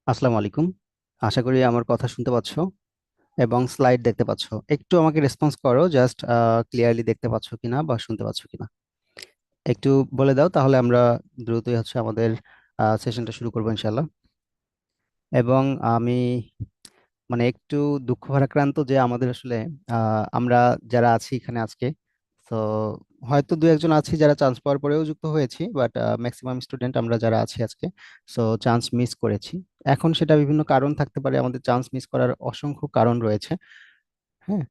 আসসালামু আলাইকুম। আশা করি আমার কথা শুনতে পাচ্ছ এবং স্লাইড দেখতে পাচ্ছ। একটু আমাকে রেসপন্স করো, জাস্ট ক্লিয়ারলি দেখতে পাচ্ছ কিনা বা শুনতে পাচ্ছ কিনা একটু বলে দাও, তাহলে আমরা দ্রুতই আমাদের সেশনটা শুরু করবো ইনশাল্লাহ। এবং আমি একটু দুঃখ ভারাক্রান্ত যে আমাদের আসলে আমরা যারা আছি এখানে আজকে, তো হয়তো দু একজন আছি যারা চান্স পাওয়ার পরেও যুক্ত হয়েছি, বাট ম্যাক্সিমাম স্টুডেন্ট আমরা যারা আছি আজকে, সো চান্স মিস করেছি। এখন সেটা বিভিন্ন কারণ থাকতে পারে, আমাদের চান্স মিস করার অসংখ্য কারণ রয়েছে। হ্যাঁ,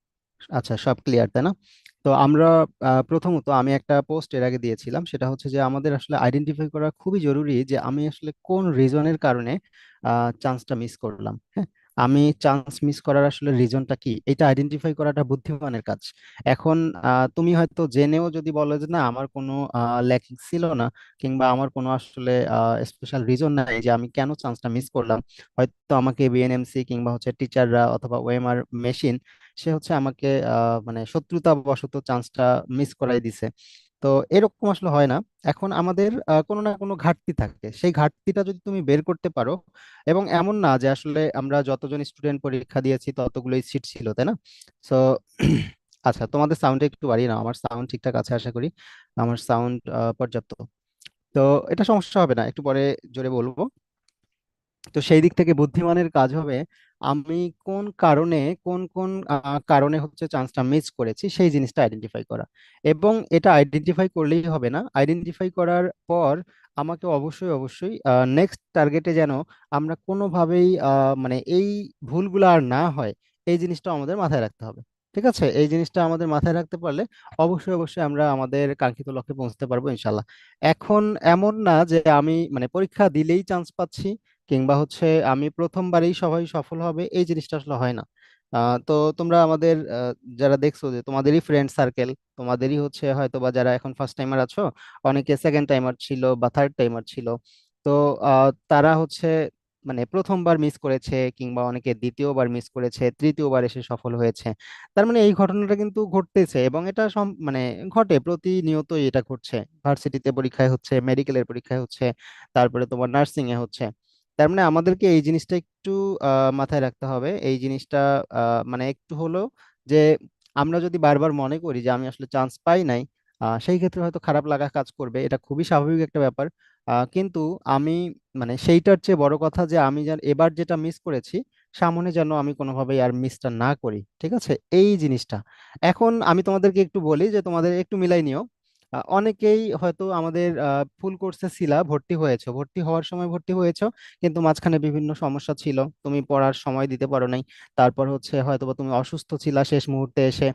আচ্ছা, সব ক্লিয়ার তাই না? তো আমরা প্রথমত আমি একটা পোস্ট এর আগে দিয়েছিলাম, সেটা হচ্ছে যে আমাদের আসলে আইডেন্টিফাই করা খুবই জরুরি যে আমি আসলে কোন রিজনের কারণে চান্সটা মিস করলাম। হ্যাঁ, আমি চান্স মিস করার আসলে রিজনটা কি, এটা আইডেন্টিফাই করাটা বুদ্ধিমানের কাজ। এখন তুমি হয়তো জেনেও যদি বলো যে না, আমার কোনো ল্যাকিং ছিল না, কিংবা আমার কোনো আসলে স্পেশাল রিজন নাই যে আমি কেন চান্সটা মিস করলাম, হয়তো আমাকে বিএনএমসি কিংবা হচ্ছে টিচাররা অথবা ওএমআর মেশিন, সে আমাকে শত্রুতা বশত চান্সটা মিস করাই দিছে। তো এরকম আসলে হয় না। এখন আমাদের কোনো না কোনো ঘাটতি থাকে, সেই ঘাটতিটা যদি তুমি বের করতে পারো, এবং এমন না যে আসলে আমরা যতজন স্টুডেন্ট পরীক্ষা দিয়েছি ততগুলোই সিট ছিল, তাই না? সো আচ্ছা, তোমাদের সাউন্ডটা একটু বাড়িয়ে নাও, আমার সাউন্ড ঠিকঠাক আছে আশা করি। আমার সাউন্ড পর্যাপ্ত। তো এটা সমস্যা হবে না, একটু পরে জোরে বলবো। তো সেই দিক থেকে বুদ্ধিমানের কাজ হবে আমি কোন কারণে, কোন কোন কারণে চান্সটা মিস করেছি সেই জিনিসটা আইডেন্টিফাই করা। এবং এটা আইডেন্টিফাই করলেই হবে না, আইডেন্টিফাই করার পর আমাকে অবশ্যই অবশ্যই নেক্সট টার্গেটে যেন আমরা কোনোভাবেই এই ভুলগুলো আর না হয়, এই জিনিসটা আমাদের মাথায় রাখতে হবে। ঠিক আছে, এই জিনিসটা আমাদের মাথায় রাখতে পারলে অবশ্যই অবশ্যই আমরা আমাদের কাঙ্ক্ষিত লক্ষ্যে পৌঁছতে পারবো ইনশাল্লাহ। এখন এমন না যে আমি পরীক্ষা দিলেই চান্স পাচ্ছি, কিংবা আমি প্রথমবারেই সবাই সফল হবে, এই জিনিসটা আসলে হয় না। তো তোমরা আমাদের যারা দেখছো, যে তোমাদেরই ফ্রেন্ড সার্কেল, তোমাদেরই হয়তো বা যারা এখন ফার্স্ট টাইমার আছো, অনেকে সেকেন্ড টাইমার ছিল বা থার্ড টাইমার ছিল। তো তারা প্রথমবার মিস করেছে, কিংবা অনেকে দ্বিতীয়বার মিস করেছে, তৃতীয়বার এসে সফল হয়েছে। তার মানে এই ঘটনাটা কিন্তু ঘটতেছে, এবং এটা ঘটে প্রতিনিয়তই, এটা ঘটছে। ভার্সিটিতে পরীক্ষায় হচ্ছে, মেডিকেলের পরীক্ষায় হচ্ছে, তারপরে তোমার নার্সিং এ হচ্ছে। তার মানে আমাদেরকে এই জিনিসটা একটু মাথায় রাখতে হবে, এই জিনিসটা একটু হলো যে আমরা যদি বারবার মনে করি যে আমি আসলে চান্স পাই নাই, সেই ক্ষেত্রে হয়তো খারাপ লাগা কাজ করবে, এটা খুবই স্বাভাবিক একটা ব্যাপার। কিন্তু আমি সেইটার চেয়ে বড় কথা যে আমি যেন এবার যেটা মিস করেছি, সামনে যেন আমি কোনোভাবেই আর মিসটা না করি। ঠিক আছে, এই জিনিসটা। এখন আমি তোমাদেরকে একটু বলি, যে তোমাদের একটু মিলাই নিও। অনেকেই হয়তো আমাদের ফুল কোর্সে ছিলা, ভর্তি হয়েছে, ভর্তি হওয়ার সময় ভর্তি হয়েছে, কিন্তু মাঝখানে বিভিন্ন সমস্যা ছিল, তুমি পড়ার সময় দিতে পারো নাই। তারপর হয়তো বা তুমি অসুস্থ ছিলা শেষ মুহূর্তে এসে,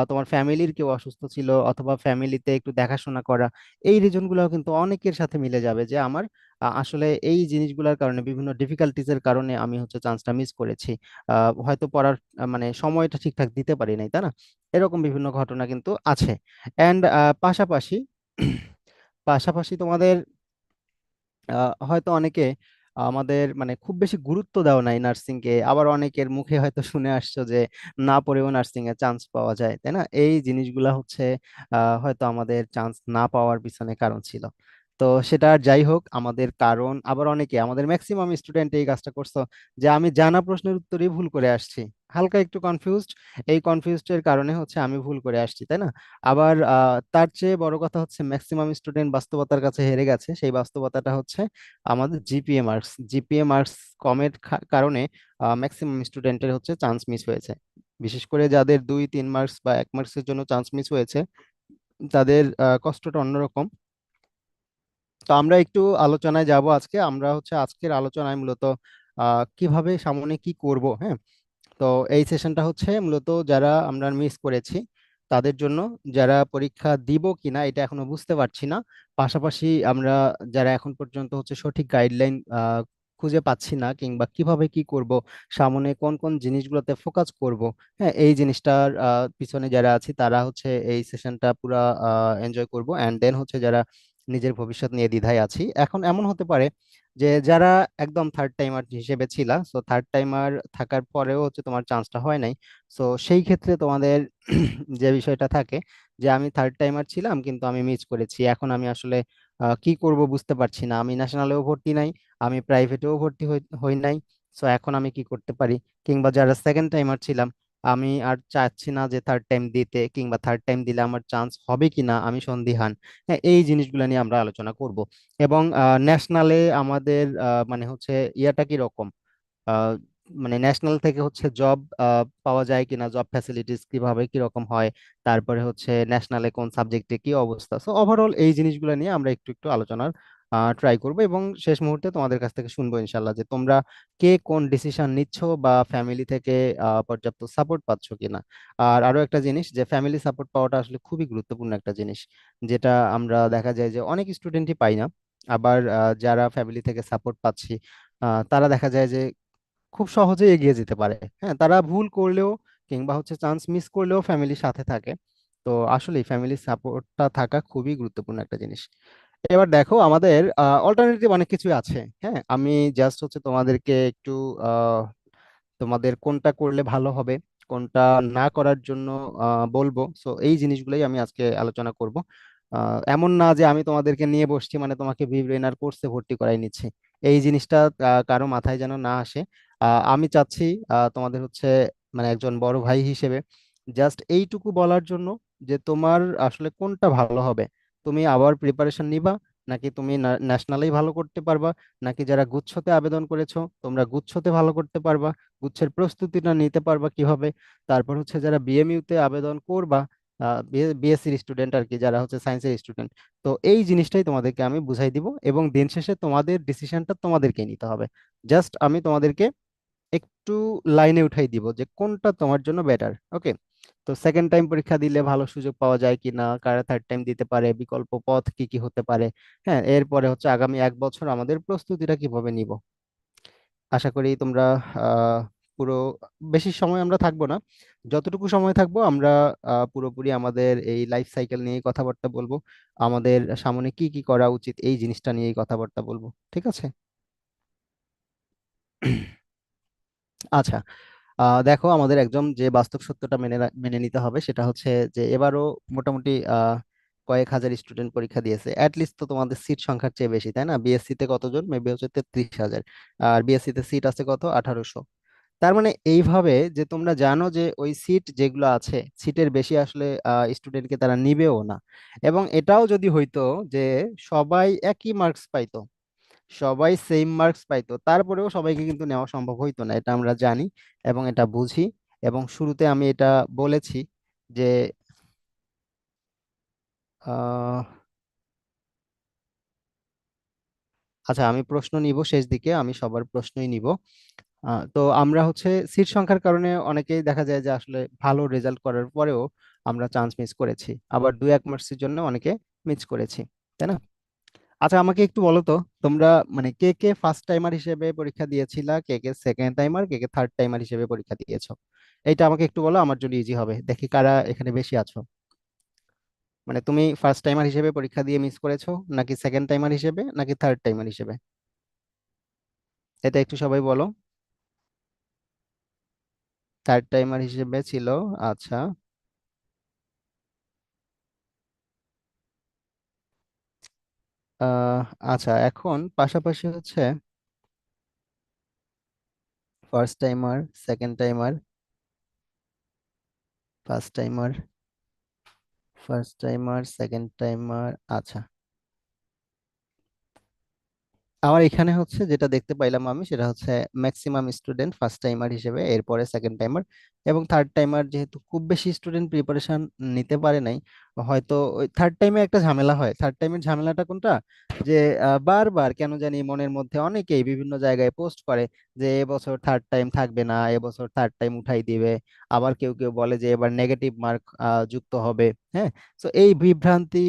তোমার ফ্যামিলির কেউ অসুস্থ ছিল, অথবা ফ্যামিলিতে একটু দেখাশোনা করা, এই রিজনগুলো কিন্তু অনেকের সাথে মিলে যাবে যে আমার আসলে এই জিনিসগুলোর কারণে, বিভিন্ন ডিফিকাল্টিজের কারণে আমি চান্সটা মিস করেছি। হয়তো পড়ার সময়টা ঠিকঠাক দিতে পারি নাই, তাই না? এরকম বিভিন্ন ঘটনা কিন্তু আছে। অ্যান্ড পাশাপাশি পাশাপাশি তোমাদের হয়তো অনেকে আমাদের খুব বেশি গুরুত্ব দেওয়া নাই নার্সিং কে, আবার অনেকের মুখে হয়তো শুনে আসছো যে না পড়েও নার্সিং এ চান্স পাওয়া যায়, তাই না? এই জিনিসগুলা হয়তো আমাদের চান্স না পাওয়ার পিছনে কারণ ছিল। তো সেটা আর যাই হোক, আমাদের কারণ, আবার অনেকে, আমাদের ম্যাক্সিমাম স্টুডেন্ট এই কাজটা করছো, যে আমি জানা প্রশ্নের উত্তরই ভুল করে আসছি, হালকা একটু কনফিউজড, এই কনফিউজড এর কারণে আমি ভুল করে আসছি, তাই না? আবার তার চেয়ে বড় কথা ম্যাক্সিমাম স্টুডেন্ট বাস্তবতার কাছে হেরে গেছে, সেই বাস্তবতাটা আমাদের জিপিএ মার্কস, জিপিএ মার্কস কমের কারণে ম্যাক্সিমাম স্টুডেন্টের চান্স মিস হয়েছে। বিশেষ করে যাদের 2-3 মার্কস বা 1 মার্কসের জন্য চান্স মিস হয়েছে, তাদের কষ্টটা অন্যরকম। তো আমরা একটু আলোচনায় যাব আজকে, আমরা আজকের আলোচনায় মূলত কিভাবে সামনে কি করব। হ্যাঁ, তো এই সেশনটা মূলত যারা আমরা মিস করেছি তাদের জন্য, যারা পরীক্ষা দিব কিনা এটা এখনো বুঝতে পারছি না, পাশাপাশি আমরা যারা এখন পর্যন্ত সঠিক গাইডলাইন খুঁজে পাচ্ছি না, কিংবা কিভাবে কি করব, সামনে কোন কোন জিনিসগুলোতে ফোকাস করব। হ্যাঁ, এই জিনিসটার পিছনে যারা আছি তারা এই সেশনটা পুরা এনজয় করব। অ্যান্ড দেন যারা নিজের ভবিষ্যৎ নিয়ে দ্বিধায় আছি। এখন এমন হতে পারে যে যারা একদম থার্ড টাইমার হিসেবে ছিলা, সো থার্ড টাইমার থাকার পরেও হচ্ছে তোমার চান্সটা হয় নাই, সো সেই ক্ষেত্রে তোমাদের যে বিষয়টা থাকে যে আমি থার্ড টাইমার ছিলাম কিন্তু আমি মিস করেছি, এখন আমি আসলে কি করব বুঝতে পারছি না, আমি ন্যাশনালেও ভর্তি নাই, আমি প্রাইভেটেও ভর্তি হই নাই, সো এখন আমি কি করতে পারি? কিংবা যারা সেকেন্ড টাইমার ছিলাম, আমি আর চাচ্ছি না যে থার্ড টাইম দিতে, কিংবা থার্ড টাইম দিলে আমার চান্স হবে কিনা আমি সন্দিহান। হ্যাঁ, এই জিনিসগুলো নিয়ে আমরা আলোচনা করব। এবং ন্যাশনালে আমাদের মানে হচ্ছে ইয়াটা কি রকম, আহ, মানে ন্যাশনাল থেকে হচ্ছে জব পাওয়া যায় কিনা, জব ফ্যাসিলিটিস কিভাবে কিরকম হয়, তারপরে হচ্ছে ন্যাশনালে কোন সাবজেক্টে কি অবস্থা, সো ওভারঅল এই জিনিসগুলো নিয়ে আমরা একটু একটু আলোচনার ট্রাই করব, এবং শেষ মুহূর্তে তোমাদের কাছ থেকে শুনবো ইনশাল্লাহ যে তোমরা কে কোন ডিসিশন নিচ্ছ, বা ফ্যামিলি থেকে পর্যাপ্ত সাপোর্ট পাচ্ছ কিনা। আর আরো একটা জিনিস, যে ফ্যামিলি সাপোর্ট পাওয়াটা আসলে খুবই গুরুত্বপূর্ণ একটা জিনিস, যেটা আমরা দেখা যায় যে অনেক স্টুডেন্টই পাই না। আবার যারা ফ্যামিলি থেকে সাপোর্ট পাচ্ছি, তারা দেখা যায় যে খুব সহজে এগিয়ে যেতে পারে। হ্যাঁ, তারা ভুল করলেও কিংবা হচ্ছে চান্স মিস করলেও ফ্যামিলির সাথে থাকে। তো আসলে ফ্যামিলির সাপোর্টটা থাকা খুবই গুরুত্বপূর্ণ একটা জিনিস। এবার দেখো, আমাদের অল্টারনেটিভ অনেক কিছুই আছে। হ্যাঁ, আমি জাস্ট হচ্ছে তোমাদেরকে একটু তোমাদের কোনটা করলে ভালো হবে, কোনটা না করার জন্য বলবো, সো এই জিনিসগুলোই আমি আজকে আলোচনা করব। এমন না যে আমি তোমাদেরকে নিয়ে বসছি মানে তোমাকে বি ব্রেনার কোর্সে ভর্তি করাই নিচ্ছি, এই জিনিসটা কারো মাথায় যেন না আসে। আমি চাচ্ছি তোমাদের হচ্ছে মানে একজন বড় ভাই হিসেবে জাস্ট এইটুকু বলার জন্য যে তোমার আসলে কোনটা ভালো হবে। তুমি আবার প্রিপারেশন নিবা, নাকি তুমি ন্যাশনালেই ভালো করতে পারবা, নাকি যারা গুচ্ছতে আবেদন করেছো তোমরা গুচ্ছতে ভালো করতে পারবা, গুচ্ছের প্রস্তুতিটা নিতে পারবা কিভাবে, তারপর হচ্ছে যারা বিএমইউ তে আবেদন করবা, বিএসসির স্টুডেন্ট আর কি, যারা হচ্ছে সায়েন্সের স্টুডেন্ট, তো এই জিনিসটাই তোমাদেরকে আমি বুঝাই দিব, এবং দিন শেষে তোমাদের ডিসিশনটা তোমাদেরকেই নিতে হবে। জাস্ট আমি তোমাদেরকে একটু লাইনে উঠাই দিব যে কোনটা তোমার জন্য বেটার। ওকে, তো সেকেন্ড টাইম পরীক্ষা দিলে ভালো সুযোগ পাওয়া যায় কিনা, কারা থার্ড টাইম দিতে পারে, বিকল্প পথ কি কি হতে পারে। হ্যাঁ, এরপরে হচ্ছে আগামী 1 বছর আমাদের প্রস্তুতিটা কিভাবে নিব। আশা করি তোমরা আহ পুরো, বেশি সময় আমরা থাকবো না, যতটুকু সময় থাকবো আমরা পুরোপুরি আমাদের এই লাইফ সাইকেল নিয়ে কথাবার্তা বলবো, আমাদের সামনে কি কি করা উচিত এই জিনিসটা নিয়েই কথাবার্তা বলবো। ঠিক আছে? আচ্ছা, দেখো, আমাদের একদম যে বাস্তব সত্যটা মেনে নিতে হবে সেটা হচ্ছে যে এবারও মোটামুটি কয়েক হাজার স্টুডেন্ট পরীক্ষা দিয়েছে, লিস্ট তো তোমাদের সিট সংখ্যার চেয়ে বেশি, তাই না? বিএসসি তে কতজন? মেবি হচ্ছে 33,000, আর বিএসসি তে সিট আছে কত? 1800। তার মানে এইভাবে যে তোমরা জানো যে ওই সিট যেগুলো আছে, সিটের বেশি আসলে স্টুডেন্টকে তারা নিবেও না। এবং এটাও যদি হইতো যে সবাই একই মার্কস পাইতো, সবাই সেম মার্কস পাইতো, তারপরেও সবাইকে কিন্তু নেওয়া সম্ভব হইতো না, এটা আমরা জানি এবং এটা বুঝি। এবং শুরুতে আমি এটা বলেছি যে আহ, আচ্ছা, আমি প্রশ্ন নিব শেষ দিকে, আমি সবার প্রশ্নই নিব। তো আমরা হচ্ছে সিট সংখ্যার কারণে অনেকেই দেখা যায় যে আসলে ভালো রেজাল্ট করার পরেও আমরা চান্স মিস করেছি, আবার 2-1 মার্কসের জন্য অনেকে মিস করেছি, তাই না? আচ্ছা, আমাকে একটু বলো তো, তোমরা মানে কে কে ফার্স্ট টাইমার হিসেবে পরীক্ষা দিয়েছিলা, কে কে সেকেন্ড টাইমার, কে কে থার্ড টাইমার হিসেবে পরীক্ষা দিয়েছো? এইটা আমাকে একটু বলো, আমার জন্য ইজি হবে, দেখি কারা এখানে বেশি আছো। মানে তুমি ফার্স্ট টাইমার হিসেবে পরীক্ষা দিয়ে মিস করেছো, নাকি সেকেন্ড টাইমার হিসেবে, নাকি থার্ড টাইমার হিসেবে? এটা একটু সবাই বলো। থার্ড টাইমার হিসেবে ছিল। আচ্ছা। আহ আচ্ছা, এখন পাশাপাশি হচ্ছে first timer, second timer, first timer, first timer, second timer. আচ্ছা, আমার এখানে হচ্ছে যেটা দেখতে পাইলাম আমি সেটা হচ্ছে ম্যাক্সিমাম স্টুডেন্ট ফার্স্ট টাইমার হিসেবে, এরপরে সেকেন্ড টাইমার, এবং থার্ড টাইমার যেহেতু খুব বেশি স্টুডেন্ট প্রিপারেশন নিতে পারে নাই, হয়তো ওই থার্ড টাইমে একটা ঝামেলা হয়। থার্ড টাইমের ঝামেলাটা কোনটা? যে বারবার কেন জানি মনের মধ্যে অনেকেই বিভিন্ন জায়গায় পোস্ট করে যে এবছর থার্ড টাইম থাকবে না, এবছর থার্ড টাইম উঠাই দিবে, আবার কেউ কেউ বলে যে এবার নেগেটিভ মার্ক যুক্ত হবে। হ্যাঁ, তো এই বিভ্রান্তি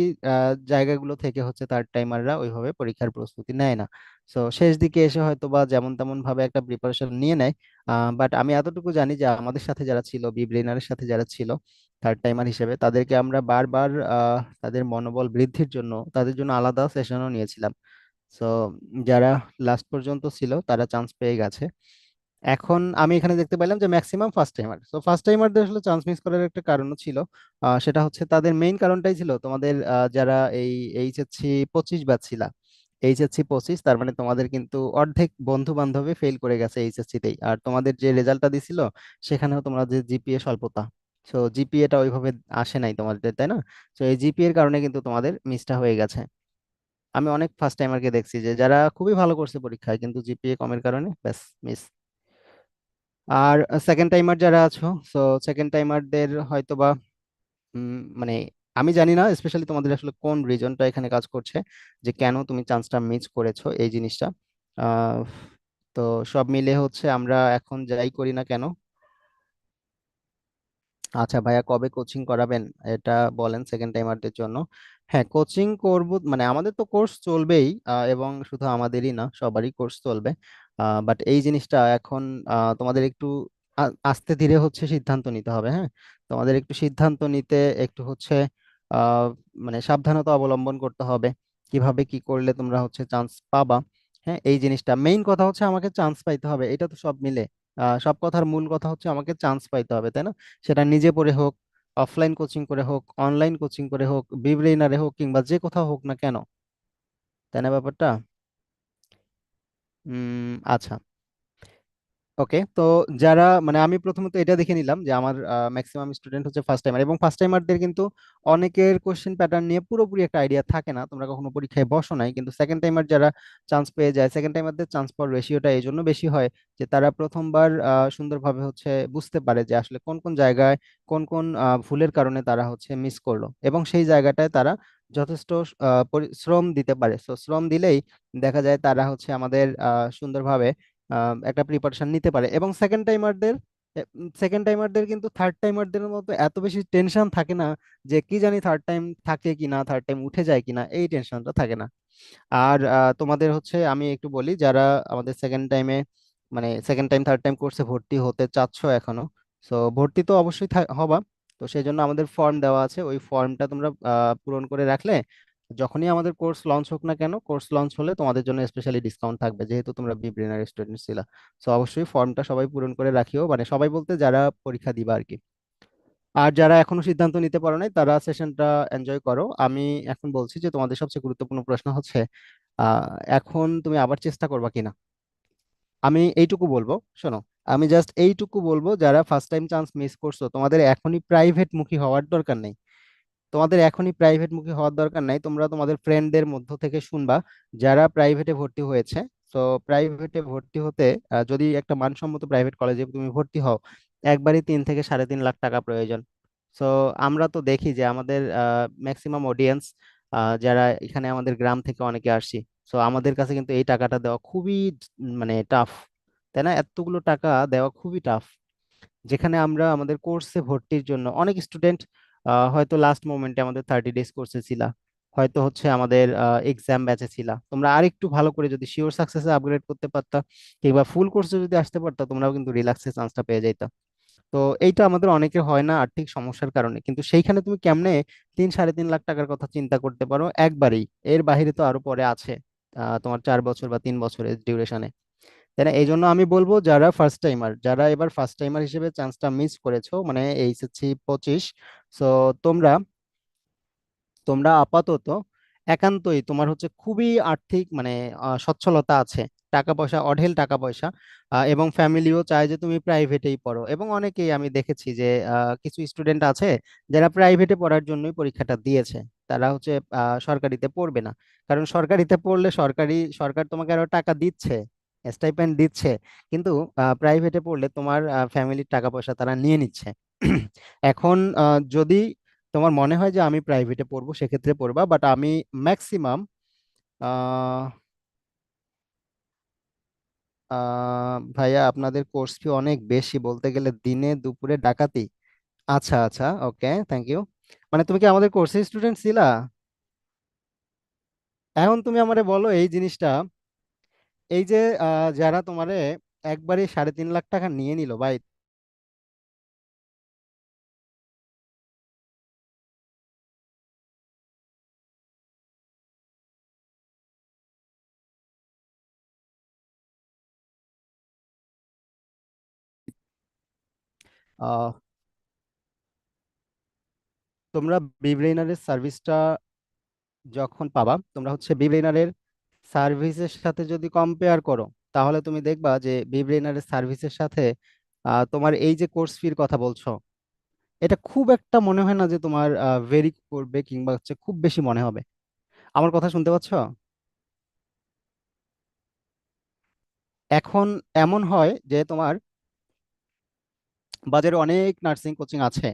জায়গাগুলো থেকে হচ্ছে থার্ড টাইমাররা ওইভাবে পরীক্ষার প্রস্তুতি নেয় না। সো শেষ দিকে এসে হয়তো বা যেমন তেমন ভাবে একটা প্রিপারেশন নিয়ে নেয়। বাট আমি এতটুকু জানি যে আমাদের সাথে যারা ছিল, বি ব্রেনারের সাথে যারা ছিল থার্ড টাইমার হিসেবে, তাদেরকে আমরা বারবার তাদের মনোবল বৃদ্ধির জন্য তাদের জন্য আলাদা সেশনও নিয়েছিলাম। সো যারা লাস্ট পর্যন্ত ছিল তারা চান্স পেয়ে গেছে। এখন আমি এখানে দেখতে পাইলাম যে maximum first timer, so first টাইমারদের আসলে চান্স মিস করার একটা কারণও ছিল। সেটা হচ্ছে তাদের মেইন কারণটাই ছিল তোমাদের যারা এই এইচএসসি 25 ব্যাচ ছিল, এইচএসসি 25, তার মানে তোমাদের কিন্তু অর্ধেক বন্ধু বান্ধবী ফেল করে গেছে এইচএসসি তেই। আর তোমাদের যে রেজাল্টটা দিছিল সেখানেও তোমরা যে জিপিএ স্বল্পতা, সো জিপিএটা ওইভাবে আসে নাই তোমাদের, তাই না? তো এই জিপিএ এর কারণে কিন্তু তোমাদের মিসটা হয়ে গেছে। আমি অনেক ফার্স্ট টাইমারকে দেখছি যে যারা খুবই ভালো করছে পরীক্ষায় কিন্তু জিপিএ কমের কারণে ব্যাস মিস। আর সেকেন্ড টাইমার যারা আছো, সো সেকেন্ড টাইমারদের হয়তোবা মানে আমি জানি না স্পেশালি তোমাদের আসলে কোন রিজনটা এখানে কাজ করছে যে কেন তুমি চান্সটা মিস করেছো এই জিনিসটা। আহ তো সব মিলে হচ্ছে আমরা এখন যাই করি না কেন। আচ্ছা ভাইয়া, কবে কোচিং করাবেন এটা বলেন সেকেন্ড টাইমারদের জন্য। হ্যাঁ, কোচিং করব, মানে আমাদের তো কোর্স চলবেই, এবং শুধু আমাদেরই না সবারই কোর্স চলবে। বাট এই জিনিসটা এখন তোমাদের একটু আস্তে ধীরে হচ্ছে সিদ্ধান্ত নিতে হবে। হ্যাঁ, তোমাদের একটু সিদ্ধান্ত নিতে একটু হচ্ছে আহ, মানে সাবধানতা অবলম্বন করতে হবে কিভাবে কি করলে তোমরা হচ্ছে চান্স পাবা। হ্যাঁ, এই জিনিসটা মেইন কথা হচ্ছে আমাকে চান্স পাইতে হবে, এটা তো সব মিলে সব কথার মূল কথা হচ্ছে আমাকে চান্স পাইতে হবে, তাই না? সেটা নিজে পড়ে হোক, অফলাইন কোচিং করে হোক, অনলাইন কোচিং করে হোক, বিব্রেইনারে হোক, কিংবা যে কোথাও হোক না কেন, তাই না ব্যাপারটা? আচ্ছা। ওকে, তো যারা মানে আমি প্রথমত এটা দেখে নিলাম যে আমার ম্যাক্সিমাম স্টুডেন্ট হচ্ছে ফার্স্ট টাইমার, এবং ফার্স্ট টাইমারদের কিন্তু অনেকের কোশ্চেন প্যাটার্ন নিয়ে পুরোপুরি একটা আইডিয়া থাকে না, তোমরা কখনো পরীক্ষায় বসো নাই। কিন্তু সেকেন্ড টাইমার যারা চান্স পেয়ে যায়, সেকেন্ড টাইমারদের চান্স পাওয়ার রেশিওটা এই জন্য বেশি হয় যে তারা প্রথমবার সুন্দরভাবে হচ্ছে বুঝতে পারে যে আসলে কোন কোন জায়গায় কোন কোন ভুলের কারণে তারা হচ্ছে মিস করলো, এবং সেই জায়গাটায় তারা যথেষ্ট শ্রম দিতে পারে। তো শ্রম দিলেই দেখা যায় তারা হচ্ছে আমাদের সুন্দরভাবে একটা প্রিপারেশন নিতে পারে। এবং সেকেন্ড টাইমারদের কিন্তু থার্ড টাইমারদের মতো এত বেশি টেনশন থাকে না যে কি জানি থার্ড টাইম থাকে কিনা, থার্ড টাইম উঠে যায় কিনা, এই টেনশনটা থাকে না। আর তোমাদের হচ্ছে আমি একটু বলি, যারা আমাদের সেকেন্ড টাইমে মানে সেকেন্ড টাইম থার্ড টাইম কোর্সে ভর্তি হতে চাচ্ছ এখনো, সো ভর্তি তো অবশ্যই হবা। তো সেই জন্য আমাদের ফর্ম দেওয়া আছে, ওই ফর্মটা তোমরা পূরণ করে রাখলে যখনই আমাদের কোর্স লঞ্চ হোক না কেন, কোর্স লঞ্চ হলে তোমাদের জন্য স্পেশালি ডিসকাউন্ট থাকবে যেহেতু তোমরা বি ব্রেনার স্টুডেন্ট ছিলা। সো অবশ্যই ফর্মটা সবাই পূরণ করে রাখিও, মানে সবাই বলতে যারা পরীক্ষা দিবা আর কি। আর যারা এখনো সিদ্ধান্ত নিতে পারো নাই তারা সেশনটা এনজয় করো। আমি এখন বলছি যে তোমাদের সবচেয়ে গুরুত্বপূর্ণ প্রশ্ন হচ্ছে আহ এখন তুমি আবার চেষ্টা করবা কিনা। আমি এইটুকু বলবো, শোনো, আমি জাস্ট এইটুকু বলবো, যারা ফার্স্ট টাইম চান্স মিস করছো তোমাদের এখনই প্রাইভেট মুখী হওয়ার দরকার নেই। তোমাদের এখনই প্রাইভেট মুখী হওয়ার দরকার নাই, তোমরা তোমাদের ফ্রেন্ডদের মধ্য থেকে শুনবা যারা প্রাইভেটে ভর্তি হয়েছে। তো প্রাইভেটে ভর্তি হতে যদি একটা মানসম্মত প্রাইভেট কলেজে তুমি ভর্তি হও, একবারই 3 থেকে 3.5 লাখ টাকা প্রয়োজন। সো আমরা তো দেখি যে আমাদের ম্যাক্সিমাম অডিয়েন্স যারা এখানে আমাদের গ্রাম থেকে অনেকে আসছি, সো আমাদের কাছে কিন্তু এই টাকাটা দেওয়া খুবই মানে টাফ, তাই না? এতগুলো টাকা দেওয়া খুবই টাফ। যেখানে আমরা আমাদের কোর্সে ভর্তির জন্য অনেক স্টুডেন্ট হয়তো লাস্ট মোমেন্টে আমাদের 30 ডেজ কোর্সে ছিলা, হয়তো হচ্ছে আমাদের এক্সাম ব্যাচে ছিলা, তোমরা আরেকটু ভালো করে যদি শিওর সাকসেসে আপগ্রেড করতে পারতা কিংবা ফুল কোর্সে যদি আসতে পারতা, তোমরাও কিন্তু রিল্যাক্সে চান্সটা পেয়ে যাইতা। তো এইটা আমাদের অনেকের হয় না আর্থিক সমস্যার কারণে, কিন্তু সেইখানে তুমি কেমনে 3-3.5 লাখ টাকার কথা চিন্তা করতে পারো একবারেই? এর বাইরে তো আরো পরে আছে তোমার 4 বছর বা 3 বছরের ডিউরেশনে, তাই না? এই জন্য আমি বলবো যারা ফার্স্ট টাইমার, যারা এবার ফার্স্ট টাইমার হিসেবে চান্সটা মিস করেছো, মানে এইচএসসি 25, সো তোমরা তোমরা আপাতত একান্তই তোমার হচ্ছে খুবই আর্থিক মানে সচ্ছলতা আছে, টাকা পয়সা অঢেল টাকা পয়সা, এবং ফ্যামিলিও চায় যে তুমি প্রাইভেটেই পড়ো। এবং অনেকেই আমি দেখেছি যে কিছু স্টুডেন্ট আছে যারা প্রাইভেটে পড়ার জন্যই পরীক্ষাটা দিয়েছে, তারা হচ্ছে সরকারিতে পড়বে না। কারণ সরকারিতে পড়লে সরকার তোমাকে আরো টাকা দিচ্ছে, স্টাইপেন্ড দিচ্ছে, কিন্তু প্রাইভেটে পড়লে তোমার ফ্যামিলির টাকা পয়সা তারা নিয়ে নিচ্ছে। এখন যদি তোমার মনে হয় যে আমি প্রাইভেটে পড়বো সেক্ষেত্রে পড়বা, বাট আমি ম্যাক্সিমাম আহ ভাইয়া আপনাদের কোর্স ফি অনেক বেশি, বলতে গেলে দিনে দুপুরে ডাকাতি। আচ্ছা আচ্ছা, ওকে, থ্যাংক ইউ। মানে তুমি কি আমাদের কোর্সের স্টুডেন্ট ছিলা? এখন তুমি আমারে বলো এই জিনিসটা, এই যে যারা তোমারে একবারে 3.5 লাখ টাকা নিয়ে নিল ভাই। আহ, তোমরা বিব্রেইনারের সার্ভিসটা যখন পাবা, তোমরা হচ্ছে বিব্রেইনারের সার্ভিসের সাথে যদি কম্পেয়ার করো, তাহলে তুমি দেখবা যে বিব্রেইনারের সার্ভিসের সাথে তোমার এই যে কোর্স ফির কথা বলছো, এটা খুব একটা মনে হয় না যে তোমার ভেরি করবে কিংবা হচ্ছে খুব বেশি মনে হবে। আমার কথা শুনতে পাচ্ছ? এখন এমন হয় যে তোমার বাজারে অনেক নার্সিং কোচিং আছে,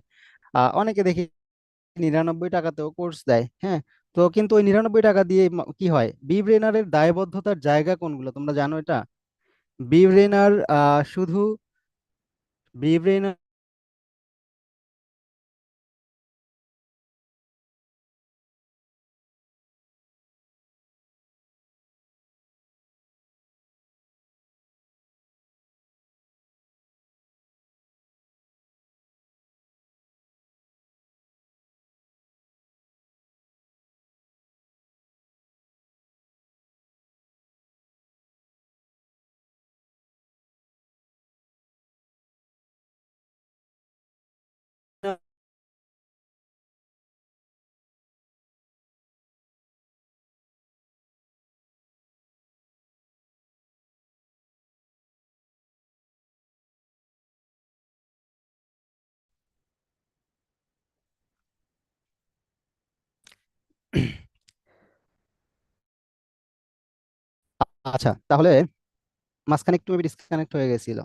অনেকে দেখি 99 টাকাতেও কোর্স দেয়, হ্যাঁ। তো কিন্তু ওই 99 টাকা দিয়ে কি হয়, বি ব্রেনারের দায়বদ্ধতার জায়গা কোনগুলো তোমরা জানো এটা? বি ব্রেনার শুধু বি ব্রেনার আচ্ছা, তাহলে মাঝখানে একটু ডিসকানেক্ট হয়ে গেছিল।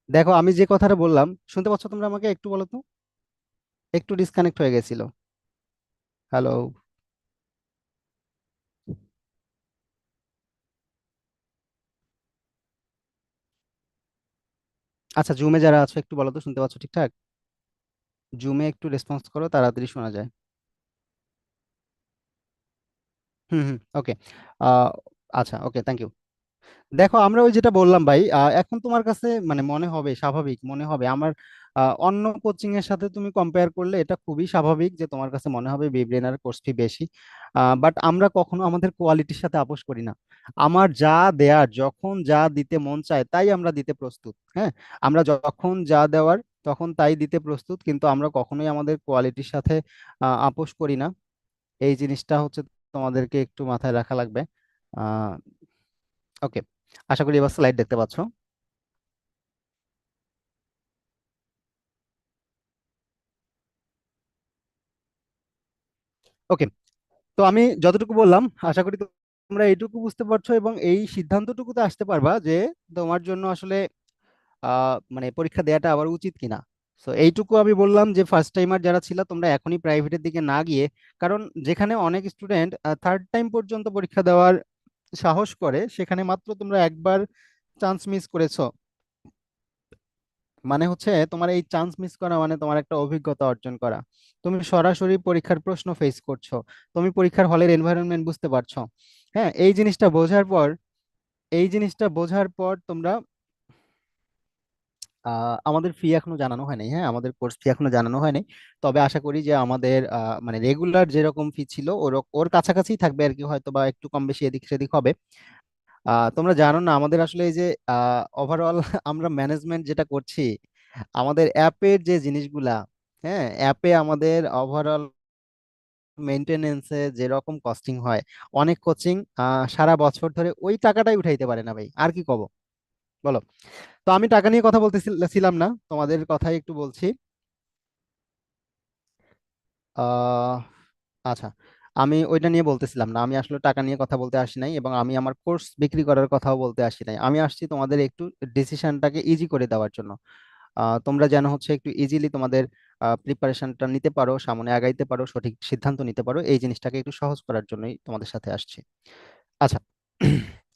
দেখো, আমি যে কথাটা বললাম শুনতে পাচ্ছ তোমরা আমাকে? একটু বলো তো। একটু ডিসকানেক্ট হয়ে গেছিল। হ্যালো? আচ্ছা, জুমে যারা আছো একটু বলো তো, শুনতে পাচ্ছ ঠিকঠাক? জুমে একটু রেসপন্স করো, তাড়াতাড়ি শোনা যায়। হুম হুম, ওকে। আচ্ছা, ওকে, থ্যাংক ইউ। দেখো, আমরা ওই যেটা বললাম ভাই, এখন তোমার কাছে মানে মনে হবে, স্বাভাবিক মনে হবে আমার অন্য কোচিং এর সাথে তুমি কম্পেয়ার করলে এটা খুবই স্বাভাবিক যে তোমার কাছে মনে হবে বিব্রেনার কোর্স ফি বেশি। বাট আমরা কখনো আমাদের কোয়ালিটির সাথে আপোষ করি না। আমার যা দেয়ার, যখন যা দিতে মন চায় তাই আমরা দিতে প্রস্তুত, হ্যাঁ। আমরা যখন যা দেওয়ার তখন তাই দিতে প্রস্তুত, কিন্তু আমরা কখনোই আমাদের কোয়ালিটির সাথে আপোষ করি না। এই জিনিসটা হচ্ছে তোমাদেরকে একটু মাথায় রাখা লাগবে। আহ ওকে, আশা করি এবার স্লাইড দেখতে পাচ্ছ। ওকে, তো আমি যতটুকু বললাম আশা করি তোমরা এইটুকু বুঝতে পারছো এবং এই সিদ্ধান্তটুকুতে আসতে পারবা যে তোমার জন্য আসলে মানে পরীক্ষা দেওয়াটা আবার উচিত কিনা। তো এইটুকু আমি বললাম যে ফার্স্ট টাইমার যারা ছিল তোমরা এখনই প্রাইভেটের দিকে না গিয়ে, কারণ যেখানে অনেক স্টুডেন্ট থার্ড টাইম পর্যন্ত পরীক্ষা দেওয়ার সাহস করে, সেখানে মাত্র তোমরা একবার চান্স মিস করেছো। মানে হচ্ছে তোমার এই চান্স মিস করা মানে তোমার একটা অভিজ্ঞতা অর্জন করা। তুমি সরাসরি পরীক্ষার প্রশ্ন ফেস করছো, তুমি পরীক্ষার হলের এনভায়রনমেন্ট বুঝতে পারছো। হ্যাঁ, এই জিনিসটা বোঝার পর তোমরা আমাদের ফি এখনো জানানো হয় নাই, হ্যাঁ, আমাদের কোর্স ফি এখনো জানানো হয় নাই। তবে আশা করি যে আমাদের মানে রেগুলার যেরকম ফি ছিল ওর ওর কাছাকাছি থাকবে আর কি, হয়তো বা একটু কম বেশি এদিক সেদিক হবে। তোমরা জানো না আমাদের আসলে এই যে ওভারঅল আমরা ম্যানেজমেন্ট যেটা করছি, আমাদের অ্যাপের যে জিনিসগুলা, হ্যাঁ, অ্যাপে আমাদের ওভারঅল মেনটেনেন্সে যেরকম কস্টিং হয়, অনেক কোচিং সারা বছর ধরে ওই টাকাটাই উঠাইতে পারে না ভাই, আর কি কব বলো। তো আমি টাকা নিয়ে কথা বলতেছিলাম না, তোমাদের কথাই একটু বলছি। আহ আচ্ছা, আমি ওইটা নিয়ে বলতেছিলাম না, আমি আসলে টাকা নিয়ে কথা বলতে আসি নাই এবং আমি আমার কোর্স বিক্রি করার কথাও বলতে আসি নাই। আমি আসছি তোমাদের একটু ডিসিশনটাকে ইজি করে দেওয়ার জন্য। তোমরা যেন হচ্ছে একটু ইজিলি তোমাদের প্রিপারেশনটা নিতে পারো, সামনে আগাইতে পারো, সঠিক সিদ্ধান্ত নিতে পারো, এই জিনিসটাকে একটু সহজ করার জন্যই তোমাদের সাথে আসছি। আচ্ছা,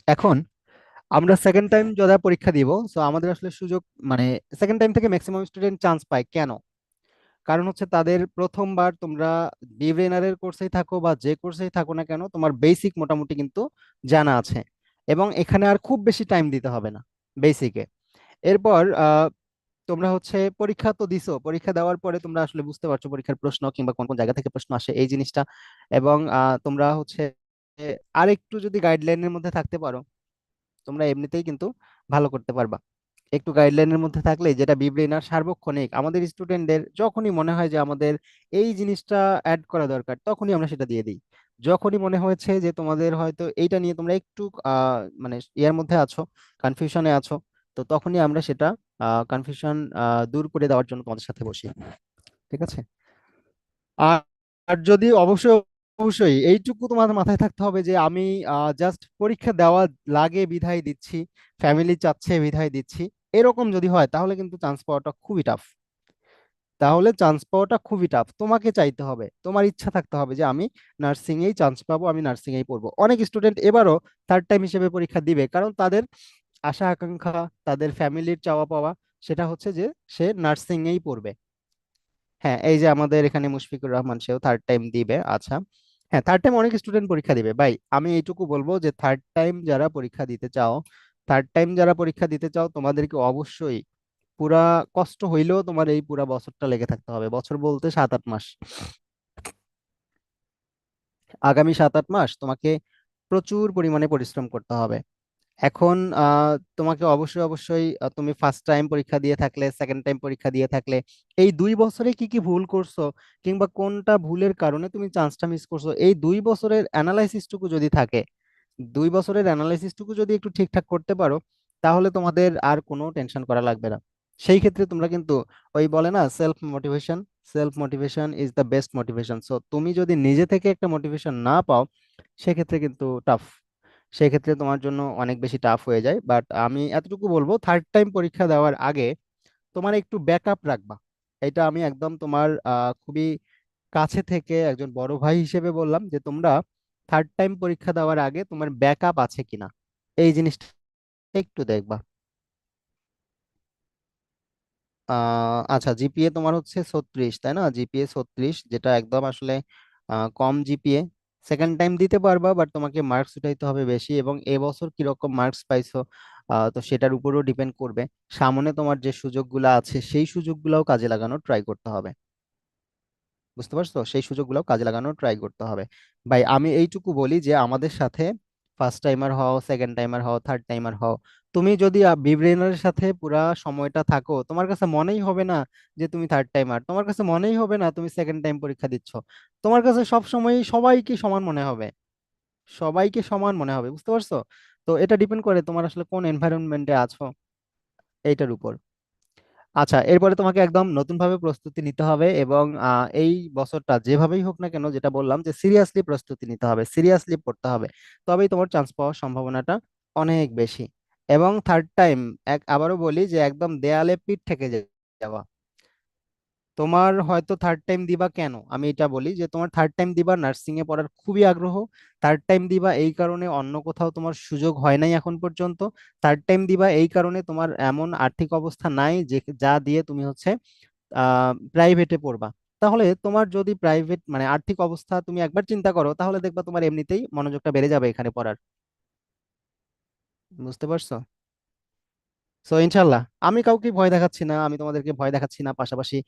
এখন আমরা সেকেন্ড টাইম যারা পরীক্ষা দিব, সো আমাদের আসলে সুযোগ, মানে সেকেন্ড টাইম থেকে ম্যাক্সিমাম স্টুডেন্ট চান্স পায় কেন? কারণ হচ্ছে তাদের প্রথমবার তোমরা বিগিনারের কোর্সেই থাকো বা যে কোর্সেই থাকো না কেন, তোমার বেসিক মোটামুটি কিন্তু জানা আছে, এবং এখানে আর খুব বেশি টাইম দিতে হবে না বেসিকে। এরপর তোমরা হচ্ছে পরীক্ষা তো দিছো, পরীক্ষা দেওয়ার পরে তোমরা আসলে বুঝতে পারছো পরীক্ষার প্রশ্ন কিংবা কোন কোন জায়গা থেকে প্রশ্ন আসে এই জিনিসটা। এবং তোমরা হচ্ছে আরেকটু যদি গাইডলাইনের মধ্যে থাকতে পারো, তোমরা এমনিতেই কিন্তু ভালো করতে পারবা। একটু গাইডলাইনের মধ্যে থাকলে, যেটা বিবলিনার সার্বক্ষণিক আমাদের স্টুডেন্টদের যখনই মনে হয় যে আমাদের এই জিনিসটা অ্যাড করা দরকার, তখনই আমরা সেটা দিয়ে দিই। যখনই মনে হয়েছে যে তোমাদের হয়তো এইটা নিয়ে তোমরা একটু মানে ইয়ার মধ্যে আছো, কনফিউশনে আছো, তো তখনই আমরা সেটা কনফিউশন দূর করে দেওয়ার জন্য তোমাদের সাথে বসি। ঠিক আছে? আর আর যদি অবশ্যই অবশ্যই এইটুকু তোমার মাথায় থাকতে হবে যে আমি জাস্ট পরীক্ষা দেওয়া লাগে বিধায় দিচ্ছি, ফ্যামিলি চাচ্ছে বিধায় দিচ্ছি, এরকম যদি হয় তাহলে কিন্তু চান্স পাওয়াটা খুবই টাফ। তাহলে চান্স পাওয়াটা খুবই টাফ, তোমাকে চাইতে হবে, তোমার ইচ্ছা থাকতে হবে যে আমি নার্সিং এই চান্স পাবো, আমি নার্সিং এই পড়বো। অনেক স্টুডেন্ট এবারও থার্ড টাইম হিসেবে পরীক্ষা দিবে, কারণ তাদের আশা আকাঙ্ক্ষা, তাদের ফ্যামিলির চাওয়া পাওয়া সেটা হচ্ছে যে সে নার্সিং এই পড়বে। হ্যাঁ, এই যে আমাদের এখানে মুশফিকুর রহমান, সেও থার্ড টাইম দিবে। আচ্ছা, হ্যাঁ, থার্ড টাইম অনেক স্টুডেন্ট পরীক্ষা দিবে ভাই। আমি এইটুকু বলবো যে থার্ড টাইম যারা পরীক্ষা দিতে চাও, থার্ড টাইম যারা পরীক্ষা দিতে চাও, তোমাদেরকে অবশ্যই পুরা কষ্ট হইলেও তোমার এই পুরা বছরটা লেগে থাকতে হবে। বছর বলতে 7-8 মাস, আগামী 7-8 মাস তোমাকে প্রচুর পরিমাণে পরিশ্রম করতে হবে। এখন তোমাকে অবশ্যই অবশ্যই তুমি ফার্স্ট টাইম পরীক্ষা দিয়ে থাকলে, সেকেন্ড টাইম পরীক্ষা দিয়ে থাকলে, এই 2 বছরে কি কি ভুল করছো কিংবা কোনটা ভুলের কারণে তুমি চান্সটা মিস করছো, এই 2 বছরের অ্যানালাইসিসটুকু যদি থাকে, 2 বছরের অ্যানালাইসিসটুকু যদি একটু ঠিকঠাক করতে পারো, তাহলে তোমাদের আর কোনো টেনশন করা লাগবে না। সেই ক্ষেত্রে তোমরা কিন্তু ওই বলে না, self motivation is the best motivation. So তুমি যদি নিজে থেকে একটা মোটিভেশন না পাও, সেক্ষেত্রে কিন্তু টাফ, সেক্ষেত্রে তোমার জন্য অনেক বেশি টাফ হয়ে যায়। বাট আমি এতটুকু বলবো, থার্ড টাইম পরীক্ষা দেওয়ার আগে তোমার একটু ব্যাকআপ রাখবা। এটা আমি একদম তোমার খুবই কাছে থেকে একজন বড় ভাই হিসেবে বললাম যে তোমরা থার্ড টাইম পরীক্ষা দেওয়ার আগে তোমার ব্যাকআপ আছে কিনা, এই জিনিসটা একটু দেখবা। আচ্ছা, জিপিএ তোমার হচ্ছে 36, তাই না? জিপিএ 36, যেটা একদম আসলে কম জিপিএ। সেকেন্ড টাইম দিতে পারবা, বাট তোমাকে মার্কস উঠাইতে হবে বেশি, এবং এবছর কিরকম মার্কস পাইছো তো সেটার উপরও ডিপেন্ড করবে। সামনে তোমার যে সুযোগগুলো আছে সেই সুযোগগুলোও কাজে লাগানোর ট্রাই করতে হবে। বুঝতে পারছো? সেই সুযোগগুলো কাজে লাগানোর ট্রাই করতে হবে। ভাই আমি এইটুকু বলি যে আমাদের সাথে ফার্স্ট টাইমার হও, সেকেন্ড টাইমার হও, থার্ড টাইমার হও, তুমি যদি বিব্রেনারের সাথে পুরা সময়টা থাকো, তোমার কাছে মনেই হবে না যে তুমি থার্ড টাইমার, তোমার কাছে মনেই হবে না তুমি সেকেন্ড টাইম পরীক্ষা দিচ্ছ। তোমার কাছে সব সময় সবাইকে সমান মনে হবে, সবাইকে সমান মনে হবে। বুঝতে পারছো? তো এটা ডিপেন্ড করে তোমার আসলে কোন এনভায়রনমেন্টে আছো এইটার উপর। আচ্ছা, এরপরে তোমাকে একদম নতুন ভাবে প্রস্তুতি নিতে হবে, এবং এই বছরটা যেভাবেই হোক না কেন, যেটা বললাম যে সিরিয়াসলি প্রস্তুতি নিতে হবে, সিরিয়াসলি পড়তে হবে, তবেই তোমার চান্স পাওয়ার সম্ভাবনাটা অনেক বেশি। এবং থার্ড টাইম, আবারও বলি যে একদম দেয়ালে পিঠ থেকে যাওয়া। তোমার হয়তো থার্ড টাইম দিবা কেন, আমি এটা বলি যে তোমার থার্ড টাইম দিবা নার্সিং এ পড়ার খুবই আগ্রহ, থার্ড টাইম দিবা এই কারণে অন্য কোথাও তোমার সুযোগ হয় নাই এখন পর্যন্ত, থার্ড টাইম দিবা এই কারণে তোমার এমন আর্থিক অবস্থা নাই যে যা দিয়ে তুমি হচ্ছে প্রাইভেটে পড়বা। তাহলে তোমার যদি প্রাইভেট মানে আর্থিক অবস্থা তুমি একবার চিন্তা করো, তাহলে দেখবা তোমার এমনিতেই মনোযোগটা বেড়ে যাবে এখানে পড়ার। বুঝতে পারছো? সো ইনশাল্লাহ, আমি কাউকে ভয় দেখাচ্ছি না, আমি তোমাদেরকে ভয় দেখাচ্ছি না, পাশাপাশি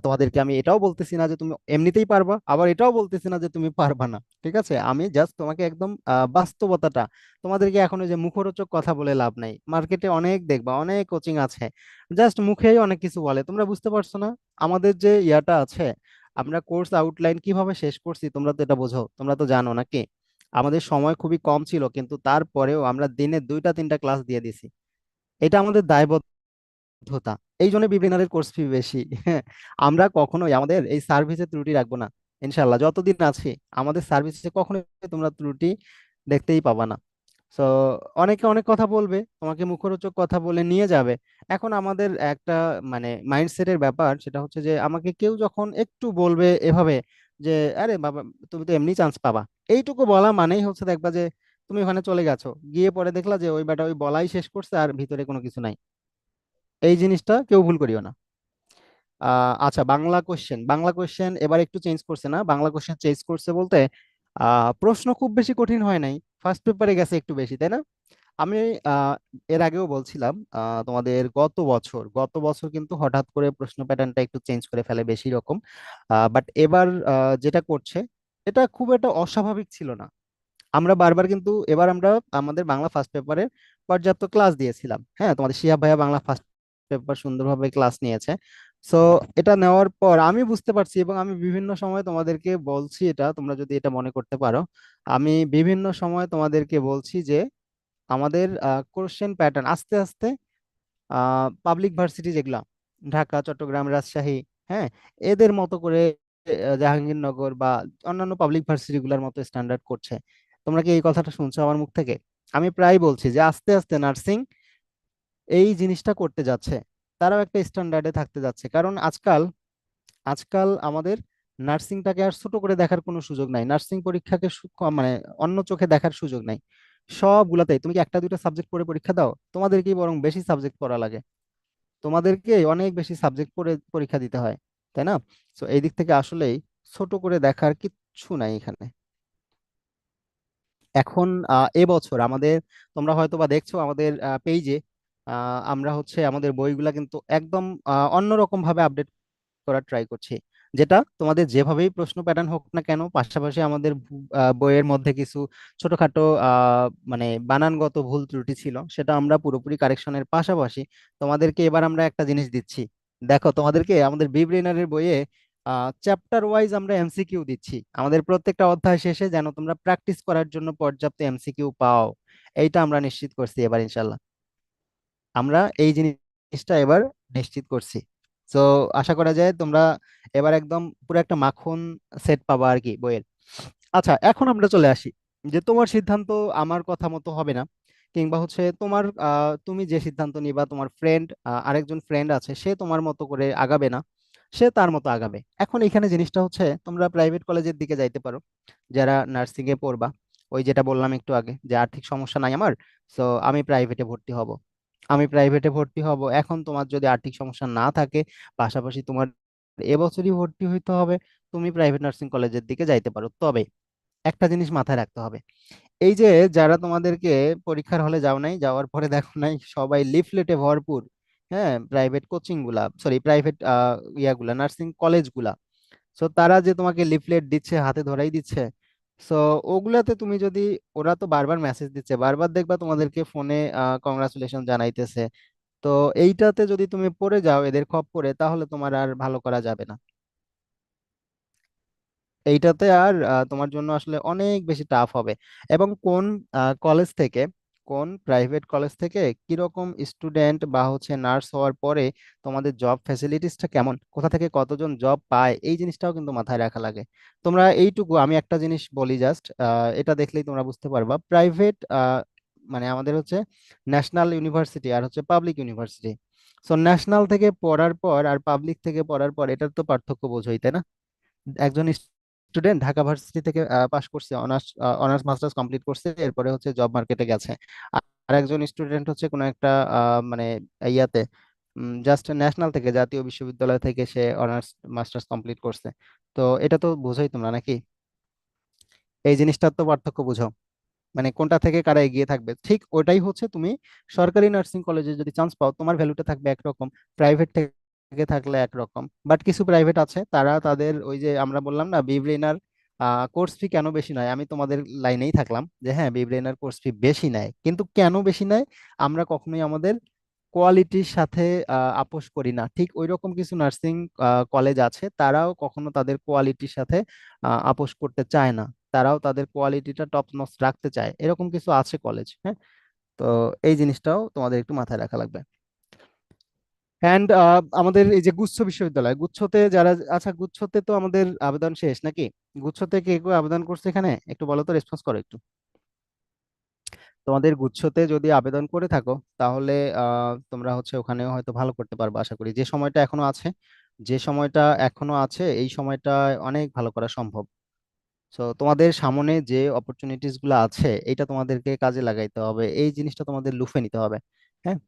তোমাদেরকে আমি এটাও বলতেছি না যে তুমি এমনিতেই পারবা, আবার এটাও বলতেছি না যে তুমি পারবা না। ঠিক আছে? আমি জাস্ট তোমাকে একদম বাস্তবতাটা, তোমাদেরকে এখন ওই যে মুখরোচক কথা বলে লাভ নাই, মার্কেটে অনেক দেখবা অনেক কোচিং আছে, জাস্ট মুখেই অনেক কিছু বলে, তোমরা বুঝতে পারছো না আমাদের যে ইয়াটা আছে, আমরা কোর্স আউটলাইন কিভাবে শেষ করছি, তোমরা তো এটা বোঝো, তোমরা তো জানো নাকি? আমাদের সময় খুবই কম ছিল, কিন্তু তারপরেও আমরা দিনে 2টা 3টা ক্লাস দিয়ে দিছি। এটা আমাদের দায়বদ্ধতা, এই জন্য বিগিনারের কোর্স ফি বেশি। হ্যাঁ, আমরা কখনোই আমাদের এই সার্ভিসে ত্রুটি রাখবো না। ইনশাল্লাহ যতদিন আছি আমাদের সার্ভিসে কখনোই তোমরা ত্রুটি দেখতেই পাবা না। তো অনেকে অনেক কথা বলবে, তোমাকে মুখরোচক কথা বলে নিয়ে যাবে। এখন আমাদের একটা মানে মাইন্ডসেটের ব্যাপার, সেটা হচ্ছে যে আমাকে কেউ যখন একটু বলবে এভাবে যে আরে বাবা তুমি তো এমনি চান্স পাবা, এইটুকু বলা মানেই হচ্ছে দেখবা যে তুমি ওখানে চলে গেছো, গিয়ে পরে দেখলা যে ওই বেটা ওই বলাই শেষ করছে আর ভিতরে কোনো কিছু নাই। এই জিনিসটা কেউ ভুল করিও না। আচ্ছা, বাংলা কোশ্চেন এবার একটু চেঞ্জ করছে না? বাংলা কোশ্চেন চেঞ্জ করছে বলতে প্রশ্ন খুব বেশি কঠিন হয় নাই, ফার্স্ট পেপারে গেছে একটু বেশি, তাই না? আমি আহ, এর আগেও বলছিলাম তোমাদের গত বছর কিন্তু হঠাৎ করে প্রশ্ন প্যাটার্নটা একটু চেঞ্জ করে ফেলে বেশি রকম। বাট এবার যেটা করছে এটা খুব একটা অস্বাভাবিক ছিল না। আমরা বারবার কিন্তু এবার আমরা আমাদের বাংলা ফার্স্ট পেপারে পর্যাপ্ত ক্লাস দিয়েছিলাম। হ্যাঁ, তোমাদের শিহাব ভাইয়া বাংলা ফার্স্ট পেপার সুন্দরভাবে ক্লাস নিয়েছে। সো এটা নেওয়ার পর আমি বুঝতে পারছি, এবং আমি বিভিন্ন সময় তোমাদেরকে বলছি, এটা তোমরা যদি এটা মনে করতে পারো, আমি বিভিন্ন সময় তোমাদেরকে বলছি যে আমাদের কোশ্চেন প্যাটার্ন আস্তে আস্তে পাবলিক ভার্সিটি যেগুলা ঢাকা, চট্টগ্রাম, রাজশাহী, হ্যাঁ, এদের মতো করে জাহাঙ্গীরনগর বা অন্যান্য পাবলিক ভার্সিটি গুলার মতো স্ট্যান্ডার্ড করছে। তোমরা কি এই কথাটা শুনছো আমার মুখ থেকে? আমি প্রায় বলছি যে আস্তে আস্তে নার্সিং এই জিনিসটা করতে যাচ্ছে, তারাও একটা স্ট্যান্ডার্ডে থাকতে যাচ্ছে। কারণ আজকাল আজকাল আমাদের নার্সিংটাকে আর ছোট করে দেখার কোনো সুযোগ নাই, নার্সিং পরীক্ষাকে মানে অন্য চোখে দেখার সুযোগ নাই। সবগুলাতেই তুমি কি একটা দুইটা সাবজেক্ট পড়ে পরীক্ষা দাও, তোমাদেরকেই বরং বেশি সাবজেক্ট পড়া লাগে, তোমাদেরকে অনেক বেশি সাবজেক্ট পড়ে পরীক্ষা দিতে হয়, তাই না? তো এই দিক থেকে আসলেই ছোট করে দেখার কিচ্ছু নাই এখানে। এখন এবছর আমাদের, তোমরা হয়তো বা দেখছো আমাদের পেজে, আমরা হচ্ছে আমাদের বইগুলা কিন্তু একদম অন্যরকম ভাবে আপডেট করার ট্রাই করছি। যেটা তোমাদের যেভাবেই প্রশ্ন প্যাটার্ন হোক না কেন, পাশাপাশি আমাদের বইয়ের মধ্যে কিছু ছোটখাটো মানে বানানগত ভুল ত্রুটি ছিল, সেটা আমরা পুরোপুরি কারেকশনের পাশাপাশি তোমাদেরকে এবার আমরা একটা জিনিস দিচ্ছি। দেখো, তোমাদেরকে আমাদের বি ব্রেনারের বইয়ে চ্যাপ্টার ওয়াইজ আমরা এমসিকিউ দিচ্ছি আমাদের প্রত্যেকটা অধ্যায় শেষে, যেন তোমরা প্র্যাকটিস করার জন্য পর্যাপ্ত এমসিকিউ পাও। এইটা আমরা নিশ্চিত করছি এবার ইনশাল্লাহ। আমরা এই জিনিসটা এবার নিশ্চিত করছি। তো আশা করা যায় তোমরা এবার একদম পুরো একটা মাখন সেট পাবা আর কি বইয়ের। আচ্ছা, এখন আমরা চলে আসি যে তোমার সিদ্ধান্ত আমার কথা মতো হবে না, কিংবা হচ্ছে তোমার তুমি যে সিদ্ধান্ত নিবা, তোমার ফ্রেন্ড, আরেকজন ফ্রেন্ড আছে, সে তোমার মতো করে আগাবে না, সে তার মতো আগাবে। এখন এখানে জিনিসটা হচ্ছে তোমরা প্রাইভেট কলেজের দিকে যাইতে পারো যারা নার্সিং এ পড়বা। ওই যেটা বললাম একটু আগে যে আর্থিক সমস্যা নাই আমার, সো আমি প্রাইভেটে ভর্তি হব। এখন তোমার যদি আর্থিক সমস্যা না থাকে, পাশাপাশি তোমার এবছরই ভর্তি হইতে হবে, তুমি প্রাইভেট নার্সিং কলেজের দিকে যাইতে পারো। তবে একটা জিনিস মাথায় রাখতে হবে, এই যে যারা তোমাদেরকে পরীক্ষার হলে যাও নাই, যাওয়ার পরে দেখো নাই সবাই লিফলেটে ভরপুর, হ্যাঁ, প্রাইভেট কোচিং গুলা, সরি প্রাইভেট ইয়াগুলা নার্সিং কলেজ গুলা, সো তারা যে তোমাকে লিফলেট দিচ্ছে, হাতে ধরাই দিচ্ছে, সো ওগুলাতে তুমি যদি, ওরা তো বারবার মেসেজ দিচ্ছে, বারবার দেখবা তোমাদেরকে ফোনে কংগ্রাচুলেশন জানাইতেছে, তো এইটাতে যদি তুমি পড়ে যাও এদের খপ্পরে, তাহলে তোমার আর ভালো করা যাবে না। এইটাতে আর তোমার জন্য আসলে অনেক বেশি টাফ হবে। এবং কলেজ থেকে, কোন প্রাইভেট কলেজ থেকে কিরকম স্টুডেন্ট বা হচ্ছে নার্স হওয়ার পরে তোমাদের জব ফ্যাসিলিটিসটা কেমন, কোথা থেকে কতজন জব পায়, এই জিনিসটাও কিন্তু মাথায় রাখা লাগে। তোমরা এইটুকু আমি একটা জিনিস বলি জাস্ট, এটা দেখলেই তোমরা বুঝতে পারবা প্রাইভেট মানে আমাদের হচ্ছে ন্যাশনাল ইউনিভার্সিটি আর হচ্ছে পাবলিক ইউনিভার্সিটি। সো ন্যাশনাল থেকে পড়ার পর আর পাবলিক থেকে পড়ার পর এটার তো পার্থক্য বোঝোই, তাই না? একজন স্টুডেন্ট ঢাকা ভার্সিটি থেকে পাশ করছে, অনার্স অনার্স মাস্টার্স কমপ্লিট করছে, এরপরে হচ্ছে জব মার্কেটে গেছে। আর একজন স্টুডেন্ট হচ্ছে কোনো একটা মানে ইয়াতে জাস্ট ন্যাশনাল থেকে, জাতীয় বিশ্ববিদ্যালয় থেকে সে অনার্স মাস্টার্স কমপ্লিট করছে। তো এটা তো বোঝোই তোমরা নাকি? এই জিনিসটার তো পার্থক্য বুঝো, মানে কোনটা থেকে কারা এগিয়ে থাকবে। ঠিক ওটাই হচ্ছে, তুমি সরকারি নার্সিং কলেজে যদি চান্স পাও তোমার ভ্যালুটা থাকবে একরকম, প্রাইভেট থেকে থাকলে একরকম। বাট কিছু প্রাইভেট আছে তারা তাদের ওই যে আমরা বললাম না বিব্রেনার কোর্স ফি কেন বেশি নেয়, আমি তোমাদের লাইনেই থাকলাম যে হ্যাঁ, বিব্রেনার কোর্স ফি বেশি নেয়, কিন্তু কেন বেশি নেয়? আমরা কখনোই আমাদের কোয়ালিটির সাথে আপোষ করি না। ঠিক ওই রকম কিছু নার্সিং কলেজ আছে, তারাও কখনো তাদের কোয়ালিটির সাথে আপোষ করতে চায় না, তারাও তাদের কোয়ালিটিটা টপ নচ রাখতে চায়, এরকম কিছু আছে কলেজ, হ্যাঁ। তো এই জিনিসটাও তোমাদের একটু মাথায় রাখা লাগবে। অ্যান্ড আমাদের এই যে গুচ্ছ বিশ্ববিদ্যালয়, গুচ্ছতে যারা, আচ্ছা গুচ্ছতে তো আমাদের আবেদন শেষ নাকি? গুচ্ছতে কে কেউ আবেদন করছে এখানে, একটু বলো তো, রেসপন্স করো একটু। তোমাদের গুচ্ছতে যদি আবেদন করে থাকো, তাহলে তোমরা হচ্ছে ওখানেও হয়তো ভালো করতে পারবে আশা করি। যে সময়টা এখনো আছে এই সময়টা অনেক ভালো করা সম্ভব। তো তোমাদের সামনে যে অপরচুনিটিস গুলো আছে, এটা তোমাদেরকে কাজে লাগাইতে হবে, এই জিনিসটা তোমাদের লুফে নিতে হবে। হ্যাঁ।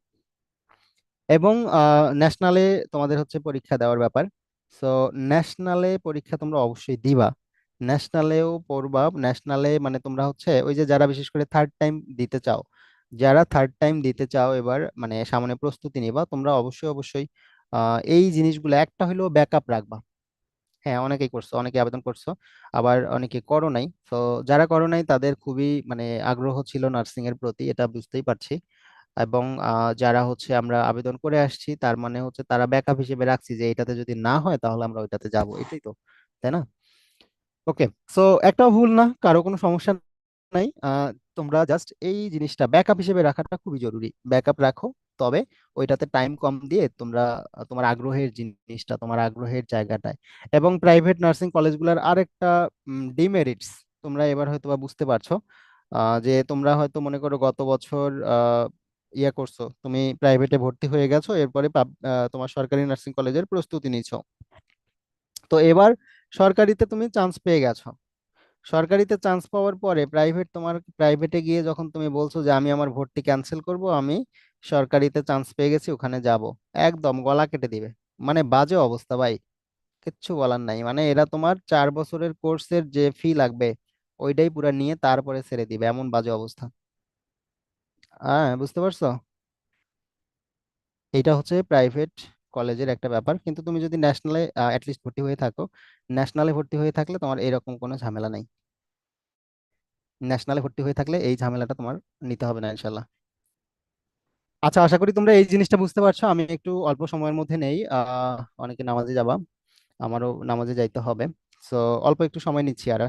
এবং ন্যাশনালে তোমাদের হচ্ছে পরীক্ষা দেওয়ার ব্যাপার। সো ন্যাশনালে পরীক্ষা তোমরা অবশ্যই দিবা, ন্যাশনালেও পড়বা। ন্যাশনালে মানে তোমরা হচ্ছে ওই যে যারা বিশেষ করে থার্ড টাইম দিতে চাও, যারা থার্ড টাইম দিতে চাও এবার মানে সামনে প্রস্তুতি নিবা, তোমরা অবশ্যই অবশ্যই এই জিনিসগুলো একটা হলেও ব্যাকআপ রাখবা। হ্যাঁ, অনেকেই করছো, অনেকে আবেদন করছো, আবার অনেকে করো নাই। তো যারা করো নাই তাদের খুবই মানে আগ্রহ ছিল নার্সিং এর প্রতি, এটা বুঝতেই পারছি। এবং যারা হচ্ছে আমরা আবেদন করে আসছি তার মানে হচ্ছে তারা ব্যাকআপ হিসেবে রাখছি যে এটাতে যদি না হয় তাহলে আমরা ওইটাতে যাব, এটাই তো, তাই না? ওকে। সো একটাও ভুল না, কারো কোনো সমস্যা নাই। তোমরা জাস্ট এই জিনিসটা ব্যাকআপ হিসেবে রাখাটা খুবই জরুরি, ব্যাকআপ রাখো। তবে ওইটাতে টাইম কম দিয়ে তোমরা তোমার আগ্রহের জিনিসটা, তোমার আগ্রহের জায়গাটায়। এবং প্রাইভেট নার্সিং কলেজগুলোর আরেকটা ডিমেরিটস তোমরা এবার হয়তো বা বুঝতে পারছো। যে তোমরা হয়তো মনে করো গত বছর ইয়া করছো, তুমি প্রাইভেটে ভর্তি হয়ে গেছো, এরপরে তোমার সরকারি নার্সিং কলেজের প্রস্তুতি নিছো। তো এবার সরকারিতে তুমি চান্স পেয়ে গেছো, সরকারিতে চান্স পাওয়ার পরে তোমার প্রাইভেটে গিয়ে যখন তুমি বলছো যে আমি আমার ভর্তি ক্যান্সেল করব, আমি সরকারিতে চান্স পেয়ে গেছি ওখানে যাব, একদম গলা কেটে দিবে। মানে বাজে অবস্থা ভাই, কিচ্ছু বলার নাই। মানে এরা তোমার 4 বছরের কোর্সের যে ফি লাগবে ওইটাই পুরো নিয়ে তারপরে ছেড়ে দিবে, এমন বাজে অবস্থা। হ্যাঁ, বুঝতে পারছো? এটা হচ্ছে প্রাইভেট কলেজের একটা ব্যাপার। কিন্তু তুমি যদি ন্যাশনালে অ্যাটলিস্ট ভর্তি হয়ে থাকো, ন্যাশনালে ভর্তি হয়ে থাকলে তোমার এরকম কোনো ঝামেলা নাই। ন্যাশনালে ভর্তি হয়ে থাকলে এই ঝামেলাটা তোমার নিতে হবে না ইনশাল্লাহ। আচ্ছা, আশা করি তোমরা এই জিনিসটা বুঝতে পারছো। আমি একটু অল্প সময়ের মধ্যে নেই, অনেকে নামাজে যাবা, আমারও নামাজে যাইতে হবে। সো অল্প একটু সময় নিচ্ছি আর।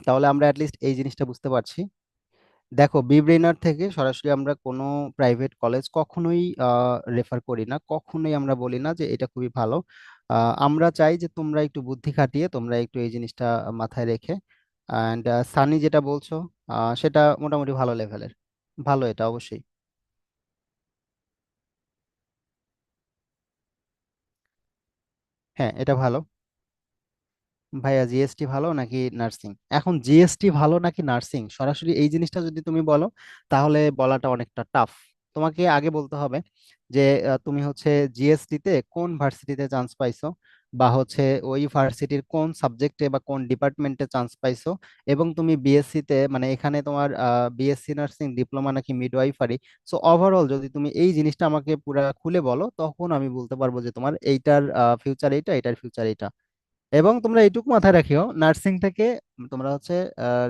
তাহলে আমরা অ্যাটলিস্ট এই জিনিসটা বুঝতে পারছি। দেখো, বিব্রেইনার থেকে সরাসরি আমরা কোনো প্রাইভেট কলেজ কখনোই রেফার করি না, কখনোই আমরা বলি না যে এটা খুবই ভালো। আমরা চাই যে তোমরা একটু বুদ্ধি খাটিয়ে তোমরা একটু এই জিনিসটা মাথায় রেখে, অ্যান্ড সানি যেটা বলছো সেটা মোটামুটি ভালো লেভেলের, ভালো এটা অবশ্যই। হ্যাঁ, এটা ভালো। ভাইয়া, জিএসটি ভালো নাকি নার্সিং? এখন জিএসটি ভালো নাকি নার্সিং সরাসরি এই জিনিসটা যদি তুমি বলো তাহলে বলাটা অনেকটা টাফ। তোমাকে আগে বলতে হবে যে তুমি হচ্ছে জিএসটি তে কোন ভার্সিটিতে চান্স পাইছো, বা হচ্ছে ওই ভার্সিটির কোন সাবজেক্টে বা কোন ডিপার্টমেন্টে চান্স পাইছো, এবং তুমি বিএসসি তে মানে এখানে তোমার বিএসসি নার্সিং ডিপ্লোমা নাকি মিডওয়াইফারি। সো ওভারঅল যদি তুমি এই জিনিসটা আমাকে পুরা খুলে বলো তখন আমি বলতে পারবো যে তোমার এইটার ফিউচার এইটা, এটার ফিউচার এইটা। এবং তোমরা এইটুকু মাথায় রাখিও, নার্সিং থেকে তোমরা হচ্ছে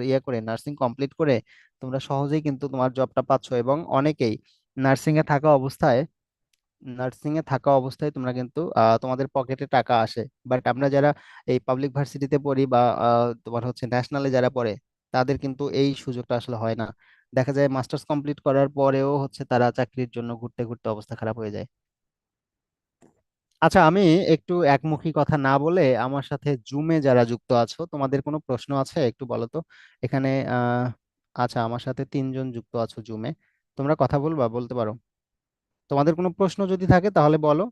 ইয়ে করে নার্সিং কমপ্লিট করে তোমরা সহজেই কিন্তু তোমার জবটা পাচ্ছ। এবং অনেকেই নার্সিং এ থাকা অবস্থায় নার্সিং এ থাকা অবস্থায় তোমরা কিন্তু তোমাদের পকেটে টাকা আসে। বাট আমরা যারা এই পাবলিক ভার্সিটিতে পড়ি বা তোমার হচ্ছে ন্যাশনালে যারা পড়ে তাদের কিন্তু এই সুযোগটা আসলে হয় না। দেখা যায় মাস্টার্স কমপ্লিট করার পরেও হচ্ছে তারা চাকরির জন্য ঘুরতে ঘুরতে অবস্থা খারাপ হয়ে যায়। আচ্ছা, আমি একটু একমুখী কথা না বলে আমার সাথে জুমে যারা যুক্ত আছো তোমাদের কোনো প্রশ্ন আছে একটু বলো তো। এখানে আচ্ছা, আমার সাথে 3 জন যুক্ত আছো জুমে, তোমরা কথা বলবা, বলতে পারো। তোমাদের কোনো প্রশ্ন যদি থাকে তাহলে বলো,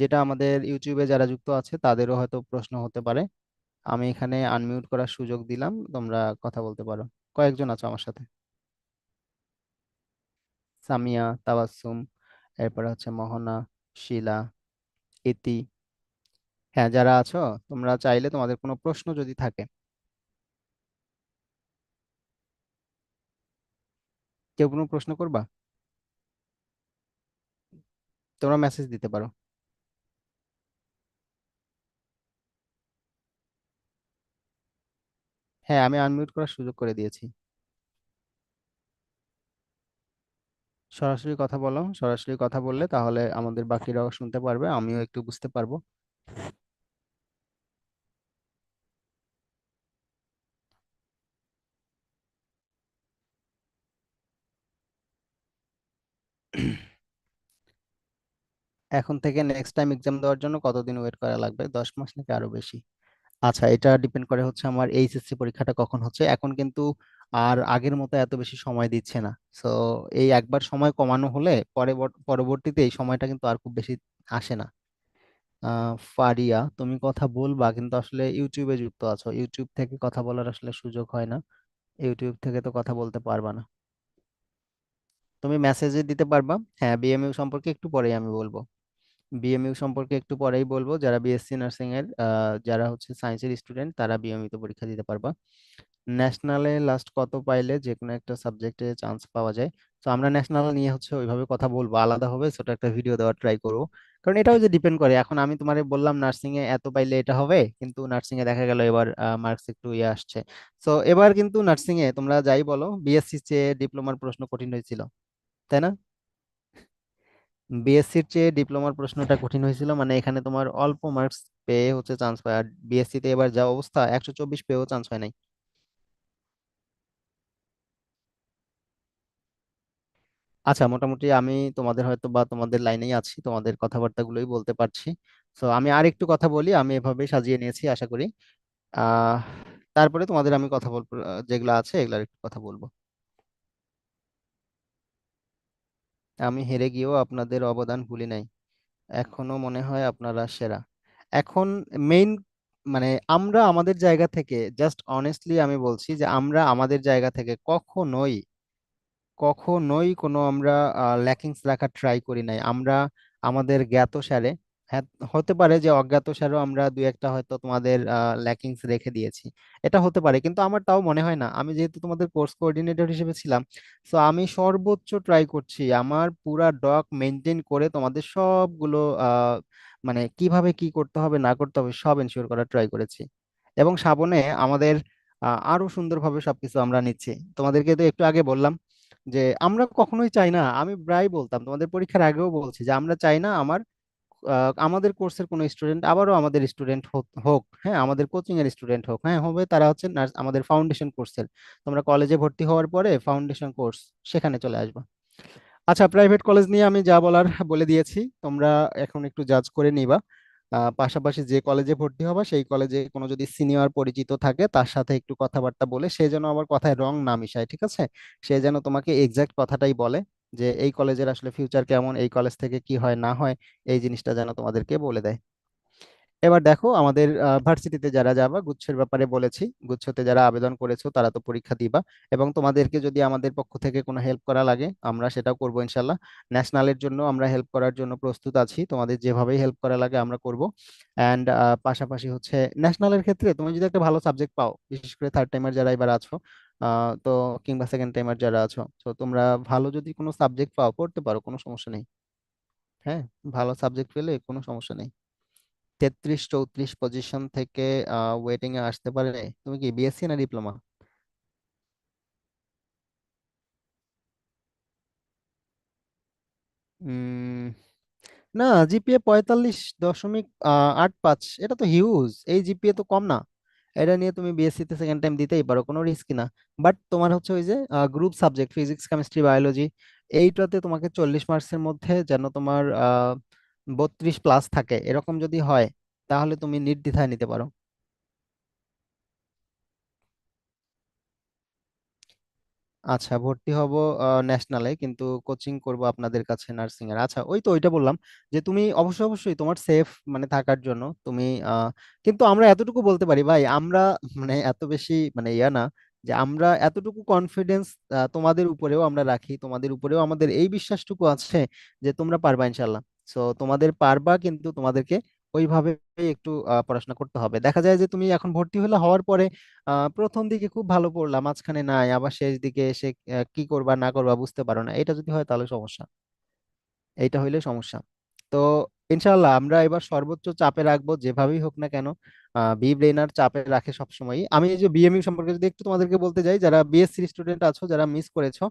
যেটা আমাদের ইউটিউবে যারা যুক্ত আছে তাদেরও হয়তো প্রশ্ন হতে পারে। আমি এখানে আনমিউট করার সুযোগ দিলাম, তোমরা কথা বলতে পারো। কয়েকজন আছো আমার সাথে? সামিয়া, তাবাসসুম, এরপরে হচ্ছে মোহনা, শিলা, ইতি। হ্যাঁ, যারা আছো তোমরা চাইলে তোমাদের কোনো প্রশ্ন যদি থাকে, কেউ কোনো প্রশ্ন করবা, তোমরা মেসেজ দিতে পারো। হ্যাঁ, আমি আনমিউট করার সুযোগ করে দিয়েছি। সরাসরি কথা বলো, সরাসরি কথা বললে তাহলে আমাদের বাকিরাও শুনতে পারবে, আমিও একটু বুঝতে পারবো। এখন থেকে নেক্সট টাইম এক্সাম দেওয়ার জন্য কতদিন ওয়েট করা লাগবে, 10 মাস নাকি আরো বেশি? আচ্ছা, এটা ডিপেন্ড করে হচ্ছে আমার এইচএসসি পরীক্ষাটা কখন হচ্ছে। এখন কিন্তু আর আগের মতো এত বেশি সময় দিচ্ছে না। সো এই একবার সময় কমানো হলে পরে পরবর্তীতে এই সময়টা কিন্তু আর খুব বেশি আসে না। ফারিয়া, তুমি কথা বলবা কিন্তু আসলে ইউটিউবে যুক্ত আছো, ইউটিউব থেকে কথা বলার আসলে সুযোগ হয় না, ইউটিউব থেকে তো কথা বলতে পারবা না। তুমি মেসেজে দিতে পারবা। হ্যাঁ, বিএমইউ সম্পর্কে একটু পরেই আমি বলবো। বিএমইউ সম্পর্কে একটু পরেই বলবো। যারা বিএসসি নার্সিং এর যারা হচ্ছে সায়েন্সের স্টুডেন্ট তারা বিএমইউ তে পরীক্ষা দিতে পারবা। ন্যাশনালে লাস্ট কত পাইলে যে কোনো একটা সাবজেক্টে চান্স পাওয়া যায়। তো আমরা ন্যাশনাল নিয়ে হচ্ছে ওইভাবে কথা বলবো, আলাদা হবে ছোট একটা ভিডিও দেওয়ার ট্রাই করবো। কারণ এটাও যে ডিপেন্ড করে, এখন আমি তোমারে বললাম নার্সিং এ এত পাইলে এটা হবে, কিন্তু নার্সিং এ দেখা গেল এবার মার্কস একটু ইয়ে আসছে। তো এবার কিন্তু নার্সিং এ তোমরা যাই বলো, বিএসসি চেয়ে ডিপ্লোমার প্রশ্ন কঠিন হয়েছিল, তাই না? বিএসসির চেয়ে ডিপ্লোমার প্রশ্নটা কঠিন হয়েছিল, মানে এখানে তোমার অল্প মার্কস পেয়ে হচ্ছে চান্স পায়। আর বিএসসি তে এবার যা অবস্থা, 124 পেয়েও চান্স হয় নাই। আচ্ছা, মোটামুটি আমি তোমাদের হয়তো বা তোমাদের লাইনেই আছি, তোমাদের কথাবার্তাগুলোই বলতে পারছি। তো আমি আর একটু কথা বলি, আমি এভাবে সাজিয়ে নিয়েছি আশা করি। আহ তারপরে তোমাদের আমি কথা বলবো, যেগুলো আছে এগুলার একটু কথা বলবো। আমি হেরে গিয়েও আপনাদের অবদান ভুলি নাই, এখনো মনে হয় আপনারা সেরা। এখন মেইন, মানে আমরা আমাদের জায়গা থেকে, জাস্ট অনেস্টলি আমি বলছি যে আমরা আমাদের জায়গা থেকে কখনোই কখনোই কোনো আমরা ল্যাকিংস রাখার ট্রাই করি নাই। আমরা আমাদের জ্ঞাত সারে, হ্যাঁ, হতে পারে যে অজ্ঞাত সারেও আমরা দুই একটা হয়তো তোমাদের ল্যাকিংস রেখে দিয়েছি, এটা হতে পারে, কিন্তু আমার তাও মনে হয় না। আমি যেহেতু তোমাদের কোর্স কোঅর্ডিনেটর হিসেবে ছিলাম, তো আমি সর্বোচ্চ ট্রাই করছি, আমার পুরা ডক মেনটেন করে তোমাদের সবগুলো মানে কিভাবে কি করতে হবে না করতে হবে সব এনশিওর করার ট্রাই করেছি। এবং সামনে আমাদের আরো সুন্দরভাবে সবকিছু আমরা নিচ্ছি। তোমাদেরকে তো একটু আগে বললাম যে আমরা কখনোই চাই না, আমি প্রায় বলতাম তোমাদের পরীক্ষার আগেও বলছি যে আমরা চাই না আমাদের কোর্সের কোনো স্টুডেন্ট আবারও আমাদের স্টুডেন্ট হোক, হ্যাঁ, আমাদের কোচিং এর স্টুডেন্ট হোক, হ্যাঁ হবে, তারা হচ্ছে আমাদের ফাউন্ডেশন কোর্সের। তোমরা কলেজে ভর্তি হওয়ার পরে ফাউন্ডেশন কোর্স সেখানে চলে আসবে। আচ্ছা, প্রাইভেট কলেজ নিয়ে আমি যা বলার বলে দিয়েছি, তোমরা এখন একটু জাজ করে নিবা। পাশাপাশি যে কলেজে ভর্তি হবা সেই কলেজে কোনো যদি সিনিয়র পরিচিত থাকে তার সাথে একটু কথাবার্তা বলে, সে যেন আবার কথায় রং না মিশায়, ঠিক আছে? সে যেন তোমাকে এক্সাক্ট কথাটাই বলে যে এই কলেজের আসলে ফিউচার কেমন, এই কলেজ থেকে কি হয় না হয়, এই জিনিসটা যেন তোমাদেরকে বলে দেয়। এবার দেখো, আমাদের ভার্সিটিতে যারা যাবা, গুচ্ছের ব্যাপারে বলেছি, গুচ্ছতে যারা আবেদন করেছো তারা তো পরীক্ষা দিবা। এবং তোমাদেরকে যদি আমাদের পক্ষ থেকে কোনো হেল্প করা লাগে আমরা সেটাও করবো ইনশাল্লাহ। ন্যাশনালের জন্য আমরা হেল্প করার জন্য প্রস্তুত আছি, তোমাদের যেভাবেই হেল্প করা লাগে আমরা করব। অ্যান্ড পাশাপাশি হচ্ছে ন্যাশনালের ক্ষেত্রে তুমি যদি একটা ভালো সাবজেক্ট পাও, বিশেষ করে থার্ড টাইমার যারা এবার আছো, তো কিংবা সেকেন্ড টাইমার যারা আছো, তো তোমরা ভালো যদি কোনো সাবজেক্ট পাও পড়তে পারো, কোনো সমস্যা নেই। হ্যাঁ, ভালো সাবজেক্ট পেলে কোনো সমস্যা নেই। 33-34 পজিশন থেকে ওয়েটিং এ আসতে পারে। তুমি কি বিএসসি না ডিপ্লোমা? উম না, জিপিএ 45.85, এটা তো হিউজ, এই জিপিএ তো কম না। এটা নিয়ে তুমি বিএসসি তে সেকেন্ড টাইম দিতেই পারো, কোনো রিস্ক না। বাট তোমার হচ্ছে ওই যে group subject physics chemistry biology, এইটাতে তোমাকে 40 মার্কসের মধ্যে যেন তোমার 32 প্লাস থাকে, এরকম যদি হয় তাহলে তুমি নির্দ্বিধায় নিতে পারো। আচ্ছা, ভর্তি হব ন্যাশনালে, কিন্তু কোচিং করব আপনাদের কাছে নার্সিং এর। আচ্ছা, ওই তো ওইটা বললাম যে তুমি অবশ্যই অবশ্যই তোমার সেফ মানে থাকার জন্য তুমি কিন্তু আমরা এতটুকু বলতে পারি ভাই, আমরা মানে এত বেশি মানে ইয়া না, যে আমরা এতটুকু কনফিডেন্স তোমাদের উপরেও আমরা রাখি, তোমাদের উপরেও আমাদের এই বিশ্বাসটুকু আছে যে তোমরা পারবা ইনশাল্লাহ। সো তোমাদের পারবা, কিন্তু তোমাদেরকে ওইভাবে একটু পড়াশোনা করতে হবে। দেখা যায় যে তুমি এখন ভর্তি হলে, হওয়ার পরে প্রথম দিকে খুব ভালো পড়লাম, মাঝখানে নাই, আবার শেষ দিকে এসে কি করবা না করবা বুঝতে পারো না, এটা যদি হয় তাহলে সমস্যা, এইটা হইলে সমস্যা। তো ইনশাল্লাহ আমরা এবার সর্বোচ্চ চাপে রাখবো, যেভাবেই হোক না কেন। বি ব্রেনার চাপে রাখে সবসময়। আমি এই যে বিএমইউ সম্পর্কে যদি একটু তোমাদেরকে বলতে যাই, যারা বিএসসি স্টুডেন্ট আছো, যারা মিস করেছো,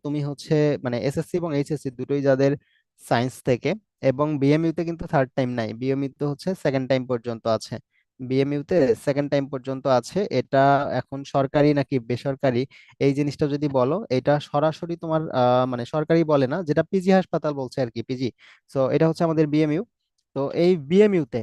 তুমি হচ্ছে মানে এসএসসি এবং এইচএসসি দুটোই যাদের সায়েন্স থেকে, এবং বিএমইউ তে কিন্তু থার্ড টাইম নাই, বিএমইউ তে হচ্ছে সেকেন্ড টাইম পর্যন্ত আছে। বিএমইউ তে সেকেন্ড টাইম পর্যন্ত আছে, এটা এখন সরকারি নাকি বেসরকারি এই জিনিসটা যদি বলো, এটা সরাসরি তোমার মানে সরকারি বলে না, যেটা পিজি হাসপাতাল বলছে আর কি, পিজি। তো এটা হচ্ছে আমাদের বিএমইউ। তো এই বিএমইউ তে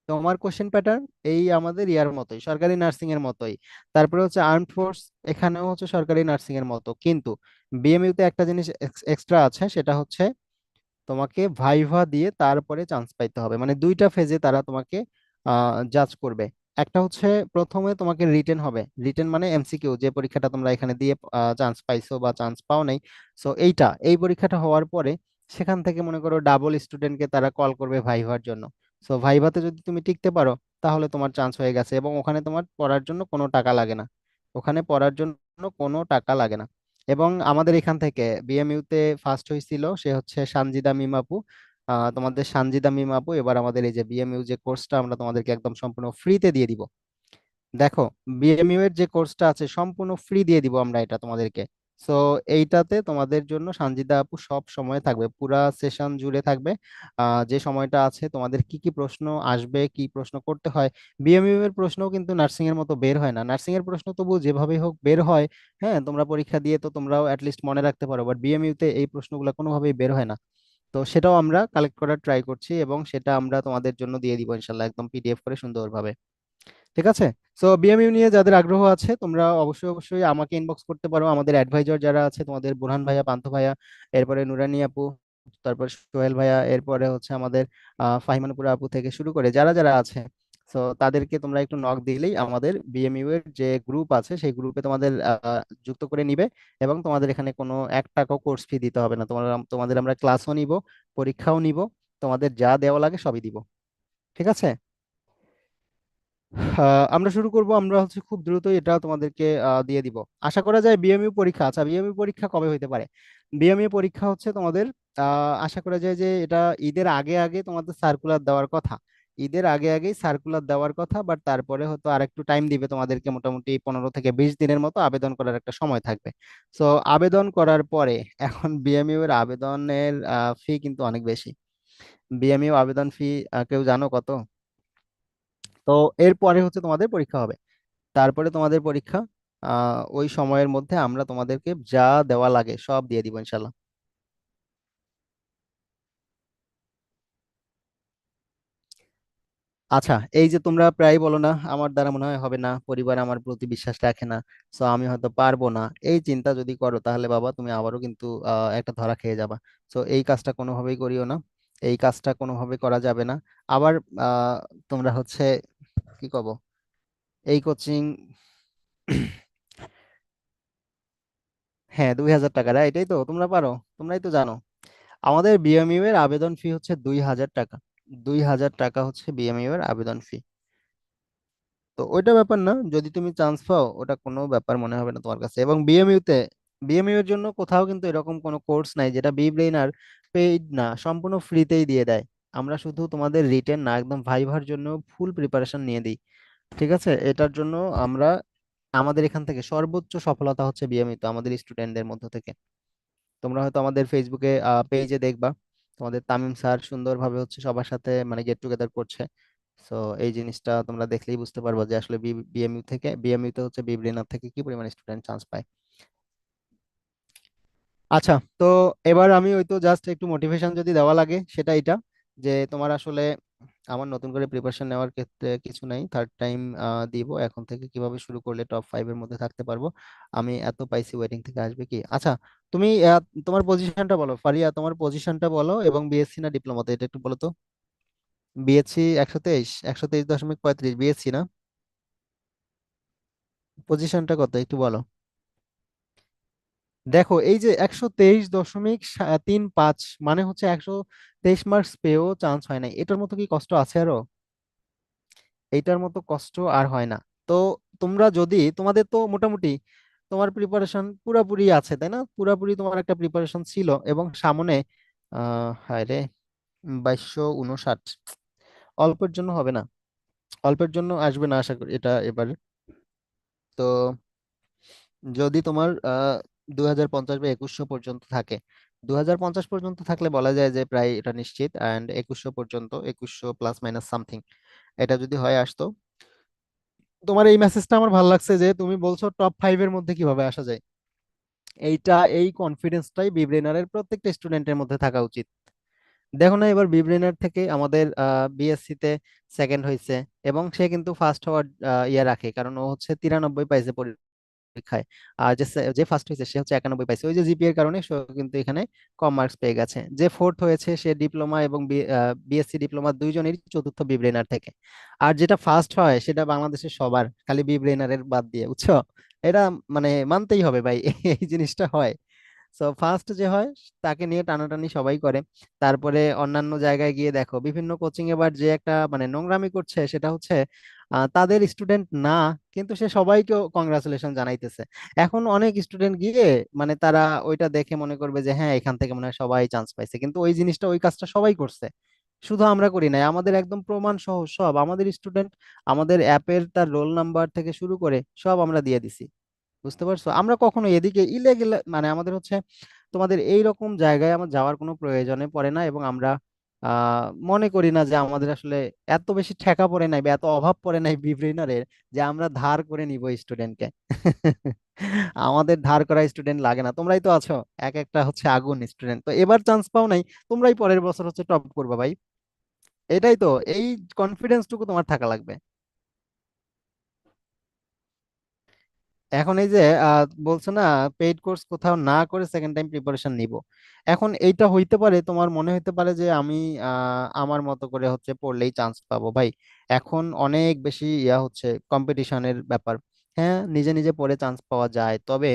তোমার কোশ্চেন প্যাটার্ন এই আমাদের ইয়ার মতোই, সরকারি নার্সিং এর মতোই। তারপরে হচ্ছে আর্মড ফোর্স, এখানেও হচ্ছে সরকারি নার্সিং এর মতো, কিন্তু বিএমইউ তে একটা জিনিস এক্সট্রা আছে, সেটা হচ্ছে তোমাকে ভাইভা দিয়ে তারপরে চান্স পাইতে হবে, মানে দুইটা ফেজে তারা তোমাকে জাজ করবে। একটা হচ্ছে প্রথমে তোমাকে রিটেন হবে। রিটেন মানে এমসিকিউ, যে পরীক্ষাটা তোমরা এখানে দিয়ে চান্স পাইছো বা চান্স পাও নাই। সো এই পরীক্ষাটা হওয়ার পরে সেখান থেকে মনে করো ডাবল স্টুডেন্টকে তারা কল করবে ভাইভার জন্য। সো ভাইভাতে যদি তুমি টিকতে পারো তাহলে তোমার চান্স হয়ে গেছে, এবং ওখানে তোমার পড়ার জন্য কোনো টাকা লাগে না। ওখানে পড়ার জন্য কোনো টাকা লাগে না। এবং আমাদের এখান থেকে বিএমইউতে ফার্স্ট হয়েছিল, সে হচ্ছে সানজিদা মিমাপু। তোমাদের সানজিদা মিমাপু এবার আমাদের এই যে বিএমইউ যে কোর্সটা আমরা তোমাদেরকে একদম সম্পূর্ণ ফ্রিতে দিয়ে দিব। দেখো, বিএমইউ এর যে কোর্সটা আছে সম্পূর্ণ ফ্রি দিয়ে দিব আমরা এটা তোমাদেরকে। সো এইটাতে তোমাদের জন্য সানজিদা আপু সব সময় থাকবে, পুরা সেশন জুড়ে থাকবে। যে সময়টা আছে তোমাদের কি কি প্রশ্ন আসবে, কি প্রশ্ন করতে হয়। বিএমইউ এর প্রশ্নও কিন্তু নার্সিং এর মতো বের হয় না, নার্সিং এর প্রশ্ন তবু যেভাবে হোক বের হয়। হ্যাঁ, তোমরা পরীক্ষা দিয়ে তো তোমরাও অ্যাটলিস্ট মনে রাখতে পারো, বাট বিএমইউ তে এই প্রশ্নগুলো কোনোভাবেই বের হয় না। তো সেটাও আমরা কালেক্ট করার ট্রাই করছি, এবং সেটা আমরা তোমাদের জন্য দিয়ে দিব ইনশাল্লাহ, একদম পিডিএফ করে সুন্দরভাবে। ঠিক আছে। সো বিএমইউ নিয়ে যাদের আগ্রহ আছে তোমরা অবশ্যই অবশ্যই আমাকে ইনবক্স করতে পারো। আমাদের অ্যাডভাইজার যারা আছে, তোমাদের বুরহান ভাইয়া, পান্থ ভাইয়া, এরপরে নুরানি আপু, তারপর সোহেল ভাইয়া, এরপরে হচ্ছে আমাদের ফাহিমানুপুর আপু থেকে শুরু করে যারা যারা আছে, তো তাদেরকে তোমরা একটু নক দিলেই আমাদের বিএমইউ এর যে গ্রুপ আছে সেই গ্রুপে তোমাদের যুক্ত করে নিবে। এবং তোমাদের এখানে কোনো 1 টাকাও কোর্স ফি দিতে হবে না। তোমাদের আমরা ক্লাসও নিব, পরীক্ষাও নিব, তোমাদের যা দেওয়া লাগে সবই দিব। ঠিক আছে। আমরা শুরু করব, আমরা হচ্ছে খুব দ্রুতই এটা তোমাদেরকে দিয়ে দিব। আশা করা যায় বিএমইউ পরীক্ষা, আচ্ছা বিএমইউ পরীক্ষা কবে হইতে পারে? বিএমইউ পরীক্ষা হচ্ছে তোমাদের আশা করা যায় যে এটা ঈদের আগে আগে তোমাদের সার্কুলার দেওয়ার কথা। ঈদের আগে আগেই সার্কুলার দেওয়ার কথা, বাট তারপরে হয়তো আর একটু টাইম দিবে তোমাদেরকে, মোটামুটি 15 থেকে 20 দিনের মতো আবেদন করার একটা সময় থাকবে। সো আবেদন করার পরে এখন বিএমইউ এর আবেদনের ফি কিন্তু অনেক বেশি। বিএমইউ আবেদন ফি কেউ জানো কত? তো এরপরে হচ্ছে তোমাদের পরীক্ষা হবে, তারপরে তোমাদের পরীক্ষা। ওই সময়ের মধ্যে আমরা তোমাদেরকে যা দেওয়া লাগে সব দিয়ে দিব ইনশাল্লাহ। আচ্ছা, এই যে তোমরা প্রায় বলো না আমার দ্বারা মনে হয় হবে না, পরিবার আমার প্রতি বিশ্বাস রাখে না, সো আমি হয়তো পারবো না, এই চিন্তা যদি করো তাহলে বাবা তুমি আবারও কিন্তু একটা ধরা খেয়ে যাবা। সো এই কাজটা কোনোভাবেই করিও না, এই কাজটা কোনোভাবে করা যাবে না। আবার আহ, তোমরা হচ্ছে কি কব, এই কোচিং হ্যাঁ 2000 টাকা, এটাই তো তোমরা পারো, তোমরাই তো জানো। আমাদের বিএমইউ এর আবেদন ফি হচ্ছে 2000 টাকা। 2000 টাকা হচ্ছে বিএমইউ এর আবেদন ফি। তো ওইটা ব্যাপার না, যদি তুমি চান্স পাও ওটা কোনো ব্যাপার মনে হবে না তোমার কাছে। এবং বিএমইউ এর জন্য কোথাও কিন্তু এরকম কোনো কোর্স নাই যেটা বি ব্রেইনার পেইড না, সম্পূর্ণ ফ্রিতেই দিয়ে দেয়। আমরা শুধু তোমাদের রিটেন না, একদম ভাইভার জন্য ফুল প্রিপারেশন নিয়ে দিই। ঠিক আছে, এটার জন্য আমরা আমাদের এখান থেকে সর্বোচ্চ সফলতা হচ্ছে বিএমইউ তো আমাদের স্টুডেন্টদের মধ্য থেকে। তোমরা হয়তো আমাদের ফেসবুকে পেজে দেখবা তোমাদের তামিম স্যার সুন্দরভাবে হচ্ছে সবার সাথে মানে গেট টুগেদার করছে। সো এই জিনিসটা তোমরা দেখলেই বুঝতে পারবো যে আসলে বিএমইউ তে হচ্ছে বিব্রেনার থেকে কি পরিমাণ স্টুডেন্ট চান্স পায়। আচ্ছা, তো এবার আমি ওই তো জাস্ট একটু মোটিভেশন যদি দেওয়া লাগে সেটা এটা, যে তোমার আসলে আমার নতুন করে প্রিপারেশন নেওয়ার ক্ষেত্রে কিছু নাই, থার্ড টাইম দিব এখন থেকে, কিভাবে শুরু করলে টপ 5 এর মধ্যে থাকতে পারবো। আমি এত পাইছি, ওয়েটিং থেকে আসবে কি? আচ্ছা, তুমি তোমার পজিশনটা বলো ফারিয়া, তোমার পজিশনটা বলো, এবং বিএসসি না ডিপ্লোমাতে এটা একটু বলো তো। বিএসসি 123, 123.35 বিএসসি না? পজিশনটা কত একটু বলো। দেখো, এই যে 123.35 মানে হচ্ছে 123 মার্কস পেয়েও চান্স হয় না, এটার মতো কি কষ্ট আছে আরো? এইটার মতো কষ্ট আর হয় না। তো তোমরা যদি, তোমাদের তো মোটামুটি তোমার প্রিপারেশন পুরাপুরি আছে তাই না, পুরাপুরি তোমার একটা প্রিপারেশন ছিল, এবং সামনে হায় রে, 2259, অল্পের জন্য হবে না, অল্পের জন্য আসবে না আশা করি এটা এবার। তো যদি তোমার 2050 বা 2100 পর্যন্ত থাকে, 2050 পর্যন্ত থাকলে বলা যায় যে প্রায় এটা নিশ্চিত, অ্যান্ড 2100 পর্যন্ত, 2100 প্লাস মাইনাস সামথিং, এটা যদি হয় আসতো। তোমার এই মেসেজটা আমার ভালো লাগছে যে তুমি বলছো টপ 5 এর মধ্যে কিভাবে আসা যায়। এই কনফিডেন্সটাই বিব্রেনারের প্রত্যেকটা স্টুডেন্টের মধ্যে থাকা উচিত। দেখো না, এবার বিব্রেনার থেকে আমাদের বিএসসি তে সেকেন্ড হয়েছে, এবং সে কিন্তু ফার্স্ট হওয়ার ইয়ে রাখে, কারণ ও হচ্ছে 93 পাইছে পরীক্ষায়। আর যে যে ফার্স্ট হয়েছে সে হচ্ছে 91 পাইছে, ওই যে জিপিএ এর কারণে সে কিন্তু এখানে কম মার্কস পেয়ে গেছে। যে ফোর্থ হয়েছে সে ডিপ্লোমা এবং বিএসসি ডিপ্লোমা দুইজনেরই চতুর্থ বি ব্রেনার থেকে। আর যেটা ফার্স্ট হয় সেটা বাংলাদেশের সবার, খালি বি ব্রেনারের বাদ দিয়ে, বুঝছো? এটা মানে মানতেই হবে ভাই। এই জিনিসটা হয়। সো ফার্স্ট যে হয় তাকে নিয়ে টানাটানি সবাই করে। তারপরে অন্যান্য জায়গায় গিয়ে দেখো বিভিন্ন কোচিং এবার যে একটা মানে নোংরামি করছে, সেটা হচ্ছে তাদের স্টুডেন্ট না, কিন্তু সে সবাইকে কংগ্রাচুলেশন জানাইতেছে। এখন অনেক স্টুডেন্ট গিয়ে মানে তারা ওইটা দেখে মনে করবে যে হ্যাঁ এখান থেকে মনে হয় সবাই চান্স পাইছে, কিন্তু ওই জিনিসটা ওই কাজটা সবাই করছে, শুধু আমরা করি নাই। আমাদের একদম প্রমাণ সহ সব আমাদের স্টুডেন্ট, আমাদের অ্যাপের তার রোল নাম্বার থেকে শুরু করে সব আমরা দিয়ে দিছি। বুঝতে পারছো? আমরা কখনো এদিকে ইলেগেল মানে আমাদের হচ্ছে তোমাদের এই রকম জায়গায় আমার যাওয়ার কোনো প্রয়োজনে পড়ে না, এবং আমরা মনে করি না যে আমাদের আসলে এত বেশি ঠেকা পড়ে নাই বা এত অভাব পড়ে নাই বিব্রেনারের যে আমরা ধার করে নিব স্টুডেন্টকে। আমাদের ধার করা স্টুডেন্ট লাগে না, তোমরাই তো আছো এক একটা হচ্ছে আগুন স্টুডেন্ট, তো এবার চান্স পাও নাই, তোমরাই পরের বছর হচ্ছে টপ করবা ভাই। এটাই তো, এই কনফিডেন্সটুকু তোমার থাকা লাগবে। এখন এই যে বলছো না পেইড কোর্স কোথাও না করে সেকেন্ড টাইম প্রিপারেশন নিব, এখন এইটা হইতে পারে তোমার মনে হইতে পারে যে আমি আমার মতো করে হচ্ছে পড়লেই চান্স পাবো ভাই। এখন অনেক বেশি ইয়া হচ্ছে কম্পিটিশনের ব্যাপার। হ্যাঁ নিজে নিজে পড়ে চান্স পাওয়া যায়, তবে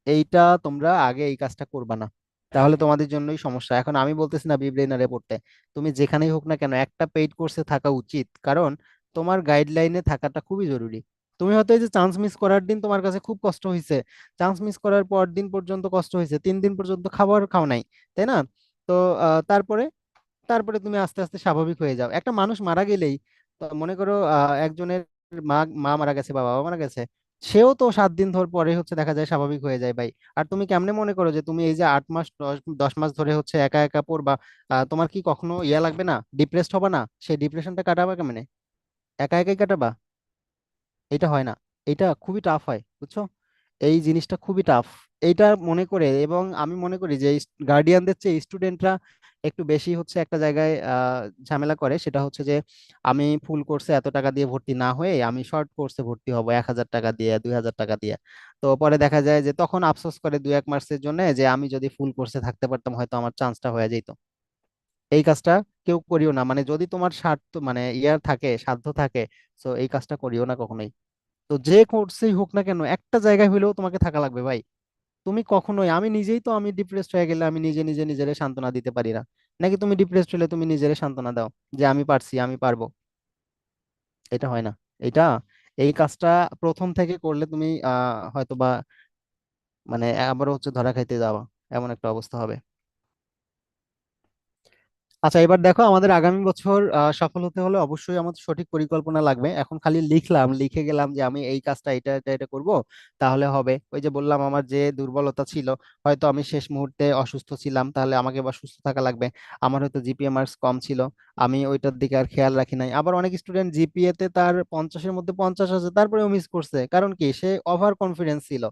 এইটা তোমরা আগে এই কাজটা করবা না, তাহলে তোমাদের জন্যই সমস্যা। এখন আমি বলতেছি না বিব্রেনারে পড়তে, তুমি যেখানেই হোক না কেন একটা পেইড কোর্সে থাকা উচিত, কারণ তোমার গাইডলাইনে থাকাটা খুবই জরুরি। তুমি হয়তো এই যে চান্স মিস করার দিন তোমার কাছে খুব কষ্ট হয়েছে, চান্স মিস করার পর দিন পর্যন্ত কষ্ট হয়েছে, 3 দিন পর্যন্ত খাবার খাও নাই, তাই না? তো তারপরে তারপরে তুমি আস্তে আস্তে স্বাভাবিক হয়ে যাও। একটা মানুষ মারা গেলেই, তো মনে করো একজনের মা মা মারা গেছে বা বাবা মারা গেছে, সেও তো 7 দিন ধর পরে হচ্ছে দেখা যায় স্বাভাবিক হয়ে যায় ভাই। আর তুমি কেমনে মনে করো যে তুমি এই যে 8 মাস 10 মাস ধরে হচ্ছে একা একা পড়বা, তোমার কি কখনো ইয়া লাগবে না, ডিপ্রেসড হবে না? সেই ডিপ্রেশনটা কাটাবা কেমনে? একা একাই কাটাবা? এটা হয় না। এটা খুবই টাফ হয়, বুঝছো? এই জিনিসটা খুবই টাফ। এইটা মনে করে, এবং আমি মনে করি যে গার্ডিয়ানদের চেয়ে স্টুডেন্টরা একটু বেশি হচ্ছে একটা জায়গায় ঝামেলা করে, সেটা হচ্ছে যে আমি ফুল কোর্সে এত টাকা দিয়ে ভর্তি না হয়ে আমি শর্ট কোর্সে ভর্তি হব 1,000 টাকা দিয়ে, 2,000 টাকা দিয়ে। তো পরে দেখা যায় যে তখন আফসোস করে 2-1 মাসের জন্য যে আমি যদি ফুল কোর্সে থাকতে পারতাম হয়তো আমার চান্সটা হয়ে যেত। এই কাজটা কেউ করিও না, মানে যদি তোমার স্বার্থ মানে ইয়ার থাকে, সাধ্য থাকে, তো এই কাজটা করিও না কখনোই। তো যে কোর্সেই হোক না কেন একটা জায়গায় হইলেও তোমাকে থাকা লাগবে ভাই। তুমি কখনোই, আমি নিজেই তো আমি ডিপ্রেসড হয়ে গেলে আমি নিজে নিজে নিজেরে সান্ত্বনা দিতে পারি না, নাকি তুমি ডিপ্রেসড হলে তুমি নিজেরে সান্ত্বনা দাও যে আমি পারছি আমি পারবো? এটা হয় না। এটা এই কাজটা প্রথম থেকে করলে তুমি হয়তো বা মানে আবারও হচ্ছে ধরা খাইতে যাওয়া, এমন একটা অবস্থা হবে। আচ্ছা এবার দেখো, আমাদের আগামী বছর সফল হতে হলে অবশ্যই আমাদের সঠিক পরিকল্পনা লাগবে। এখন খালি লিখলাম, লিখে গেলাম যে আমি এই কাজটা এটা এটা এটা করব, তাহলে হবে? ওই যে বললাম আমার যে দুর্বলতা ছিল, হয়তো আমি শেষ মুহূর্তে অসুস্থ ছিলাম, তাহলে আমাকে এবার সুস্থ থাকা লাগবে। আমার হয়তো জিপিএ মার্কস কম ছিল, আমি ওইটার দিকে আর খেয়াল রাখি নাই। আবার অনেক স্টুডেন্ট জিপিএ তে তার 50-এর মধ্যে 50 আছে, তারপরেও মিস করছে, কারণ কি সে ওভার কনফিডেন্স ছিল।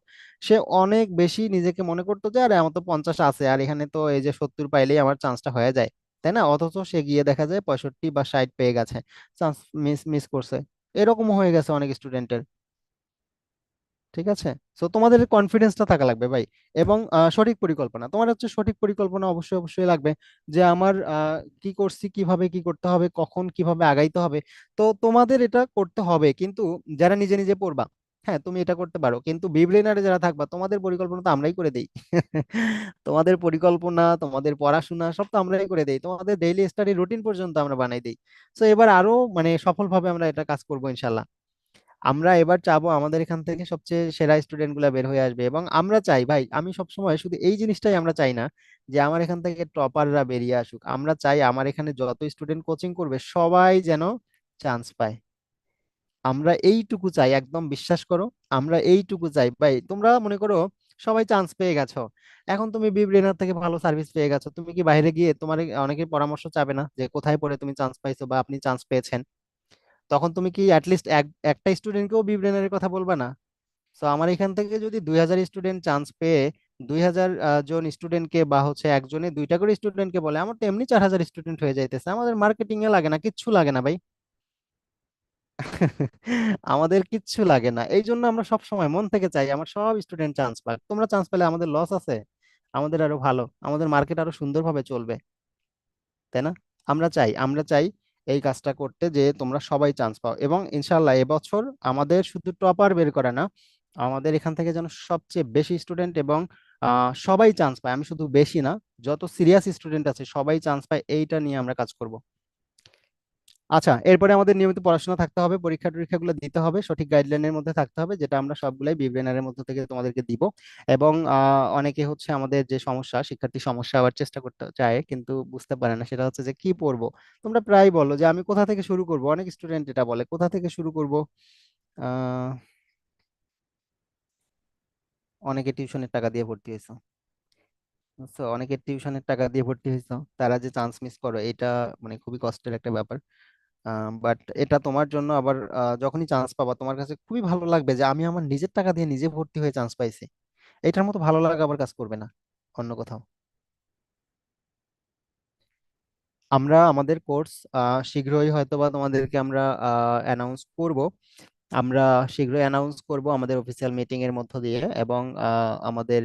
সে অনেক বেশি নিজেকে মনে করতো যে আরে আমার তো 50 আছে, আর এখানে তো এই যে 70 পাইলেই আমার চান্সটা হয়ে যায়, তাই না? অথচ সে গিয়ে দেখা যায় 65 বা 60 পেয়ে গেছে, চান্স মিস মিস করছে। এরকম হয়ে গেছে অনেক স্টুডেন্টের। ঠিক আছে? তো তোমাদের কনফিডেন্সটা থাকা লাগবে ভাই, এবং সঠিক পরিকল্পনা, তোমার হচ্ছে সঠিক পরিকল্পনা অবশ্যই অবশ্যই লাগবে, যে আমার কি করছি, কিভাবে কি করতে হবে, কখন কিভাবে আগাইতে হবে। তো তোমাদের এটা করতে হবে, কিন্তু যারা নিজে নিজে পড়বা, হ্যাঁ তুমি এটা করতে পারো, কিন্তু বিব্রেনারে যারা থাকবা তোমাদের পরিকল্পনা তো আমরাই করে দেই। তোমাদের পরিকল্পনা, তোমাদের পড়াশোনা সব তো আমরাই করে দেই, তোমাদের ডেইলি স্টাডি রুটিন পর্যন্ত আমরা বানাই দেই। তো এবার আরো মানে সফলভাবে আমরা এটা কাজ করবো ইনশাল্লাহ। আমরা এবার চাবো আমাদের এখান থেকে সবচেয়ে সেরা স্টুডেন্ট গুলা বের হয়ে আসবে, এবং আমরা চাই ভাই, আমি সবসময় শুধু এই জিনিসটাই আমরা চাই না যে আমার এখান থেকে টপাররা বেরিয়ে আসুক, আমরা চাই আমার এখানে যত স্টুডেন্ট কোচিং করবে সবাই যেন চান্স পায়। আমরা এইটুকু চাই, একদম বিশ্বাস করো, আমরা এইটুকু চাই ভাই। তোমরা মনে করো সবাই চান্স পেয়ে গেছো, এখন তুমি বিব্রেনার থেকে ভালো সার্ভিস পেয়ে গেছো, তুমি কি বাইরে গিয়ে তোমার অনেকের পরামর্শ চাবে না যে কোথায় পড়ে তুমি চান্স পাইছো বা আপনি চান্স পেয়েছেন? তখন তুমি কি অ্যাটলিস্ট একটা স্টুডেন্টকেও বি ব্রেনের কথা বলবা না? তো আমার এখান থেকে যদি 2,000 স্টুডেন্ট চান্স পেয়ে 2,000 জন স্টুডেন্টকে বা হচ্ছে একজনে দুইটা করে স্টুডেন্টকে বলে, আমার তো এমনি 4,000 স্টুডেন্ট হয়ে যাইতেছে, আমাদের মার্কেটিং এ লাগে না, কিচ্ছু লাগে না ভাই। আমাদের কিচ্ছু লাগে না, এই জন্য আমরা সব সময় মন থেকে চাই আমার সব স্টুডেন্ট চান্স পাক। তোমরা চান্স পেলে আমাদের লস আছে? আমাদের আরো ভালো, আমাদের মার্কেট আরো সুন্দরভাবে চলবে, তাই না? আমরা চাই এই কাজটা করতে, যে তোমরা সবাই চান্স পাও, এবং ইনশাল্লাহ এবছর আমাদের শুধু টপার বের করে না, আমাদের এখান থেকে যেন সবচেয়ে বেশি স্টুডেন্ট এবং সবাই চান্স পায়, আমি শুধু বেশি না, যত সিরিয়াস স্টুডেন্ট আছে সবাই চান্স পায়, এইটা নিয়ে আমরা কাজ করব। আচ্ছা, এরপরে আমাদের নিয়মিত পড়াশোনা থাকতে হবে, পরীক্ষা টরীক্ষাগুলো দিতে হবে, সঠিক গাইডলাইনের মধ্যে থাকতে হবে, যেটা আমরা সবগুলাই বিব্রেনারের মধ্যে থেকে তোমাদেরকে দিব। এবং অনেকে হচ্ছে আমাদের যে সমস্যা, শিক্ষার্থী সমস্যা আবার চেষ্টা করতে চায় কিন্তু বুঝতে পারে না, সেটা হচ্ছে যে কি পড়বো। তোমরা প্রায় বলো যে আমি কোথা থেকে শুরু করব, অনেক স্টুডেন্ট এটা বলে কোথা থেকে শুরু করব। আহ অনেকে টিউশনের টাকা দিয়ে ভর্তি হয়েছে, বুঝছো? অনেকে টিউশনের টাকা দিয়ে ভর্তি হয়েছে, তারা যে চান্স মিস করো, এটা মানে খুবই কষ্টের একটা ব্যাপার। বাট এটা তোমার জন্য আবার যখনই চান্স পাবা তোমার কাছে খুবই ভালো লাগবে যে আমি আমার নিজের টাকা দিয়ে নিজে ভর্তি হয়ে চান্স পাইছি। এটার মতো ভালো লাগা আবার কাজ করবে না অন্য কোথাও। আমরা আমাদের কোর্স শীঘ্রই হয়তোবা তোমাদেরকে আমরা অ্যানাউন্স করব। আমরা শীঘ্রই অ্যানাউন্স করব আমাদের অফিসিয়াল মিটিং এর মধ্য দিয়ে, এবং আমাদের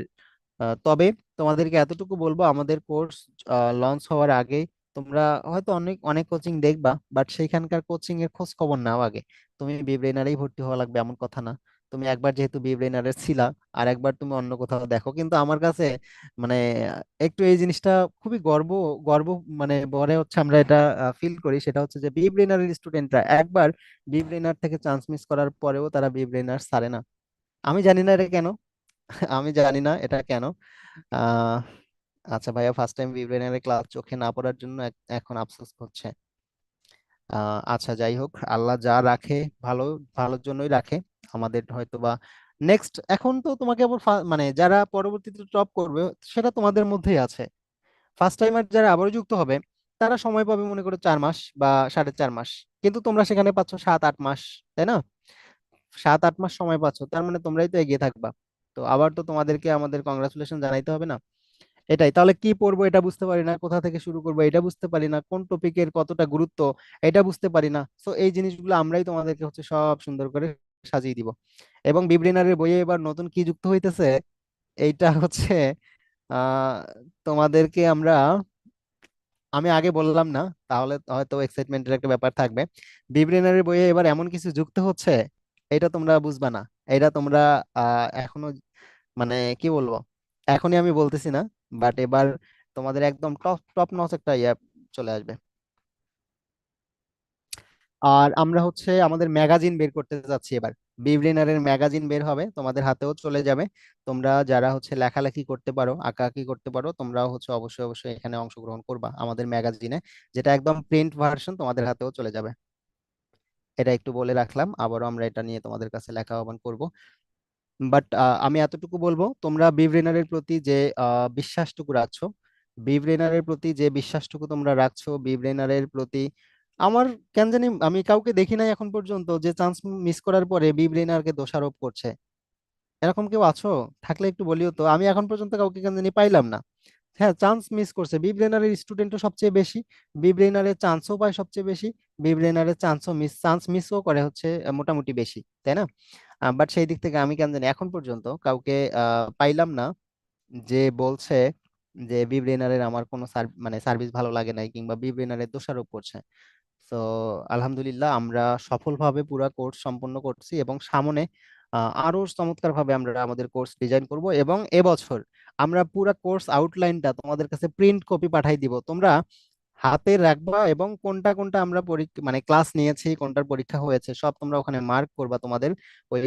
তবে তোমাদেরকে এতটুকু বলবো, আমাদের কোর্স লঞ্চ হওয়ার আগে তোমরা হয়তো অনেক অনেক কোচিং দেখবা, বাট সেইখানকার কোচিং এর খোঁজ খবর নাও আগে। তুমি বি ব্রেনারেই ভর্তি হওয়া লাগবে এমন কথা না। তুমি একবার যেহেতু বি ব্রেনারে ছিলা, আর একবার তুমি অন্য কোথাও দেখো, কিন্তু আমার কাছে মানে একটু এই জিনিসটা খুবই গর্ব মানে বলে হচ্ছে আমরা এটা ফিল করি, সেটা হচ্ছে যে বি ব্রেনারের স্টুডেন্টরা একবার বি ব্রেনার থেকে চান্স মিস করার পরেও তারা বি ব্রেনার ছাড়ে না। আমি জানি না এটা কেন। আমি জানি না এটা কেন। আহ আচ্ছা ভাইয়া, ফার্স্ট টাইম বিব্রেনারি ক্লাস চোখে না পড়ার জন্য এখন আফসোস হচ্ছে। আচ্ছা যাই হোক, আল্লাহ যা রাখে ভালো, ভালোর জন্যই রাখে। আমাদের হয়তো বা নেক্সট, এখন তো তোমাকে আবার মানে যারা পরবর্তীতে টপ করবে সেটা তোমাদের মধ্যেই আছে। ফার্স্ট টাইমার যারা আবারও যুক্ত হবে, তারা সময় পাবে মনে করো 4 মাস বা 4.5 মাস, কিন্তু তোমরা সেখানে পাচ্ছ 7-8 মাস, তাই না? 7-8 মাস সময় পাচ্ছ, তার মানে তোমরাই তো এগিয়ে থাকবা। তো আবার তো তোমাদেরকে আমাদের কংগ্রাচুলেশন জানাইতে হবে না? এটাই, তাহলে কি পড়বো এটা বুঝতে পারি না, কোথা থেকে শুরু করবো এটা বুঝতে পারি না, কোন টপিকের কতটা গুরুত্ব এটা বুঝতে পারি না। তো এই জিনিসগুলো আমরাই তোমাদেরকে হচ্ছে সব সুন্দর করে সাজিয়ে দিব। এবং বিব্রেনারের বইয়ে এবার নতুন কি যুক্ত হইতেছে, এইটা হচ্ছে আহ তোমাদেরকে আমি আগে বললাম না, তাহলে হয়তো এক্সাইটমেন্টের একটা ব্যাপার থাকবে। বিব্রেনারের বইয়ে এবার এমন কিছু যুক্ত হচ্ছে, এটা তোমরা বুঝবা না। এটা তোমরা এখনো মানে কি বলবো, এখনই আমি বলতেছি না, বাট এবার তোমাদের একদম টপ টপ নচ একটা ইয়ে চলে আসবে। আর আমরা হচ্ছে আমাদের ম্যাগাজিন বের করতে যাচ্ছি এবার। বিব্রেনারের ম্যাগাজিন বের হবে, তোমাদের হাতেও চলে যাবে। তোমরা যারা হচ্ছে লেখালেখি করতে পারো, আঁকাআঁকি করতে পারো, তোমরাও হচ্ছে অবশ্যই অবশ্যই এখানে অংশগ্রহণ করবা আমাদের ম্যাগাজিনে, যেটা একদম প্রিন্ট ভার্সন তোমাদের হাতেও চলে যাবে। এটা একটু বলে রাখলাম, আবারও আমরা এটা নিয়ে তোমাদের কাছে লেখা আহ্বান করব। বাট আমি এতটুকু বলবো, তোমরা বিব্রেনারের প্রতি যে বিশ্বাসটুকু রাখছো, বিব্রেনারের প্রতি যে বিশ্বাসটুকু তোমরা রাখছো, বিব্রেনারের প্রতি আমার কেন জানি আমি কাউকে দেখি নাই এখন পর্যন্ত যে চান্স মিস করার পরে বিব্রেনারকে দোষারোপ করছে। এরকম কেউ আছো? থাকলে একটু বলিও তো, আমি এখন পর্যন্ত কাউকে কেন জানি পাইলাম না। হ্যাঁ, চান্স মিস করছে, বি ব্রেনারের স্টুডেন্টও সবচেয়ে বেশি, বি ব্রেনারের চান্সও পায় সবচেয়ে বেশি, বি ব্রেনারের চান্স মিসও করে হচ্ছে মোটামুটি বেশি, তাই না? বাট সেই দিক থেকে আমি কেন জানি এখন পর্যন্ত কাউকে পাইলাম না যে বলছে যে বি ব্রেনারের আমার কোনো মানে সার্ভিস ভালো লাগে নাই, কিংবা বি ব্রেনারের দোষারোপ করছে। তো আলহামদুলিল্লাহ আমরা সফলভাবে পুরো কোর্স সম্পন্ন করছি, এবং সামনে আরো চমৎকার ভাবে আমরা আমাদের কোর্স ডিজাইন করব, এবং এবছর আমরা পুরো কোর্স আউটলাইনটা তোমাদের কাছে প্রিন্ট কপি পাঠাই দিব। তোমরা হাতে রাখবা, এবং কোনটা কোনটা আমরা পরীক্ষা মানে ক্লাস নিয়েছি, কোনটার পরীক্ষা হয়েছে, সব তোমরা ওখানে মার্ক করবা তোমাদের ওই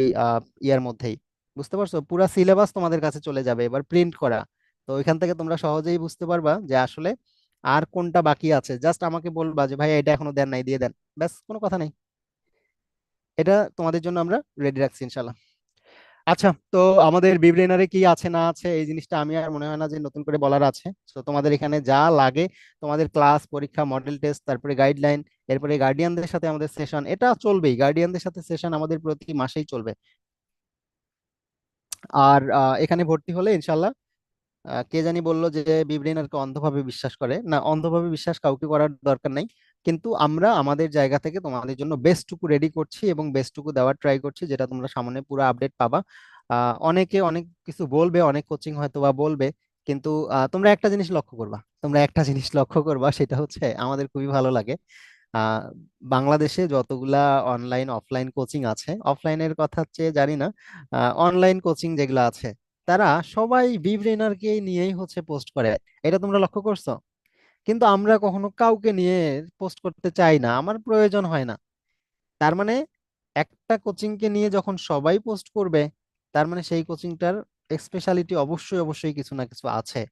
ইয়ার মধ্যেই। বুঝতে পারছো? পুরা সিলেবাস তোমাদের কাছে চলে যাবে এবার প্রিন্ট করা। তো ওইখান থেকে তোমরা সহজেই বুঝতে পারবা যে আসলে আর কোনটা বাকি আছে। জাস্ট আমাকে বলবা যে ভাই এটা এখনো দেন নাই, দিয়ে দেন, ব্যাস, কোনো কথা নেই। এটা তোমাদের জন্য আমরা রেডি রাখছি ইনশাল্লাহ। আচ্ছা, তো আমাদের বিব্রেনারে কি আছে না আছে এই জিনিসটা আমি আর মনে হয় না যে নতুন করে বলার আছে। তো তোমাদের এখানে যা লাগে, তোমাদের ক্লাস, পরীক্ষা, মডেল টেস্ট, তারপরে গাইডলাইন, এরপরে গার্ডিয়ানদের সাথে আমাদের সেশন, এটা চলবেই, গার্ডিয়ানদের সাথে সেশন আমাদের প্রতি মাসেই চলবে। আর এখানে ভর্তি হলে ইনশাল্লাহ, কে জানি বললো যে বিব্রেনারকে অন্ধভাবে বিশ্বাস করে না, অন্ধভাবে বিশ্বাস কাউকে করার দরকার নাই। কিন্তু আমরা আমাদের জায়গা থেকে তোমাদের জন্য বেস্টটুকু রেডি করছি এবং বেস্টটুকু দেওয়ার ট্রাই করছি, যেটা তোমরা সামনে পুরো আপডেট পাবা। অনেকে অনেক কিছু বলবে, অনেক কোচিং হয়তো বা বলবে, কিন্তু তোমরা একটা জিনিস লক্ষ্য করবা, সেটা হচ্ছে আমাদের খুবই ভালো লাগে। আহ, বাংলাদেশে যতগুলা অনলাইন অফলাইন কোচিং আছে, অফলাইনের কথা চেয়ে জানি না, অনলাইন কোচিং যেগুলো আছে, তারা সবাই বি ব্রেইনারকে নিয়েই হচ্ছে পোস্ট করে। এটা তোমরা লক্ষ্য করছো? কিন্তু আমরা কখনো কাউকে নিয়ে পোস্ট করতে চাই না, আমার প্রয়োজন হয় না। তার মানে একটা কোচিংকে নিয়ে যখন সবাই পোস্ট করবে, তার মানে সেই কোচিংটার স্পেশালিটি অবশ্যই অবশ্যই কিছু না কিছু আছে।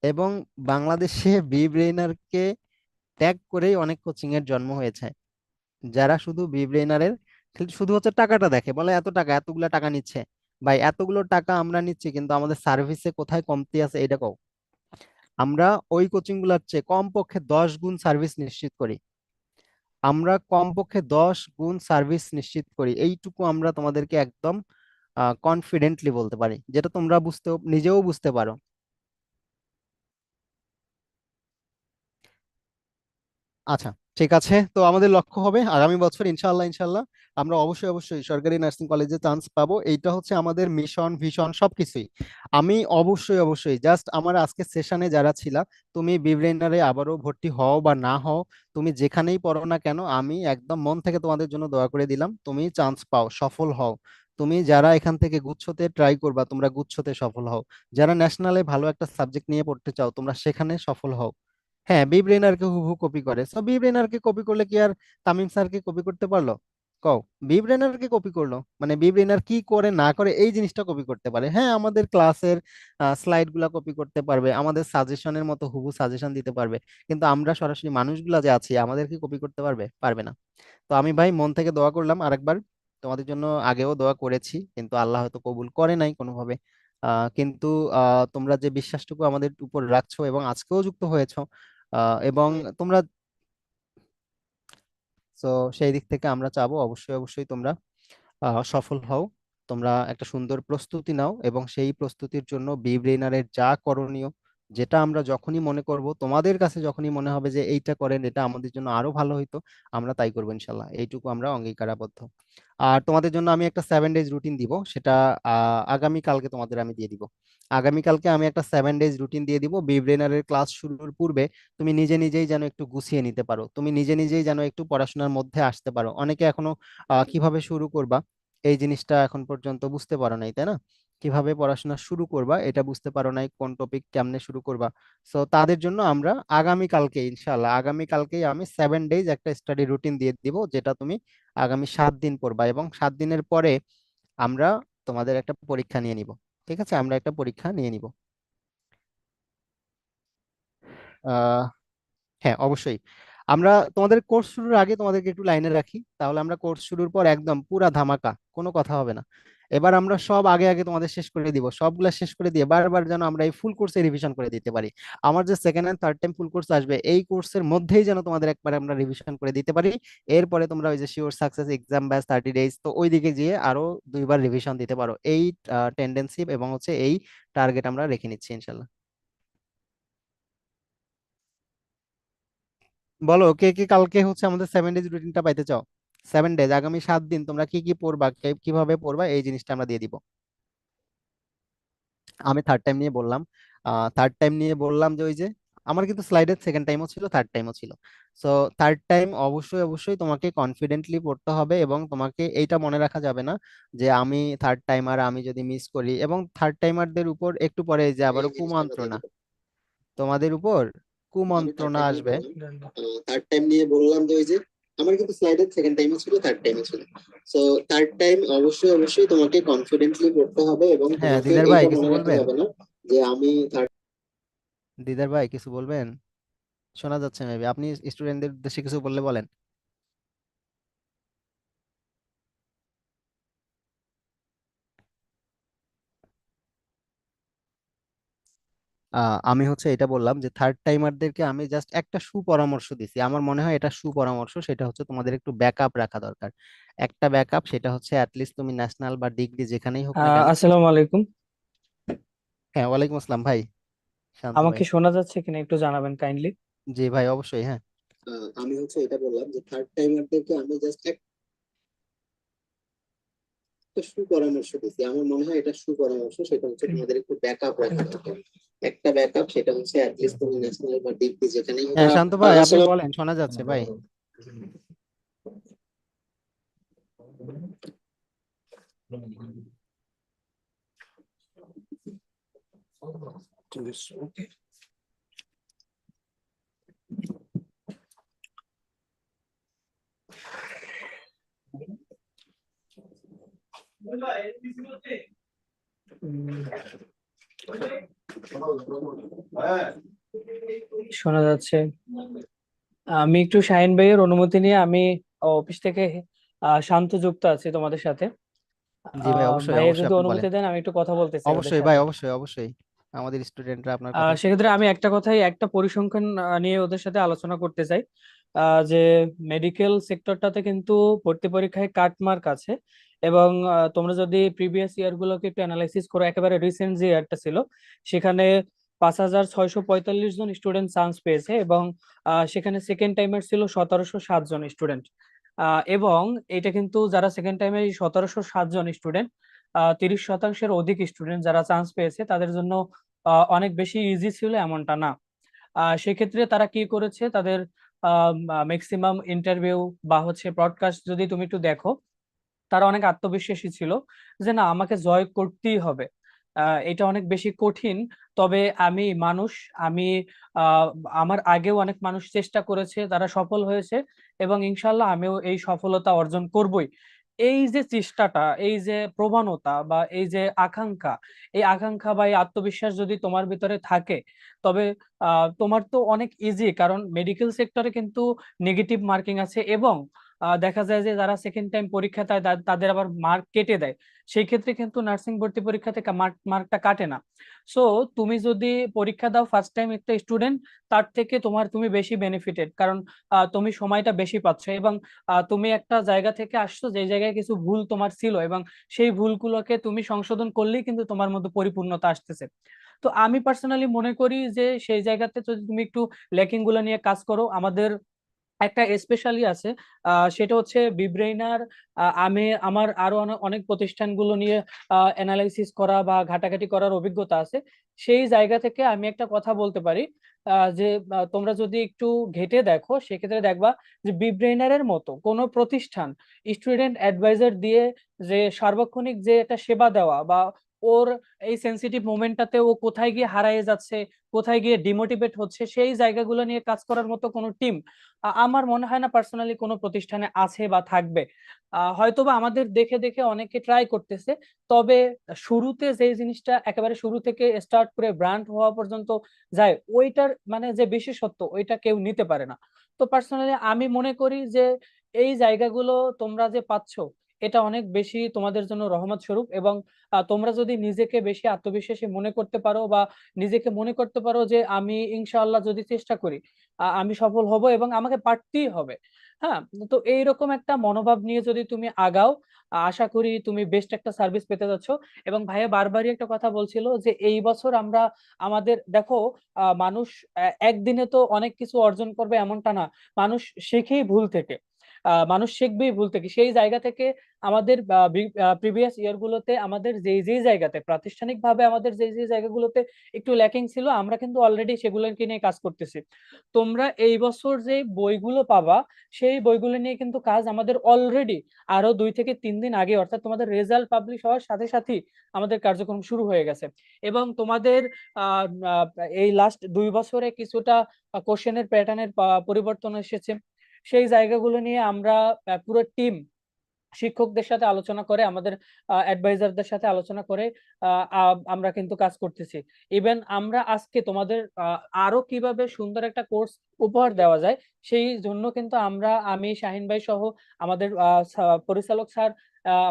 এবং বাংলাদেশে বি ব্রেইনারকে ট্যাগ করেই অনেক কোচিং এর জন্ম হয়েছে, যারা শুধু বি ব্রেইনারের শুধু হচ্ছে টাকাটা দেখে, বলে এত টাকা, এতগুলা টাকা নিচ্ছে। ভাই, এতগুলো টাকা আমরা নিচ্ছি, কিন্তু আমাদের সার্ভিসে কোথায় কমতি আছে এটা কও। আমরা ওই কোচিং গুলার চেয়ে কমপক্ষে 10 গুণ সার্ভিস নিশ্চিত করি। এইটুকু আমরা তোমাদেরকে একদম কনফিডেন্টলি বলতে পারি, যেটা তোমরা নিজেও বুঝতে পারো। আচ্ছা, ঠিক আছে। তো আমাদের লক্ষ্য হবে আগামী বছর ইনশাআল্লাহ ইনশাআল্লাহ আমরা অবশ্যই অবশ্যই সরকারি নার্সিং কলেজে চান্স পাবো। এইটা হচ্ছে আমাদের মিশন ভিশন সবকিছুই। আমি অবশ্যই অবশ্যই জাস্ট আমার আজকে সেশনে যারা ছিলা, তুমি বিব্রেনারে আবারও ভর্তি হও বা না হও, তুমি যেখানেই পড়ো না কেন, আমি একদম মন থেকে তোমাদের জন্য দোয়া করে দিলাম, তুমি চান্স পাও, সফল হও। তুমি যারা এখান থেকে গুচ্ছতে ট্রাই করবা, তোমরা গুচ্ছতে সফল হও। যারা ন্যাশনালে ভালো একটা সাবজেক্ট নিয়ে পড়তে চাও, তোমরা সেখানে সফল হও। হ্যাঁ, বি ব্রেনারকে হুবহু কপি করে, সো বি ব্রেনারকে কপি করলে কি আর তামিম স্যারকে কপি করতে পারলো? কও। বি ব্রেনারকে কপি করলো মানে বি ব্রেনার কি করে না করে এই জিনিসটা কপি করতে পারে। হ্যাঁ, আমাদের ক্লাসের স্লাইড গুলা কপি করতে পারবে, আমাদের সাজেশনের মতো হুবহু সাজেশন দিতে পারবে, কিন্তু আমরা সরাসরি মানুষগুলা যে আছি আমাদের কি কপি করতে পারবে? পারবে না। তো আমি ভাই মন থেকে দোয়া করলাম আরেকবার তোমাদের জন্য, আগেও দোয়া করেছি কিন্তু আল্লাহ হয়তো কবুল করে নাই কোনোভাবে। কিন্তু তোমরা যে বিশ্বাসটুকু আমাদের উপর রাখছো এবং আজকেও যুক্ত হয়েছো, এবং তোমরা, তো সেই দিক থেকে আমরা চাবো অবশ্যই অবশ্যই তোমরা সফল হও। তোমরা একটা সুন্দর প্রস্তুতি নাও এবং সেই প্রস্তুতির জন্য বি ব্রেইনারের যা করণীয়, যেটা আমরা যখনই মনে করব, তোমাদের কাছে যখনই মনে হবে যে এইটা করেন, এটা আমাদের জন্য আরো ভালো হইতো, আমরা তাই করবো ইনশাল্লাহ, এইটুকু আমরা অঙ্গীকারাবদ্ধ। আর তোমাদের জন্য আমি একটা 7 ডেজ রুটিন দিব, সেটা আগামী কালকে তোমাদের আমি দিয়ে দিব। আগামীকালকে আমি একটা 7 ডেজ রুটিন দিয়ে দিব, বি ব্রেইনারের ক্লাস শুরুর পূর্বে তুমি নিজে নিজেই যেন একটু গুছিয়ে নিতে পারো, তুমি নিজে নিজেই যেন একটু পড়াশোনার মধ্যে আসতে পারো। অনেকে এখনো কিভাবে শুরু করবা এই জিনিসটা এখন পর্যন্ত বুঝতে পারো নাই, তাই না? কিভাবে পড়াশোনা শুরু করবা এটা বুঝতে পারো নাই, কোন টপিক কেমনে শুরু করবা। সো তাদের জন্য আমরা আগামী কালকেই আমি 7 ডেজ একটা স্টাডি রুটিন দিয়ে দিব, যেটা তুমি আগামী 7 দিন পড়বা, এবং 7 দিনের পরে আমরা তোমাদের একটা পরীক্ষা নিয়ে নিব। ঠিক আছে, আমরা একটা পরীক্ষা নিয়ে নিব। আহ হ্যাঁ, অবশ্যই। আমরা তোমাদের কোর্স শুরুর আগে তোমাদেরকে একটু লাইনে রাখি, তাহলে আমরা কোর্স শুরুর পর একদম পুরা ধামাকা, কোনো কথা হবে না। এবার আমরা সব আগে আগে তোমাদের শেষ করে দিব, সবগুলা শেষ করে দিয়ে বারবার যেন আমরা এই ফুল কোর্সে রিভিশন করে দিতে পারি। আমার যে second and third time full course আসবে, এই কোর্সের মধ্যেই যেন তোমাদের একবার আমরা রিভিশন করে দিতে পারি। এরপরে তোমরা ওই যে sure success exam batch 30 days, তো ওই দিকে গিয়ে আরো 2বার রিভিশন দিতে পারো। এই টেন্ডেন্সি এবং হচ্ছে এই টার্গেট আমরা রেখে নিচ্ছি ইনশাল্লাহ। বলো, কে কে কালকে হচ্ছে আমাদের 7 ডেজ রুটিনটা পাইতে চাও? 7 ডেজ, আগামী 7 দিন তোমরা কি কি পড়বা, কিভাবে পড়বা, এই জিনিসটা আমরা দিয়ে দিব। আমি থার্ড টাইম নিয়ে বললাম, যে ওই যে আমার কিন্তু স্লাইডের সেকেন্ড টাইমও ছিল, থার্ড টাইমও ছিল। সো থার্ড টাইম অবশ্যই অবশ্যই তোমাকে কনফিডেন্টলি পড়তে হবে, এবং তোমাকে এইটা মনে রাখা যাবে না যে আমি থার্ড টাইমার, আমি যদি মিস করি, এবং থার্ড টাইমারদের উপর একটু পরে এই যে আবারও কুমন্ত্রণা তোমাদের উপর আমি থার্ড কুমন্ত্রণা টাইম নিয়ে আসবে। বললাম, থার্ড টাইম নিয়ে বললাম যে ওই যে আমার কিন্তু স্লাইডের সেকেন্ড টাইমও ছিল, থার্ড টাইমও ছিল। সো থার্ড টাইম অবশ্যই অবশ্যই তোমাকে কনফিডেন্টলি পড়তে হবে এবং হ্যাঁ, তোমাকে দিদার ভাই এইটা কিছু মনে রাখা বলবেন? যাবে না যে আমি থার্ড। দিদার ভাই কিছু বলবেন? শোনা যাচ্ছে মেবি, আপনি স্টুডেন্টদের উদ্দেশ্যে কিছু বললে বলেন। আমি হচ্ছে এটা বললাম যে থার্ড টাইমারদেরকে আমি জাস্ট একটা সুপরামর্শ দিছি, আমার মনে হয় এটা সুপরামর্শ, সেটা হচ্ছে তোমাদের একটু ব্যাকআপ রাখা দরকার। একটা ব্যাকআপ, সেটা হচ্ছে অ্যাটলিস্ট তুমি ন্যাশনাল বা ডিগ্রি যেখানেই হোক না কেন। আসসালামু আলাইকুম। হ্যাঁ, ওয়ালাইকুম আসসালাম ভাই, শান্ত ভাই। আমাকে শোনা যাচ্ছে কিনা একটু জানাবেন কাইন্ডলি। জি ভাই, অবশ্যই, হ্যাঁ। আমি হচ্ছে এটা বললাম যে থার্ড টাইমারদেরকে আমি জাস্ট একটা সুপরামর্শ দিচ্ছি, আমার মনে হয় এটা সুপরামর্শ, সেটা হচ্ছে তোমাদের একটু ব্যাকআপ রাখা দরকার। একটা ব্যাকআপ, সেটা হচ্ছে অ্যাটলিস্ট তুমি ন্যাশনাল বা ডিগ্রি যেখানেই হোক। হ্যাঁ শান্ত ভাই, আপনি আসলে বলেন, শোনা যাচ্ছে ভাই। শোনা যাচ্ছে। আমি একটু শাহিন ভাইয়ের অনুমতি নিয়ে আমি অফিস থেকে শান্ত যুক্ত আছি তোমাদের সাথে। জি ভাই, অবশ্যই ভাইয়া অবশ্যই যদি আপনি বলেন। অনুমতি দেন আমি একটু কথা বলতে চাই ওদের অবশ্যই ভাই, সাথে। অবশ্যই অবশ্যই, আমাদের স্টুডেন্টরা আপনার কথা শুনতে সেক্ষেত্রে চাচ্ছে। আমি একটা কথাই, একটা পরিসংখ্যান নিয়ে ওদের সাথে আলোচনা করতে চাই। যে মেডিকেল সেক্টরটাতে কিন্তু ভর্তি পরীক্ষায় কাটমার্ক আছে, এবং তোমরা যদি প্রিভিয়াস ইয়ার গুলোকে একটু অ্যানালাইসিস করো, একেবারে রিসেন্ট যে ইয়ারটা ছিল সেখানে 5,645 জন স্টুডেন্ট চান্স পেয়েছে, এবং সেখানে সেকেন্ড টাইমের ছিল 1,707 জন স্টুডেন্ট। এবং এটা কিন্তু যারা সেকেন্ড টাইমে 1,707 জন স্টুডেন্ট, 30% অধিক স্টুডেন্ট যারা চান্স পেয়েছে তাদের জন্য অনেক বেশি ইজি ছিল এমনটা না। সেক্ষেত্রে তারা কি করেছে, তাদের ম্যাক্সিমাম ইন্টারভিউ বা হচ্ছে ব্রডকাস্ট যদি তুমি একটু দেখো, তারা অনেক আত্মবিশ্বাসী ছিল যে না আমাকে জয় করতেই হবে। এটা অনেক বেশি কঠিন, তবে আমি মানুষ, আমি আহ, আমার আগেও অনেক মানুষ চেষ্টা করেছে, তারা সফল হয়েছে, এবং ইনশাল্লাহ আমিও এই সফলতা অর্জন করবই। এই যে চেষ্টাটা, এই যে প্রবণতা বা এই যে আকাঙ্ক্ষা, এই আকাঙ্ক্ষা বা এই আত্মবিশ্বাস যদি তোমার ভিতরে থাকে, তবে তোমার তো অনেক ইজি, কারণ মেডিকেল সেক্টরে কিন্তু নেগেটিভ মার্কিং আছে, এবং দেখা যায় যে যারা সেকেন্ড টাইম পরীক্ষা দেয় তাদের আবার মার্ক কেটে দেয়। সেই ক্ষেত্রে কিন্তু নার্সিং ভর্তি পরীক্ষাতে মার্কটা কাটে না। সো তুমি যদি পরীক্ষা দাও ফার্স্ট টাইম একটা স্টুডেন্ট, তার থেকে তুমি বেশি বেনিফিটেড, কারণ তুমি সময়টা বেশি পাচ্ছ, এবং তুমি একটা জায়গা থেকে আসছো যে জায়গায় কিছু ভুল তোমার ছিল, এবং সেই ভুলগুলোকে তুমি সংশোধন করলেই কিন্তু তোমার মধ্যে পরিপূর্ণতা আসতেছে। তো আমি পার্সোনালি মনে করি যে সেই জায়গাতে যদি তুমি একটু ল্যাকিং গুলো নিয়ে কাজ করো, আমাদের একটা স্পেশালি আছে, সেটা হচ্ছে বিব্রেইনার। আমি আমার আরো অনেক অনেক প্রতিষ্ঠানগুলো নিয়ে অ্যানালাইসিস করা বা ঘাটাঘাটি করার অভিজ্ঞতা আছে। সেই জায়গা থেকে আমি একটা কথা বলতে পারি, যে তোমরা যদি একটু ঘেঁটে দেখো সেক্ষেত্রে দেখবা যে বিব্রেইনারের মতো কোনো প্রতিষ্ঠান স্টুডেন্ট অ্যাডভাইজার দিয়ে যে সার্বক্ষণিক যে একটা সেবা দেওয়া, বা ওর এই সেন্সিটিভ মোমেন্টটাতে ও কোথায় গিয়ে হারিয়ে যাচ্ছে, কোথায় গিয়ে ডিমোটিভেট হচ্ছে, সেই জায়গাগুলো নিয়ে কাজ করার মতো কোনো টিম আমার মনে হয় না পার্সোনালি কোনো প্রতিষ্ঠানে আছে বা থাকবে। হয়তোবা আমাদের দেখে দেখে অনেকে ট্রাই করতেছে, তবে শুরুতে যে জিনিসটা একেবারে শুরু থেকে স্টার্ট করে ব্র্যান্ড হওয়া পর্যন্ত যায়, ওইটার মানে যে বিশেষত্ব ওইটা কেউ নিতে পারে না। তো পার্সোনালি আমি মনে করি যে এই জায়গাগুলো তোমরা যে পাচ্ছ, এটা অনেক বেশি তোমাদের জন্য রহমত স্বরূপ, এবং তোমরা যদি নিজেকে বেশি আত্মবিশ্বাসী মনে করতে পারো, বা নিজেকে মনে করতে পারো যে আমি ইনশাআল্লাহ যদি চেষ্টা করি আমি সফল হব এবং আমাকে পারতেই হবে। হ্যাঁ, তো এইরকম একটা মনোভাব নিয়ে যদি তুমি আগাও, আশা করি তুমি বেস্ট একটা সার্ভিস পেতে যাচ্ছ। এবং ভাইয়া বারবারই একটা কথা বলছিল যে এই বছর আমরা আমাদের দেখো, মানুষ একদিনে তো অনেক কিছু অর্জন করবে এমনটা না, মানুষ শেখেই ভুল থেকে। মানুষ শিখবেই ভুল থেকে, সেই জায়গা থেকে আমাদের প্রিভিয়াস ইয়ার গুলোতে আমাদের যেই যেই জায়গাতে প্রাতিষ্ঠানিক ভাবে আমাদের যেই যেই জায়গাগুলোতে একটু ল্যাকিং ছিল, আমরা কিন্তু অলরেডি সেগুলোকে নিয়ে কাজ করতেছি। তোমরা এই বছর যে বইগুলো পাবা, সেই বইগুলো নিয়ে কিন্তু কাজ আমাদের অলরেডি আরো 2 থেকে 3 দিন আগে, অর্থাৎ তোমাদের রেজাল্ট পাবলিশ হওয়ার সাথে সাথেই আমাদের কার্যক্রম শুরু হয়ে গেছে। এবং তোমাদের আহ, আহ, এই লাস্ট 2 বছরে কিছুটা কোশ্চেনের প্যাটার্নের পরিবর্তন এসেছে। সেই জায়গাগুলো নিয়ে আমরা পুরো টিম শিক্ষকদের সাথে আলোচনা করে, আমাদের অ্যাডভাইজারদের সাথে আলোচনা করে আমরা কিন্তু কাজ করতেছি। ইভেন আমরা আজকে তোমাদের আরো কিভাবে সুন্দর একটা কোর্স উপহার দেওয়া যায়, সেই জন্য কিন্তু আমি শাহিন ভাই সহ আমাদের পরিচালক স্যার,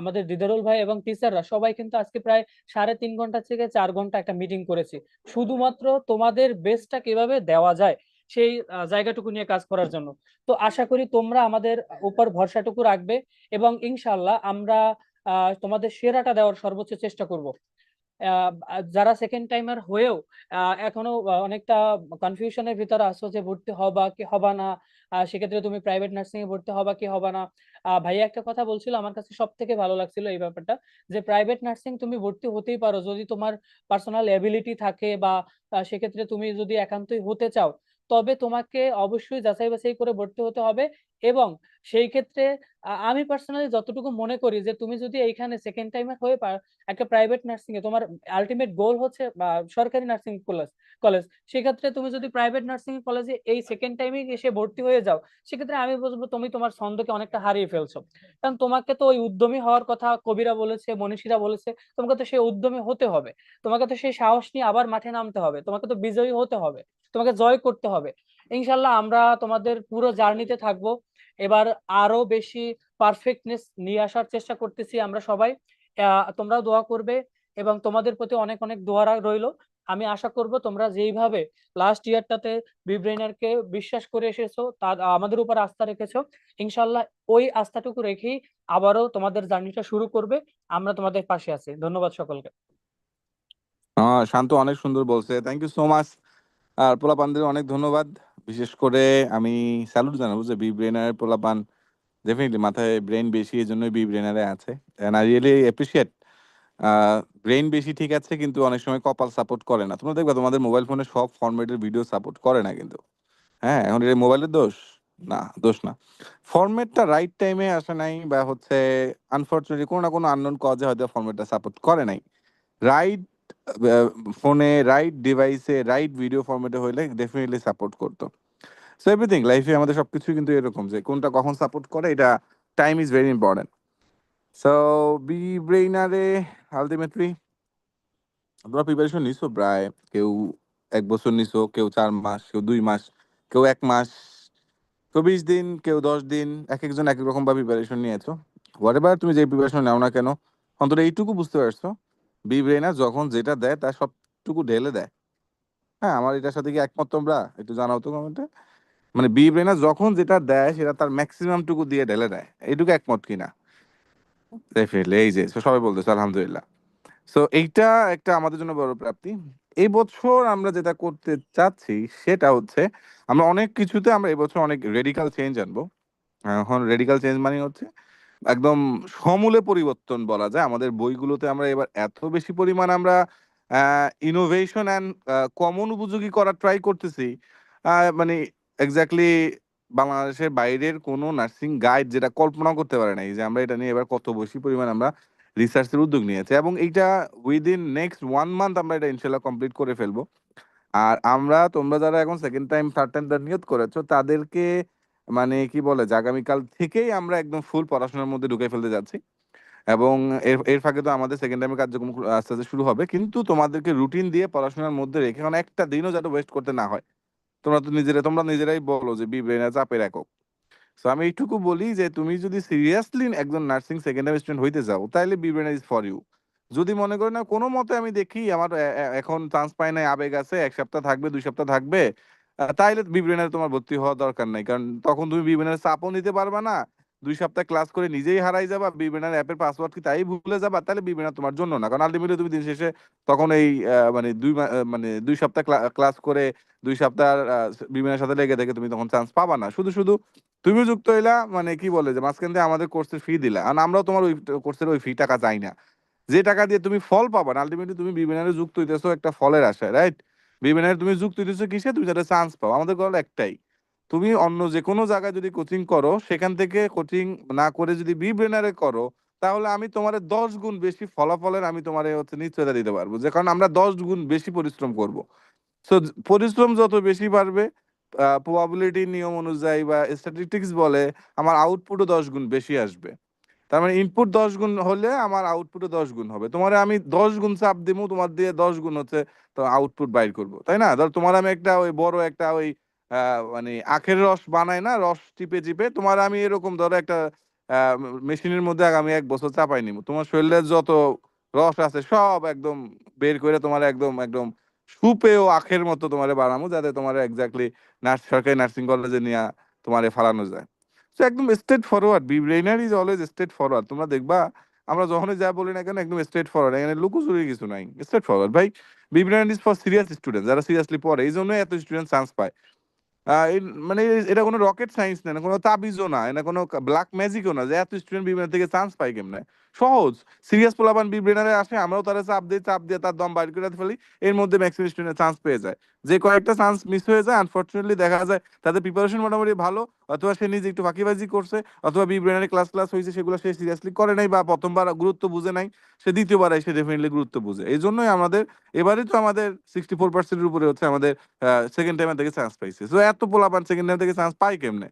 আমাদের দিদারুল ভাই এবং টিচাররা সবাই কিন্তু আজকে প্রায় 3.5 ঘন্টা থেকে 4 ঘন্টা একটা মিটিং করেছি, শুধুমাত্র তোমাদের বেস্টটা কিভাবে দেওয়া যায় সেই জায়গাটুকু নিয়ে কাজ করার জন্য। তো আশা করি তোমরা আমাদের উপর ভরসাটুকু রাখবে, এবং ইনশাল্লাহ আমরা তোমাদের সেরাটা দেওয়ার সর্বোচ্চ চেষ্টা করব। যারা সেকেন্ড টাইমার হয়েও এখনো অনেকটা কনফিউশনের ভিতরে আছো যে ভর্তি হবা কি হবা না, সেক্ষেত্রে তুমি প্রাইভেট নার্সিং এ ভর্তি হবা কি হবা না। ভাইয়া একটা কথা বলছিল, আমার কাছে সব থেকে ভালো লাগছিল এই ব্যাপারটা, যে প্রাইভেট নার্সিং তুমি ভর্তি হতেই পারো যদি তোমার পার্সোনাল এবিলিটি থাকে, বা সেক্ষেত্রে তুমি যদি একান্তই হতে চাও, তবে তোমাকে অবশ্যই যাচাই বাছাই করে ভর্তি হতে হবে। এবং সেই ক্ষেত্রে আমি পার্সোনালি যতটুকু মনে করি যে তুমি যদি এইখানে সেকেন্ড টাইমার হয়ে একটা প্রাইভেট নার্সিং এ তোমার আলটিমেট গোল হচ্ছে বা সরকারি নার্সিং কলেজ, সেক্ষেত্রে তুমি যদি প্রাইভেট নার্সিং কলেজে এই সেকেন্ড টাইমে এসে ভর্তি হয়ে যাও, সেক্ষেত্রে আমি বলবো তুমি তোমার ছন্দকে অনেকটা হারিয়ে ফেলছো। কারণ তোমাকে তো ওই উদ্যমী হওয়ার কথা কবিরা বলেছে, মনীষীরা বলেছে, তোমাকে তো সেই উদ্যমী হতে হবে, তোমাকে তো সেই সাহস নিয়ে আবার মাঠে নামতে হবে, তোমাকে তো বিজয়ী হতে হবে, তোমাকে জয় করতে হবে। ইনশাল্লাহ আমরা তোমাদের পুরো জার্নিতে থাকবো। এবার আরো বেশি পারফেক্টনেস নিয়ে আসার চেষ্টা করতেছি আমরা সবাই। তোমরাও দোয়া করবে, এবং তোমাদের প্রতি অনেক অনেক দোয়া রইলো। আমি আশা করব তোমরা যেইভাবে লাস্ট ইয়ারটাতে বিব্রেইনারকে বিশ্বাস করে এসেছো, তার আমাদের উপর আস্থা রেখেছো, ইনশাল্লাহ ওই আস্থাটুকু রেখেই আবারও তোমাদের জার্নিটা শুরু করবে। আমরা তোমাদের পাশে আছি। ধন্যবাদ সকলকে। শান্ত অনেক সুন্দর বলছে, থ্যাংক ইউ সো মাচ। আর পোলাপানদের অনেক ধন্যবাদ। বিশেষ করে আমি স্যালুট জানাবো যে বি ব্রেনারের পোলাপান ডেফিনেটলি মাথায় ব্রেন বেশি, এই জন্যই বি ব্রেনারে আছে। And I really appreciate. Brain বেশি ঠিক আছে, কিন্তু অনেক সময় কপাল সাপোর্ট করে না। তোমরা দেখবা তোমাদের মোবাইল ফোনে সব ফরম্যাটের ভিডিও সাপোর্ট করে না কিন্তু। হ্যাঁ, এখন এটা মোবাইলের দোষ না, দোষ না। ফরম্যাটটা রাইট টাইমে আসে নাই, বা হচ্ছে আনফরচুনেটলি কোনো না কোনো আননোন কজে হয়তো ফরম্যাটটা সাপোর্ট করে নাই। রাইট ফোনে, রাইট ডিভাইসে, রাইট ভিডিও ফরম্যাটে হইলে ডেফিনেটলি সাপোর্ট করতো। সো এভরিথিং লাইফে আমাদের সবকিছু কিন্তু এরকম, যে কোনটা কখন সাপোর্ট করে, এটা time is very important. So বি ব্রেইনারে আলটিমেটলি তোমরা প্রিপারেশন নিছো প্রায়, কেউ 1 বছর নিছো, কেউ 4 মাস, কেউ 2 মাস, কেউ 1 মাস, কেউ 20 দিন, কেউ 10 দিন, এক একজন এক এক রকম ভাবে প্রিপারেশন নিয়েছো। হোয়াট এভার তুমি যে প্রিপারেশন নাও না কেন, অন্তত এইটুকু বুঝতে পারছো, বি ব্রেইনার যখন যেটা দেয় তার সবটুকু ঢেলে দেয়। হ্যাঁ, আমার এটার সাথে কি একমত তোমরা? একটু জানাও তো কমেন্টে। মানে বি ব্রেইনার যখন যেটা দেয় সেটা তার ম্যাক্সিমাম টুকু দিয়ে ঢেলে দেয়, এইটুকু একমত কিনা? ডেফিনেটলি, এই যে so সবাই বলতেছে আলহামদুলিল্লাহ। সো এইটা একটা আমাদের জন্য বড় প্রাপ্তি। এই বছর আমরা যেটা করতে চাচ্ছি সেটা হচ্ছে, আমরা অনেক কিছুতে আমরা এবছর অনেক রেডিকাল চেঞ্জ আনবো। এখন রেডিকাল চেঞ্জ মানে হচ্ছে একদম সমূলে পরিবর্তন বলা যায়। আমাদের বইগুলোতে আমরা এবার এত বেশি পরিমাণ আমরা ইনোভেশন অ্যান্ড কমন উপযোগী করার ট্রাই করতেছি। মানে এক্স্যাক্টলি বাংলাদেশের বাইরের কোনো নার্সিং গাইড যেটা কল্পনা করতে পারে নাই, যে আমরা এটা নিয়ে এবার কত বেশি পরিমাণ আমরা রিসার্চের উদ্যোগ নিয়েছি, এবং এইটা উইদিন নেক্সট 1 মান্থ আমরা এটা ইনশাল্লাহ কমপ্লিট করে ফেলবো। আর আমরা, তোমরা যারা এখন সেকেন্ড টাইম থার্ড টাইম তার নিয়ত করেছো, তাদেরকে মানে কি বলে যে আগামীকাল থেকেই আমরা একদম ফুল পড়াশোনার মধ্যে ঢুকে ফেলতে যাচ্ছি। এবং এর এর ফাঁকে তো আমাদের সেকেন্ড টাইমের কার্যক্রম আস্তে আস্তে শুরু হবে, কিন্তু তোমাদেরকে রুটিন দিয়ে পড়াশোনার মধ্যে রেখে, কারণ একটা দিনও যাতে ওয়েস্ট করতে না হয়। তোমরা নিজেরাই বলো যে বি ব্রেইনার চাপের একক। সো আমি এইটুকু বলি যে তুমি যদি সিরিয়াসলি একজন নার্সিং সেকেন্ড ইয়ার স্টুডেন্ট হইতে চাও, তাহলে বিবেনা ইজ ফর ইউ। যদি মনে করো না কোনো মতে আমি দেখি আমার এখন চান্স পাই নাই, আবেগ আছে, 1 সপ্তাহ থাকবে, 2 সপ্তাহ থাকবে, তাইলে বিবেনারে তোমার ভর্তি হওয়ার দরকার নাই। কারণ তখন তুমি বিবেনার চাপও নিতে পারবা না। 2 সপ্তাহ ক্লাস করে নিজেই হারাই যাবা, বিবেনার অ্যাপের পাসওয়ার্ড কি তাই ভুলে যাবা, তাহলে বিবেনা তোমার জন্য না। কারণ আলটিমেটলি তুমি দিন শেষে তখন এই মানে মানে 2 সপ্তাহ ক্লাস করে 2 সপ্তাহ বিবেনার সাথে লেগে থেকে তুমি তখন চান্স পাবা না। শুধু শুধু তুমি যুক্ত হইলা, মানে কি বলে যে মাঝখান দিয়ে আমাদের কোর্সের ফি দিলা, আর আমরাও তোমার ওই কোর্সের ওই ফি টাকা চাই না। যে টাকা দিয়ে তুমি ফল পাবা না, আলটিমেটলি তুমি বিবেনারে যুক্ত হইতেছো একটা ফলের আশায়, রাইট? বিবেনারে তুমি যুক্ত হইতেছো কিসে? তুমি যাতে চান্স পাও। আমাদের গল্প একটাই, তুমি অন্য যে কোনো জায়গায় যদি কোচিং করো, সেখান থেকে কোচিং না করে যদি বিবেনারে করো, তাহলে আমি তোমার 10 গুণ বেশি ফলাফলের আমি তোমার হচ্ছে নিশ্চয়তা দিতে পারবো, যে কারণ আমরা 10 গুণ বেশি পরিশ্রম করব। সো পরিশ্রম যত বেশি বাড়বে, প্রবাবিলিটি নিয়ম অনুযায়ী বা স্ট্যাটিস্টিক্স বলে আমার আউটপুটও 10 গুণ বেশি আসবে। তার মানে ইনপুট 10 গুণ হলে আমার আউটপুটও 10 গুণ হবে। তোমার আমি 10 গুণ চাপ দিমু, তোমার দিয়ে 10 গুণ হচ্ছে তো আউটপুট বাইর করবো, তাই না? ধর তোমার আমি একটা ওই বড় একটা ওই মানে আখের রস বানাই না, রস চিপে চিপে, তোমার আমি এরকম ধরো একটা মেশিনের মধ্যে আগামী 1 বছর চাপাই নিব, তোমার শরীরের যত রস আছে সব একদম বের করে তোমার একদম একদম সুপেয় আখের মতো তোমারে বানাবো, যাতে তোমার এক্স্যাক্টলি সরকারি নার্সিং কলেজে নিয়ে তোমারে ফালানো যায়। তো একদম straightforward, B brainer is always straightforward. তোমরা দেখবা আমরা যখনই যা বলি না কেন একদম স্ট্রেট ফরওয়ার্ড, এখানে লুকোচুরি কিছু নাই, স্ট্রেট ফরওয়ার্ড ভাই। B brainer is for serious student, যারা সিরিয়াসলি পড়ে, এই জন্যই এত স্টুডেন্ট চান্স পায়। মানে এটা কোনো রকেট সায়েন্স না, কোনো তাবিজও না, এটা কোনো ব্ল্যাক ম্যাজিকও না যে এত স্টুডেন্ট বিব্রেন থেকে চান্স পাই কেমনে। সহজ, সিরিয়াস পোলাপান বিব্রেনারে আসে, আমরাও তারা চাপ দিই, চাপ দিয়ে তার দম বাইর করে ফেলি, এর মধ্যে ম্যাক্সিমাম স্টুডেন্ট চান্স পেয়ে যায়। যে কয়েকটা চান্স মিস হয়ে যায় আনফরচুনেটলি দেখা যায় তাদের প্রিপারেশন মোটামুটি ভালো, অথবা সে নিজে একটু ফাঁকিবাজি করছে, অথবা বিব্রেনারে ক্লাস ক্লাস হয়েছে সেগুলো সে সিরিয়াসলি করে নাই, বা প্রথমবার গুরুত্ব বুঝে নাই, সে দ্বিতীয়বার এসে ডেফিনেটলি গুরুত্ব বুঝে। এই জন্যই আমাদের এবারই তো আমাদের 64%-এর উপরে হচ্ছে আমাদের সেকেন্ড টাইমের থেকে চান্স পাইছে। তো এত পোলাপান সেকেন্ড টাইম থেকে চান্স পাই কেমনে?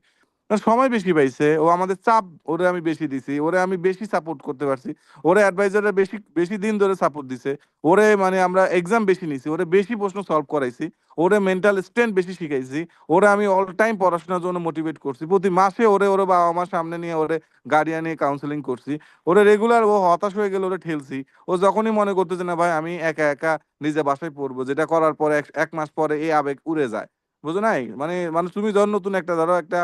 কারণ সময় বেশি পাইছে, ও আমাদের চাপ ওরে আমি বেশি দিছি, ওরে আমি বেশি সাপোর্ট করতে পারছি, ওরে অ্যাডভাইজাররা বেশি বেশি দিন ধরে সাপোর্ট দিছে, ওরে মানে আমরা এক্সাম বেশি নিছি, ওরে বেশি প্রশ্ন সলভ করাইছি, ওরে মেন্টাল স্ট্রেংথ বেশি শিখাইছি, ওরে আমি অল টাইম পড়াশোনার জন্য মোটিভেট করছি, প্রতি মাসে ওরে ওরে বাবা আমার সামনে নিয়ে ওরে গার্ডিয়ান নিয়ে কাউন্সেলিং করছি, ওরে রেগুলার ও হতাশ হয়ে গেলে ওরে ঠেলছি। ও যখনই মনে করতেছে না ভাই আমি একা একা নিজে বাসায় পড়বো, যেটা করার পরে এক মাস পরে এই আবেগ উড়ে যায়। বুঝো নাই? মানে মানুষ তুমি যখন নতুন একটা ধরো একটা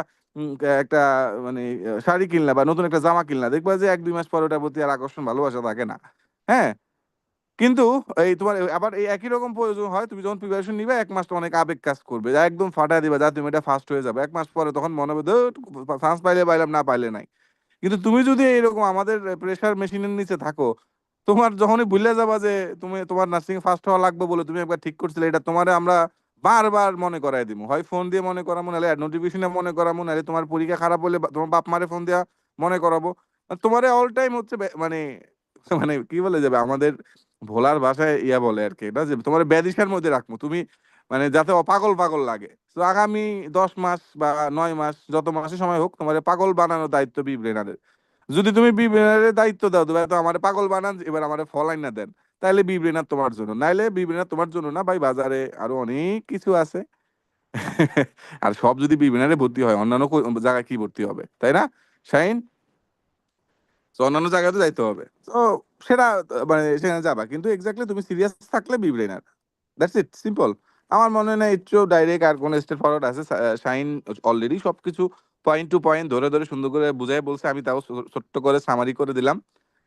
একটা মানে শাড়ি কিনলা বা নতুন একটা জামা কিনলা, দেখবা যে 1-2 মাস পরে ওটার প্রতি আর আকর্ষণ ভালোবাসা থাকে না। হ্যাঁ, কিন্তু এই তোমার আবার এই একই রকম প্রয়োজন হয়, তুমি যখন প্রিপারেশন নিবে 1 মাস তো অনেক আবেগ কাজ করবে, যা একদম ফাটায় দিবা, যা তুমি এটা ফার্স্ট হয়ে যাবে। 1 মাস পরে তখন মনে হবে চান্স পাইলে পাইলাম, না পাইলে নাই। কিন্তু তুমি যদি এরকম আমাদের প্রেসার মেশিনের নিচে থাকো, তোমার যখনই ভুলে যাবা যে তুমি তোমার নার্সিং এ ফার্স্ট হওয়া লাগবে বলে তুমি একবার ঠিক করছিলে, এটা তোমারে আমরা বারবার মনে করাই দিব, হয় ফোন দিয়ে মনে করাবো, নাহলে নোটিফিকেশনে মনে করাবো, নাহলে তোমার পরীক্ষা খারাপ হলে তোমার বাপ মারে ফোন দিয়া মনে করাবো। আর তোমারে অল টাইম হচ্ছে মানে মানে কি বলে যাবে আমাদের ভোলার ভাষায় ইয়া বলে আর কি, এটা যে তোমার ব্যাদিশার মধ্যে রাখবো তুমি, মানে যাতে পাগল পাগল লাগে। তো আগামী 10 মাস বা 9 মাস যত মাসে সময় হোক, তোমার পাগল বানানোর দায়িত্ব বি ব্রেনারের। যদি তুমি বি ব্রেনারের দায়িত্ব দাও, তুমি তো আমার পাগল বানান, এবার আমার ফলাইন না দেন, তাহলে বি ব্রেনার তোমার জন্য, নাইলে বি ব্রেনার তোমার জন্য না ভাই। বাজারে আরো অনেক কিছু আছে। আর সব যদি বি ব্রেনারে ভর্তি হয়, অন্যান্য জায়গায় কি ভর্তি হবে, তাই না শাহিন? তো অন্যান্য জায়গায় তো যাইতে হবে। তো সেটা মানে সেখানে যাবা, কিন্তু এক্স্যাক্টলি তুমি সিরিয়াস থাকলে B brainer, that's it, simple. আমার মনে হয় না একটু ডাইরেক্ট আর কোনো স্টেপ ফরওয়ার্ড আছে। শাইন অলরেডি সবকিছু পয়েন্ট টু পয়েন্ট ধরে ধরে সুন্দর করে বুঝাই বলছে, আমি তাও ছোট্ট করে সামারি করে দিলাম।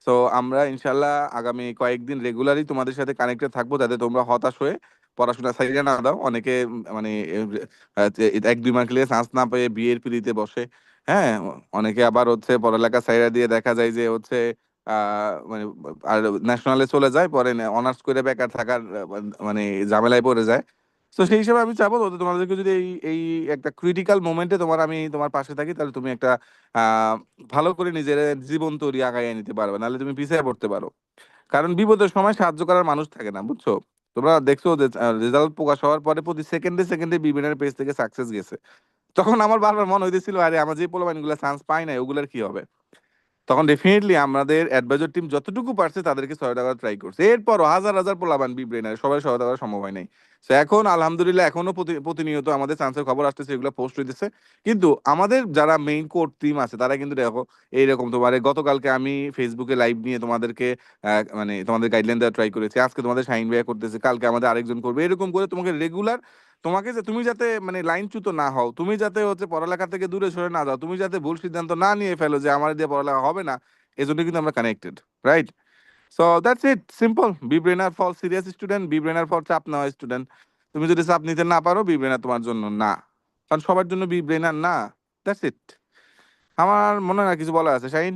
তো আমরা ইনশাল্লাহ আগামী কয়েকদিন রেগুলারই তোমাদের সাথে কানেক্টেড থাকবো, যাতে তোমরা হতাশ হয়ে পড়াশোনা সাইডে না দাও। অনেকে মানে 1-2 মার্ক লিয়ে চান্স না পেয়ে বিয়ের পিড়িতে বসে। হ্যাঁ, অনেকে আবার হচ্ছে পড়ালেখা সাইডে দিয়ে দেখা যায় যে হচ্ছে মানে আর ন্যাশনালে চলে যায়, পরে অনার্স করে বেকার থাকার মানে ঝামেলায় পড়ে যায়। তো সেই হিসাবে আমি চাবো তোমাদেরকে যদি এই এই একটা ক্রিটিক্যাল মোমেন্টে আমি তোমার পাশে থাকি, তাহলে তুমি একটা আহ ভালো করে নিজের জীবন তৈরি আগাইয়ে নিতে পারবে, নাহলে তুমি পিছিয়ে পড়তে পারো। কারণ বিপদের সময় সাহায্য করার মানুষ থাকে না, বুঝছো? তোমরা দেখছো যে রেজাল্ট প্রকাশ হওয়ার পরে প্রতি সেকেন্ডে সেকেন্ডে বিভিন্ন পেজ থেকে সাকসেস গেছে। তখন আমার বারবার মনে হইতেছিল, আরে আমার যে পোলাপাইন গুলা চান্স পাই নাই ওগুলার কি হবে? তখন ডেফিনেটলি আমাদের অ্যাডভাইজার টিম যতটুকু পারছে তাদেরকে সহায়তা করার ট্রাই করছে। এরপরও হাজার হাজার পোলাপান বি ব্রেনার সবাই সহায়তা করা সম্ভব হয় নাই। তো এখন আলহামদুলিল্লাহ এখনো প্রতিনিয়ত আমাদের চান্সের খবর আসতেছে, এগুলো পোস্ট হইতেছে। কিন্তু আমাদের যারা মেইন কোর টিম আছে তারা কিন্তু দেখো এইরকম, তোমার গতকালকে আমি ফেসবুকে লাইভ নিয়ে তোমাদেরকে মানে তোমাদের গাইডলাইন দেওয়া ট্রাই করেছি, আজকে তোমাদের শাইন ভাইয়া করতেছে, কালকে আমাদের আরেকজন করবে, এরকম করে তোমাকে রেগুলার, তোমাকে যে তুমি যাতে মানে লাইনচ্যুত না হও, তুমি যাতে হচ্ছে পড়ালেখা থেকে দূরে সরে না যাও, তুমি যাতে ভুল সিদ্ধান্ত না নিয়ে ফেলো যে আমার দিয়ে পড়ালেখা হবে না, এজন্য কিন্তু আমরা connected, right? So that's it, simple. B brainer for serious student, B brainer for চাপ নেওয়া স্টুডেন্ট। তুমি যদি চাপ নিতে না পারো, বি ব্রেনার তোমার জন্য না, কারণ সবার জন্য বি ব্রেনার না। That's it. আমার মনে হয় না কিছু বলা আছে, শাহিন।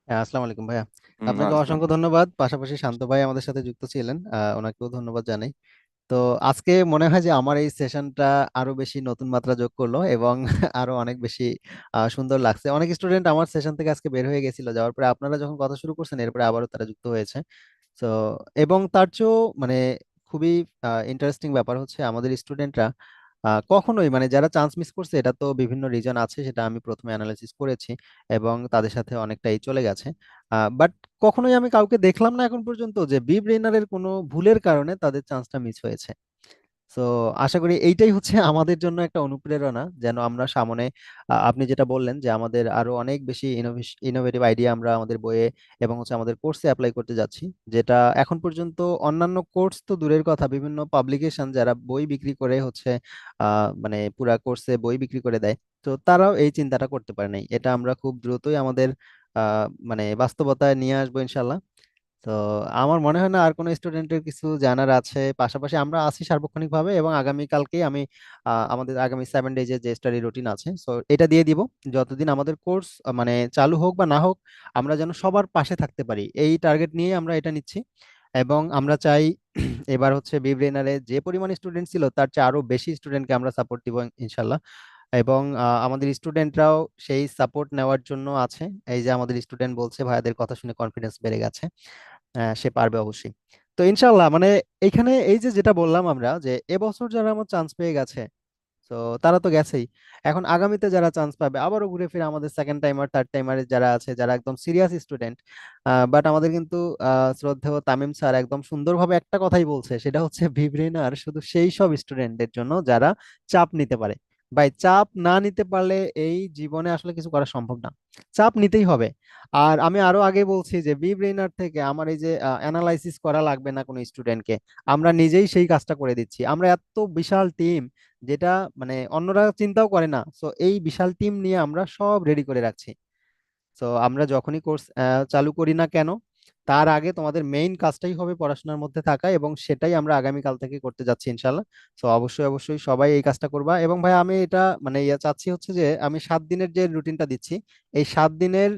হ্যাঁ, আসসালামু আলাইকুম ভাইয়া। আপনাকে আসসালাম। অসংখ্য ধন্যবাদ। পাশাপাশি শান্ত ভাই আমাদের সাথে যুক্ত ছিলেন, ওনাকেও ধন্যবাদ জানাই। তো আজকে মনে হয় যে আমার এই সেশনটা আরো বেশি নতুন মাত্রা যোগ করলো এবং আরো অনেক বেশি সুন্দর লাগছে। অনেক স্টুডেন্ট আমার সেশন থেকে আজকে বের হয়ে গেছিল, যাওয়ার পরে আপনারা যখন কথা শুরু করছেন এরপরে আবারও তারা যুক্ত হয়েছে। তো এবং তার চেয়েও মানে খুবই ইন্টারেস্টিং ব্যাপার হচ্ছে আমাদের স্টুডেন্টরা কখনোই মানে যারা চান্স মিস করছে, এটা তো বিভিন্ন রিজন আছে, সেটা আমি প্রথমে অ্যানালাইসিস করেছি এবং তাদের সাথে অনেকটাই চলে গেছে। বাট কখনোই আমি কাউকে দেখলাম না এখন পর্যন্ত যে বি ব্রেইনারের কোনো ভুলের কারণে তাদের চান্সটা মিস হয়েছে। তো আশা করি এইটাই হচ্ছে আমাদের জন্য একটা অনুপ্রেরণা, যেন আমরা সামনে আপনি যেটা বললেন যে আমাদের আরো অনেক বেশি ইনোভেটিভ আইডিয়া আমরা আমাদের বইয়ে এবং হচ্ছে আমাদের কোর্সে অ্যাপ্লাই করতে যাচ্ছি, যেটা এখন পর্যন্ত অন্যান্য কোর্স তো দূরের কথা, বিভিন্ন পাবলিকেশন যারা বই বিক্রি করে হচ্ছে মানে পুরা কোর্সে বই বিক্রি করে দেয়, তো তারাও এই চিন্তাটা করতে পারে নাই। এটা আমরা খুব দ্রুতই আমাদের মানে বাস্তবতায় নিয়ে আসবো ইনশাল্লাহ। তো আমার মনে হয় না আর কোনো স্টুডেন্টের কিছু জানার আছে। পাশাপাশি আমরা আছি সার্বক্ষণিকভাবে, এবং আগামীকালকেই আমি আমাদের আগামী 7 ডেজের যে স্টাডি রুটিন আছে, সো এটা দিয়ে দিব। যতদিন আমাদের কোর্স মানে চালু হোক বা না হোক, আমরা যেন সবার পাশে থাকতে পারি, এই টার্গেট নিয়ে আমরা এটা নিচ্ছি। এবং আমরা চাই এবার হচ্ছে বি ব্রেনারে যে পরিমাণ স্টুডেন্ট ছিল তার চেয়ে আরো বেশি স্টুডেন্টকে আমরা সাপোর্ট দিব ইনশাল্লাহ। এবং আমাদের স্টুডেন্টরাও সেই সাপোর্ট নেওয়ার জন্য আছে। এই যে আমাদের স্টুডেন্ট বলছে ভাইয়াদের কথা শুনে কনফিডেন্স বেড়ে গেছে, সে পারবে অবশ্যই। তো ইনশাল্লাহ মানে এইখানে এই যে যেটা বললাম আমরা, যে এবছর যারা আমার চান্স পেয়ে গেছে, তো তারা তো গেছেই। এখন আগামীতে যারা চান্স পাবে আবারও ঘুরে ফিরে আমাদের সেকেন্ড টাইমার থার্ড টাইমারে যারা আছে, যারা একদম সিরিয়াস স্টুডেন্ট। বাট আমাদের কিন্তু শ্রদ্ধেয় তামিম স্যার একদম সুন্দরভাবে একটা কথাই বলছে, সেটা হচ্ছে ভিব্রেনার শুধু সেই সব স্টুডেন্টদের জন্য যারা চাপ নিতে পারে। ভাই, চাপ না নিতে পারলে এই জীবনে আসলে কিছু করা সম্ভব না। চাপ নিতেই হবে। আর আমি আরো আগে বলছি যে বি ব্রেইনার থেকে আমার এই যে অ্যানালাইসিস করা লাগবে না কোনো স্টুডেন্টকে, আমরা নিজেই সেই কাজটা করে দিচ্ছি। আমরা এত বিশাল টিম, যেটা মানে অন্যরা চিন্তাও করে না, সো এই বিশাল টিম নিয়ে আমরা সব রেডি করে রাখছি। তো আমরা যখনই কোর্স চালু করি না কেন, তার আগে তোমাদের মেইন কাজটাই হবে পড়াশোনার মধ্যে থাকা, এবং সেটাই আমরা আগামীকাল থেকে করতে যাচ্ছি ইনশাল্লাহ। তো অবশ্যই অবশ্যই সবাই এই কাজটা করবা। এবং ভাই আমি এটা মানে চাচ্ছি হচ্ছে যে আমি 7 দিনের যে রুটিনটা দিচ্ছি, এই 7 দিনের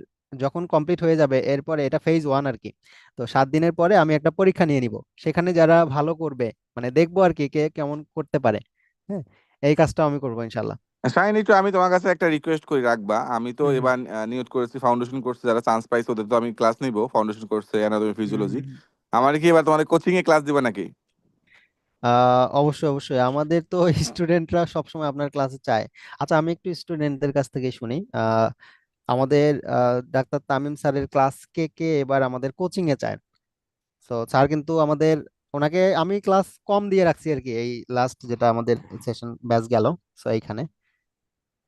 যখন কমপ্লিট হয়ে যাবে, এরপরে এটা ফেজ 1 আর কি। তো 7 দিনের পরে আমি একটা পরীক্ষা নিয়ে নিব, সেখানে যারা ভালো করবে মানে দেখবো আর কি কে কেমন করতে পারে। হ্যাঁ, এই কাজটা আমি করবো ইনশাল্লাহ। শাইন, একটু আমি তোমার কাছে একটা রিকোয়েস্ট করে রাখবা। আমি তো হুম হুম এবার নিয়োগ করেছি ফাউন্ডেশন কোর্সে, যারা চান্স পাইছে ওদের তো আমি ক্লাস নিব ফাউন্ডেশন কোর্সে অ্যানাটমি হুম হুম ফিজিওলজি। হুম। আমার কি এবার তোমাদের কোচিং এ ক্লাস দিবা নাকি? অবশ্যই অবশ্যই, আমাদের তো স্টুডেন্টরা সবসময় আপনার ক্লাসে চায়। আচ্ছা, আমি একটু স্টুডেন্টদের কাছ থেকে শুনি। আমাদের ডাক্তার তামিম স্যারের ক্লাস কে কে এবার আমাদের কোচিং এ চায়? তো স্যার কিন্তু আমাদের, ওনাকে আমি ক্লাস কম দিয়ে রাখছি আর কি, এই লাস্ট যেটা আমাদের সেশন ব্যাচ গেল। তো এইখানে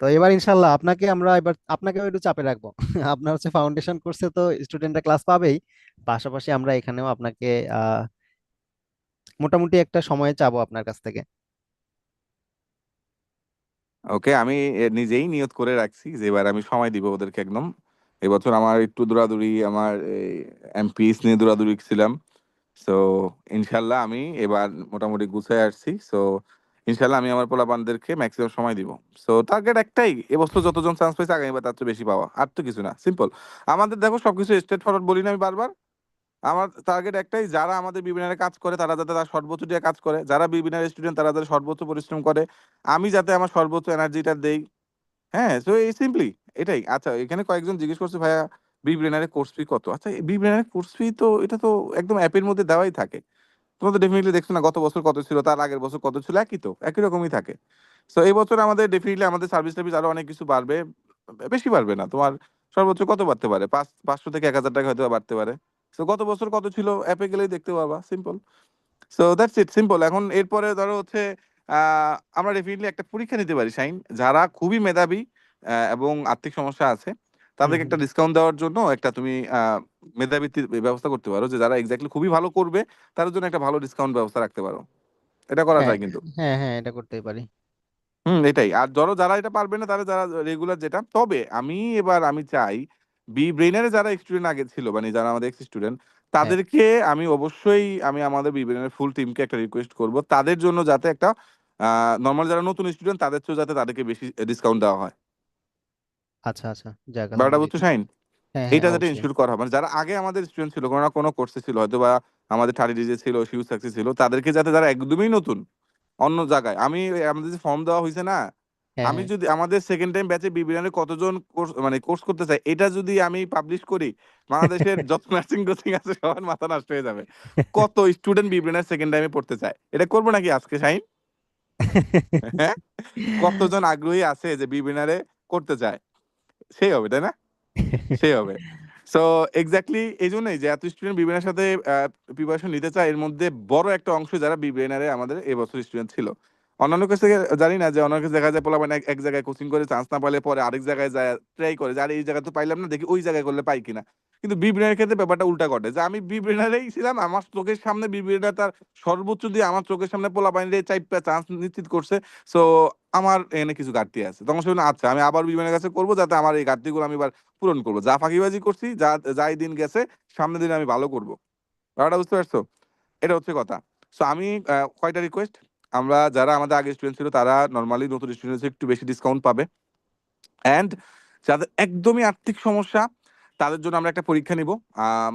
তো এবার ইনশাল্লাহ আপনাকে আমরা এবার আপনাকেও একটু চাপে রাখবো। আপনার হচ্ছে ফাউন্ডেশন কোর্সে তো স্টুডেন্টরা ক্লাস পাবেই, পাশাপাশি আমরা এখানেও আপনাকে আহ মোটামুটি একটা সময় চাবো আপনার কাছ থেকে। ওকে, আমি নিজেই নিয়ত করে রাখছি যে এবার আমি সময় দিব ওদেরকে একদম। এবছর আমার একটু দৌড়াদৌড়ি, আমার এমপিএস নিয়ে দৌড়াদৌড়ি ছিলাম। সো ইনশাল্লাহ আমি এবার মোটামুটি গুছিয়ে আসছি। সো ইনশাল্লাহ আমি আমার পোলাপানদেরকে ম্যাক্সিমাম সময় দিব। সো টার্গেট একটাই, এবছর যতজন চান্স পাইছে আগামীবার তার চেয়ে বেশি পাওয়া, আর তো কিছু না, সিম্পল। আমাদের দেখো সবকিছু স্ট্রেট ফরওয়ার্ড বলি না আমি বারবার। আমার টার্গেট একটাই, যারা আমাদের বিবিনারে কাজ করে তারা যাতে তার সর্বোচ্চ দিয়ে কাজ করে, যারা বিবিনার স্টুডেন্ট তারা যাতে সর্বোচ্চ পরিশ্রম করে, আমি যাতে আমার সর্বোচ্চ এনার্জিটা দেই। হ্যাঁ, তো এই সিম্পলি এটাই। আচ্ছা, এখানে কয়েকজন জিজ্ঞেস করছে ভাইয়া বি ব্রেনারে কোর্স ফি কত? আচ্ছা, বি ব্রেনারে কোর্স ফি তো এটা তো একদম অ্যাপের মধ্যে দেওয়াই থাকে। তোমরা তো ডেফিনেটলি দেখছো না গত বছর কত ছিল, তার আগের বছর কত ছিল, একই তো, একই রকমই থাকে। তো এই বছর আমাদের ডেফিনেটলি আমাদের সার্ভিস টার্ভিস আরো অনেক কিছু বাড়বে। বেশি বাড়বে না, তোমার সর্বোচ্চ কত বাড়তে পারে, 500 থেকে 1,000 টাকা হয়তো বাড়তে পারে। তো গত বছর কত ছিল অ্যাপে গেলেই দেখতে পাবা, simple. So that's it, simple. এখন এরপরে ধরো হচ্ছে আমরা ডেফিনেটলি একটা পরীক্ষা নিতে পারি শাইন, যারা খুবই মেধাবী এবং আর্থিক সমস্যা আছে হুম তাদেরকে হুম। একটা ডিসকাউন্ট দেওয়ার জন্য একটা তুমি মেধাবৃত্তির ব্যবস্থা করতে পারো, যে যারা এক্স্যাক্টলি খুবই ভালো করবে তাদের জন্য একটা ভালো ডিসকাউন্ট ব্যবস্থা রাখতে পারো। এটা করা হ্যাঁ যায় কিন্তু। হ্যাঁ হ্যাঁ, এটা করতেই পারি। এটাই। আর ধরো যারা এটা পারবে না তারা, যারা রেগুলার যেটা, তবে আমি চাই বি ব্রেইনারে যারা স্টুডেন্ট আগে ছিল, মানে যারা আমাদের এক্স স্টুডেন্ট, হ্যাঁ। তাদেরকে আমি অবশ্যই আমি আমাদের বি ব্রেইনারের ফুল টিমকে একটা রিকোয়েস্ট করব তাদের জন্য, যাতে একটা নর্মাল যারা নতুন স্টুডেন্ট তাদের চেয়েও যাতে তাদেরকে বেশি ডিসকাউন্ট দেওয়া হয়। আচ্ছা আচ্ছা, যাক ব্যাপারটা বুঝছো আলহামদুলিল্লাহ। শাইন? হ্যাঁ হ্যাঁ, এইটা যাতে অবশ্যই। ইনস্টিটিউট করা হবে, মানে যারা আগে আমাদের স্টুডেন্ট ছিল, কোনো না কোনো কোর্সে ছিল হয়তো, বা আমাদের থার্ড ডিজে ছিল, শিউ সাকসেস ছিল, তাদেরকে যাতে, যারা একদমই নতুন অন্য জায়গায়, আমাদের যে ফর্ম দেওয়া হয়েছে না, হ্যাঁ আমি হ্যাঁ। যদি আমাদের সেকেন্ড টাইম ব্যাচে বিবিএনে কতজন কোর্স মানে কোর্স করতে চাই এটা যদি আমি পাবলিশ করি, বাংলাদেশের যত নার্সিং কোচিং আছে সবার মাথা নষ্ট হয়ে যাবে। কত স্টুডেন্ট বিবিএনের সেকেন্ড টাইমে পড়তে চায়, এটা করবো নাকি আজকে শাইন? হ্যাঁ, কতজন আগ্রহী আছে যে বিবিএনারে করতে চায়? সেই হবে, তাই না? সেই হবে। সো এক্স্যাক্টলি এই জন্যই যে এত স্টুডেন্ট বিবিএনের সাথে প্রিপারেশন নিতে চায়, এর মধ্যে বড় একটা অংশ যারা বিবিএনারে আমাদের এবছর স্টুডেন্ট ছিল। অন্যান্য কাছে জানি না, যে অন্য কাছে দেখা যায় পোলা মানে এক জায়গায় কোচিং করে চান্স না পাইলে পরে আরেক জায়গায় যায় ট্রাই করে, যে আরে এই জায়গায় তো পাইলাম না, দেখি ওই জায়গায় করলে পাই কিনা। কিন্তু বিবিএনের ক্ষেত্রে ব্যাপারটা উল্টা ঘটে, যে আমি বিবিএনারেই ছিলাম, আমার চোখের সামনে বিবিএনার তার সর্বোচ্চ দিয়ে আমার চোখের সামনে পোলা বাইরে চাইপা চান্স নিশ্চিত করছে। সো আমার এখানে কিছু ঘাটতি আছে, তখন শুনে আচ্ছা আমি আবার বিবিএনের কাছে করবো, যাতে আমার এই ঘাটতিগুলো আমি এবার পূরণ করবো। যা ফাঁকিবাজি করছি, যা যাই দিন গেছে, সামনের দিনে আমি ভালো করব। ব্যাপারটা বুঝতে পারছো? এটা হচ্ছে কথা। সো আমি কয়টা রিকোয়েস্ট, আমরা যারা আমাদের আগে স্টুডেন্ট ছিল তারা নর্মালি নতুন স্টুডেন্টস একটু বেশি ডিসকাউন্ট পাবে, অ্যান্ড যাদের একদমই আর্থিক সমস্যা তাদের জন্য আমরা একটা পরীক্ষা নিব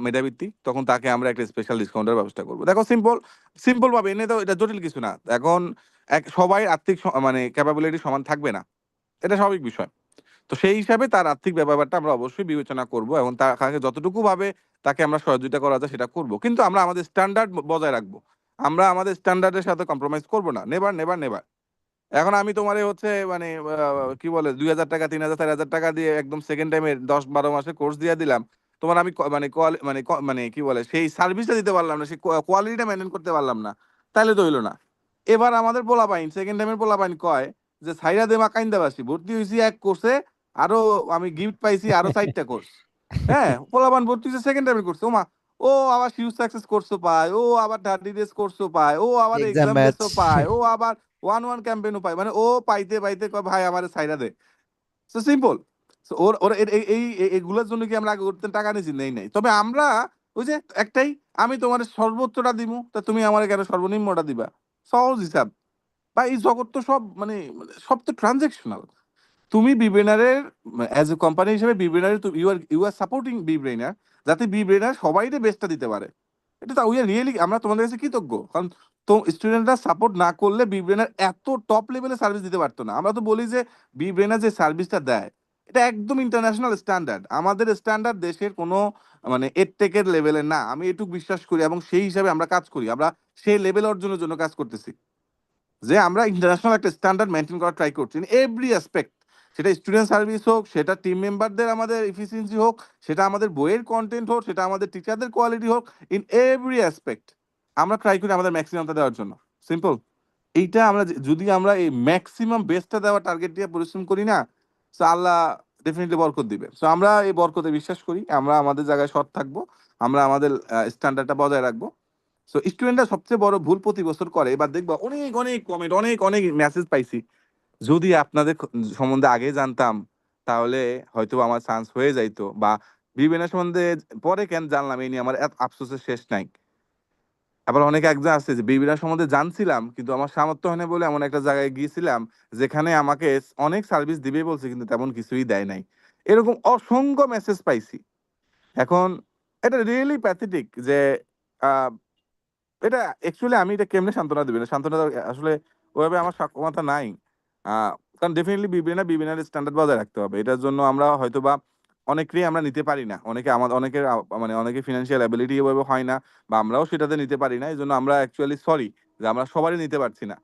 মেধাবৃত্তি, তখন তাকে আমরা একটা স্পেশাল ডিসকাউন্টের ব্যবস্থা করবো। দেখো সিম্পল সিম্পল ভাবে এনে তো এটা জটিল কিছু না। এখন সবাই আর্থিক মানে ক্যাপাবিলিটি সমান থাকবে না, এটা স্বাভাবিক বিষয়। তো সেই হিসাবে তার আর্থিক ব্যাপারটা আমরা অবশ্যই বিবেচনা করব এবং তাকে যতটুকু ভাবে তাকে আমরা সহযোগিতা করা যায় সেটা করব, কিন্তু আমরা আমাদের স্ট্যান্ডার্ড বজায় রাখবো। আমরা আমাদের স্ট্যান্ডার্ডের সাথে কম্প্রোমাইজ করবো না, নেভার নেভার নেভার। এখন আমি তোমার হচ্ছে মানে কি বলে 2,000 টাকা 3,000 4,000 টাকা দিয়ে একদম সেকেন্ড টাইমে 10-12 মাসের কোর্স দিয়ে দিলাম, তোমার আমি মানে কি বলে সেই সার্ভিসটা দিতে পারলাম না, সেই কোয়ালিটিটা মেনটেন করতে পারলাম না, তাহলে তো হইলো না। এবার আমাদের পোলাপাইন সেকেন্ড টাইমের পোলাপাইন কয় যে সাইরা দে মা কাইন্দাবাসি ভর্তি হয়েছি এক কোর্সে, আরো আমি গিফট পাইছি আরো 4টা কোর্স। হ্যাঁ, পোলাপান ভর্তি হয়েছে সেকেন্ড টাইমে করছে, ওমা ও আবার হিউজ সাকসেস কোর্সও পায়, ও আবার 30 ডেজ কোর্সও পায়, ও আবার এক্সাম এক্সাম ব্যাচ। বেসও পায়, ও আবার 1-1 ক্যাম্পেইনও পায়, মানে ও পাইতে পাইতে কয় ভাই আমার সাইরা দে। So simple. সো ওর ওর এগুলোর জন্য কি আমরা আগে করতে টাকা নিয়েছি? নেই নাই। তবে আমরা ওই যে একটাই, আমি তোমার সর্বোচ্চটা দিমু, তা তুমি আমার কেন সর্বনিম্নটা দিবা? সহজ হিসাব। বা এই জগৎ তো সব মানে সব তো ট্রানজেকশনাল। তুমি বিব্রেনারের অ্যাজ এ কোম্পানি হিসেবে বিব্রেনারের ইউ আর সাপোর্টিং বিব্রেনার, যাতে বিব্রেনার সবাইকে বেস্টটা দিতে পারে। এটা তো উই আর রিয়েলি আমরা তোমাদের কাছে কৃতজ্ঞ, কারণ তো স্টুডেন্টরা সাপোর্ট না করলে বিব্রেনার এত টপ লেভেলে সার্ভিস দিতে পারতো না। আমরা তো বলি যে বিব্রেনার যে সার্ভিসটা দেয় এটা একদম ইন্টারন্যাশনাল স্ট্যান্ডার্ড, আমাদের স্ট্যান্ডার্ড দেশের কোনো মানে এডটেকের লেভেলের না, আমি এটুকু বিশ্বাস করি এবং সেই হিসাবে আমরা কাজ করি, আমরা সেই লেভেল অর্জনের জন্য কাজ করতেছি যে আমরা ইন্টারন্যাশনাল একটা স্ট্যান্ডার্ড মেনটেন করা ট্রাই করছি ইন এভরি অ্যাসপেক্ট। সেটা স্টুডেন্ট সার্ভিস হোক, সেটা টিম মেম্বারদের আমাদের এফিসিয়েন্সি হোক, সেটা আমাদের বইয়ের কন্টেন্ট হোক, সেটা আমাদের টিচারদের কোয়ালিটি হোক, ইন এভরি অ্যাসপেক্ট আমরা ট্রাই করি আমাদের ম্যাক্সিমামটা দেওয়ার জন্য। সিম্পল। এইটা আমরা যদি আমরা এই ম্যাক্সিমাম বেস্টটা দেওয়ার টার্গেট দিয়ে পরিশ্রম করি না, তো আল্লাহ ডেফিনেটলি বরকত দিবে। সো আমরা এই বরকতে বিশ্বাস করি, আমরা আমাদের জায়গায় সৎ থাকবো, আমরা আমাদের স্ট্যান্ডার্ডটা বজায় রাখবো। সো স্টুডেন্টরা সবচেয়ে বড় ভুল প্রতি বছর করে, এবার দেখবা অনেক অনেক কমেন্ট অনেক অনেক মেসেজ পাইছি, যদি আপনাদের সম্বন্ধে আগে জানতাম তাহলে হয়তো আমার চান্স হয়ে যাইতো, বা বিভিন্ন সম্বন্ধে পরে কেন জানলাম এই নিয়ে আমার এত আফসোসের শেষ নাই। আবার অনেকে একজন আছে যে বিভিন্ন সম্বন্ধে জানছিলাম কিন্তু আমার সামর্থ্য হয় না বলে এমন একটা জায়গায় গিয়েছিলাম যেখানে আমাকে অনেক সার্ভিস দিবে বলছে কিন্তু তেমন কিছুই দেয় নাই। এরকম অসংখ্য মেসেজ পাইছি। এখন এটা রিয়েলি প্যাথেটিক যে আহ, এটা অ্যাকচুয়ালি আমি এটা কেমনে সান্ত্বনা দিবেন, সান্ত্বনা আসলে ওইভাবে আমার সক্ষমতা নাই। কারণ ডেফিনেটলি বিবিএনের স্ট্যান্ডার্ড বজায় রাখতে হবে, এটার জন্য আমরা হয়তো বা অনেকেই আমরা নিতে পারি না, অনেকে আমাদের অনেকের মানে অনেকে ফিনান্সিয়াল অ্যাবিলিটি এভাবে হয় না, বা আমরাও সেটাতে নিতে পারি না, এই জন্য আমরা অ্যাকচুয়ালি সরি যে আমরা সবারই নিতে পারছি না।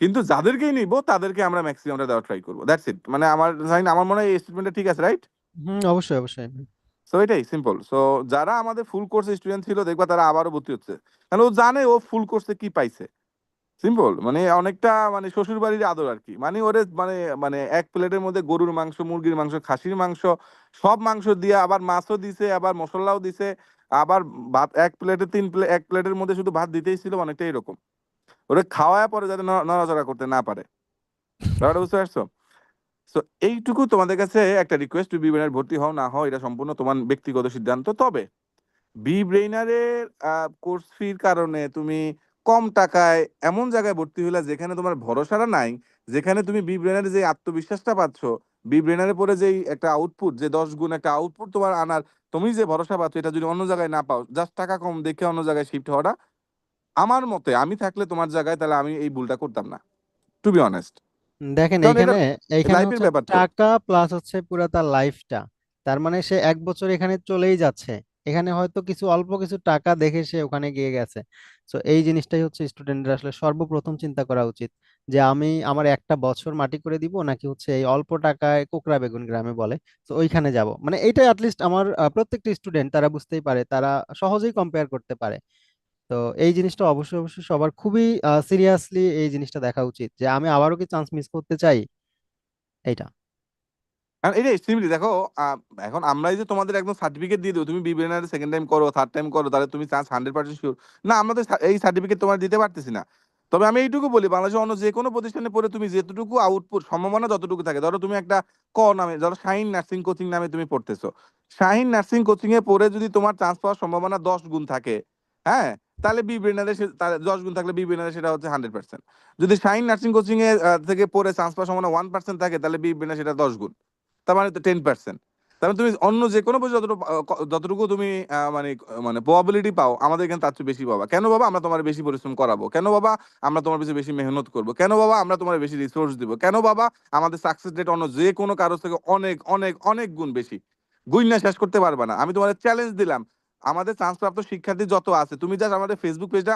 কিন্তু যাদেরকেই নিব তাদেরকে আমরা ম্যাক্সিমামটা দেওয়ার ট্রাই করবো, দ্যাটস ইট। মানে আমার মনে হয় এই স্টেটমেন্টটা ঠিক আছে, রাইট? অবশ্যই অবশ্যই। সো এটাই সিম্পল। সো যারা আমাদের ফুল কোর্স স্টুডেন্ট ছিল দেখবা তারা আবারও ভর্তি হচ্ছে, কারণ ও জানে ও ফুল কোর্সে কি পাইছে। সিম্পল, মানে অনেকটা মানে শ্বশুর বাড়ির আদর আর কি, মানে ওরে মানে মানে এক প্লেটের মধ্যে গরুর মাংস, মুরগির মাংস, খাসির মাংস, সব মাংস দিয়ে আবার মাছও দিছে, আবার মশলাও দিছে, আবার ভাত এক প্লেটে এক প্লেটের মধ্যে শুধু ভাত দিতেই ছিল, অনেকটা এরকম। ওরে খাওয়ায় পরে যাতে নড়াচড়া করতে না পারে, ব্যাপারটা বুঝতে পারছো? তো এইটুকু তোমাদের কাছে একটা রিকোয়েস্ট, বিবেনের ভর্তি হও না হও এটা সম্পূর্ণ তোমার ব্যক্তিগত সিদ্ধান্ত। তবে বি ব্রেইনারের কোর্স ফির কারণে তুমি কম টাকায় এমন জায়গায় ভর্তি হইলা যেখানে তোমার ভরসাটা নাই, যেখানে তুমি বি ব্রেইনারে যে আত্মবিশ্বাসটা পাচ্ছ, বি ব্রেইনারে পরে যেই একটা আউটপুট, যে 10 গুণ একটা আউটপুট তোমার আনার, তুমি যে ভরসা পাচ্ছ, এটা যদি অন্য জায়গায় না পাও, জাস্ট টাকা কম দেখে অন্য জায়গায় শিফট হওয়াটা আমার মতে, আমি থাকলে তোমার জায়গায় তাহলে আমি এই ভুলটা করতাম না, টু বি অনেস্ট। দেখেন কারণ এটা এইখানে এইখানে লাইফের হচ্ছে ব্যাপার তো। টাকা প্লাস হচ্ছে পুরো তার লাইফটা। তার মানে সে 1 বছর এখানে চলেই যাচ্ছে, এখানে হয়তো কিছু অল্প কিছু টাকা দেখে সে ওখানে গিয়ে গেছে। তো এই জিনিসটাই হচ্ছে স্টুডেন্টরা আসলে সর্বপ্রথম চিন্তা করা উচিত, যে আমি আমার 1টা বছর মাটি করে দিব নাকি হচ্ছে এই অল্প টাকায় কোকড়া বেগুন গ্রামে বলে, তো ওইখানে যাব। মানে এইটা অ্যাটলিস্ট আমার প্রত্যেকটা স্টুডেন্ট তারা বুঝতেই পারে, তারা সহজেই কম্পেয়ার করতে পারে। তো এই জিনিসটা অবশ্যই অবশ্যই সবার খুবই সিরিয়াসলি এই জিনিসটা দেখা উচিত, যে আমি আবারও কি চান্স মিস করতে চাই এইটা। আর এই যে সিম্পলি দেখো, আহ, এখন আমরা এই যে তোমাদের একদম সার্টিফিকেট দিয়ে দেবো, তুমি বিবিএনআর সেকেন্ড টাইম করো, থার্ড টাইম করো, তাহলে তুমি চান্স 100% শিওর না, আমরা তো এই সার্টিফিকেট তোমার দিতে পারতেছি না। তবে আমি এইটুকু বলি, বাংলাদেশের অন্য যে কোনো প্রতিষ্ঠানে পড়ে তুমি যেতটুকু আউটপুট সম্ভাবনা যতটুকু থাকে, ধরো তুমি একটা নামে, ধরো শাহিন নার্সিং কোচিং নামে তুমি পড়তেছো, শাহিন নার্সিং কোচিং এ পড়ে যদি তোমার চান্স পাওয়ার সম্ভাবনা 10 গুণ থাকে, হ্যাঁ, তাহলে বি ব্রেনারে তাহলে 10 গুণ থাকলে বি ব্রেনারে সেটা হচ্ছে 100%। যদি শাইন নার্সিং কোচিং এ থেকে পড়ে চান্স পাওয়ার সম্ভাবনা 1% থাকে, তাহলে বি ব্রেনারে সেটা 10 গুণ, তার মানে তো 10%। তার মানে তুমি অন্য যে কোনো বছর যতটুকু তুমি মানে মানে প্রবাবিলিটি পাও, আমাদের এখানে তার চেয়ে বেশি পাবা। কেন বাবা? আমরা তোমার বেশি পরিশ্রম করাবো। কেন বাবা? আমরা তোমার পিছনে বেশি মেহনত করবো। কেন বাবা? আমরা তোমার বেশি রিসোর্স দিব। কেন বাবা? আমাদের সাকসেস রেট অন্য যে কোনো কারোর থেকে অনেক অনেক অনেক গুণ বেশি। গুইন্না শেষ করতে পারবা না। আমি তোমার চ্যালেঞ্জ দিলাম, আমাদের চান্সপ্রাপ্ত শিক্ষার্থী যত আছে, তুমি জাস্ট আমাদের ফেসবুক পেজটা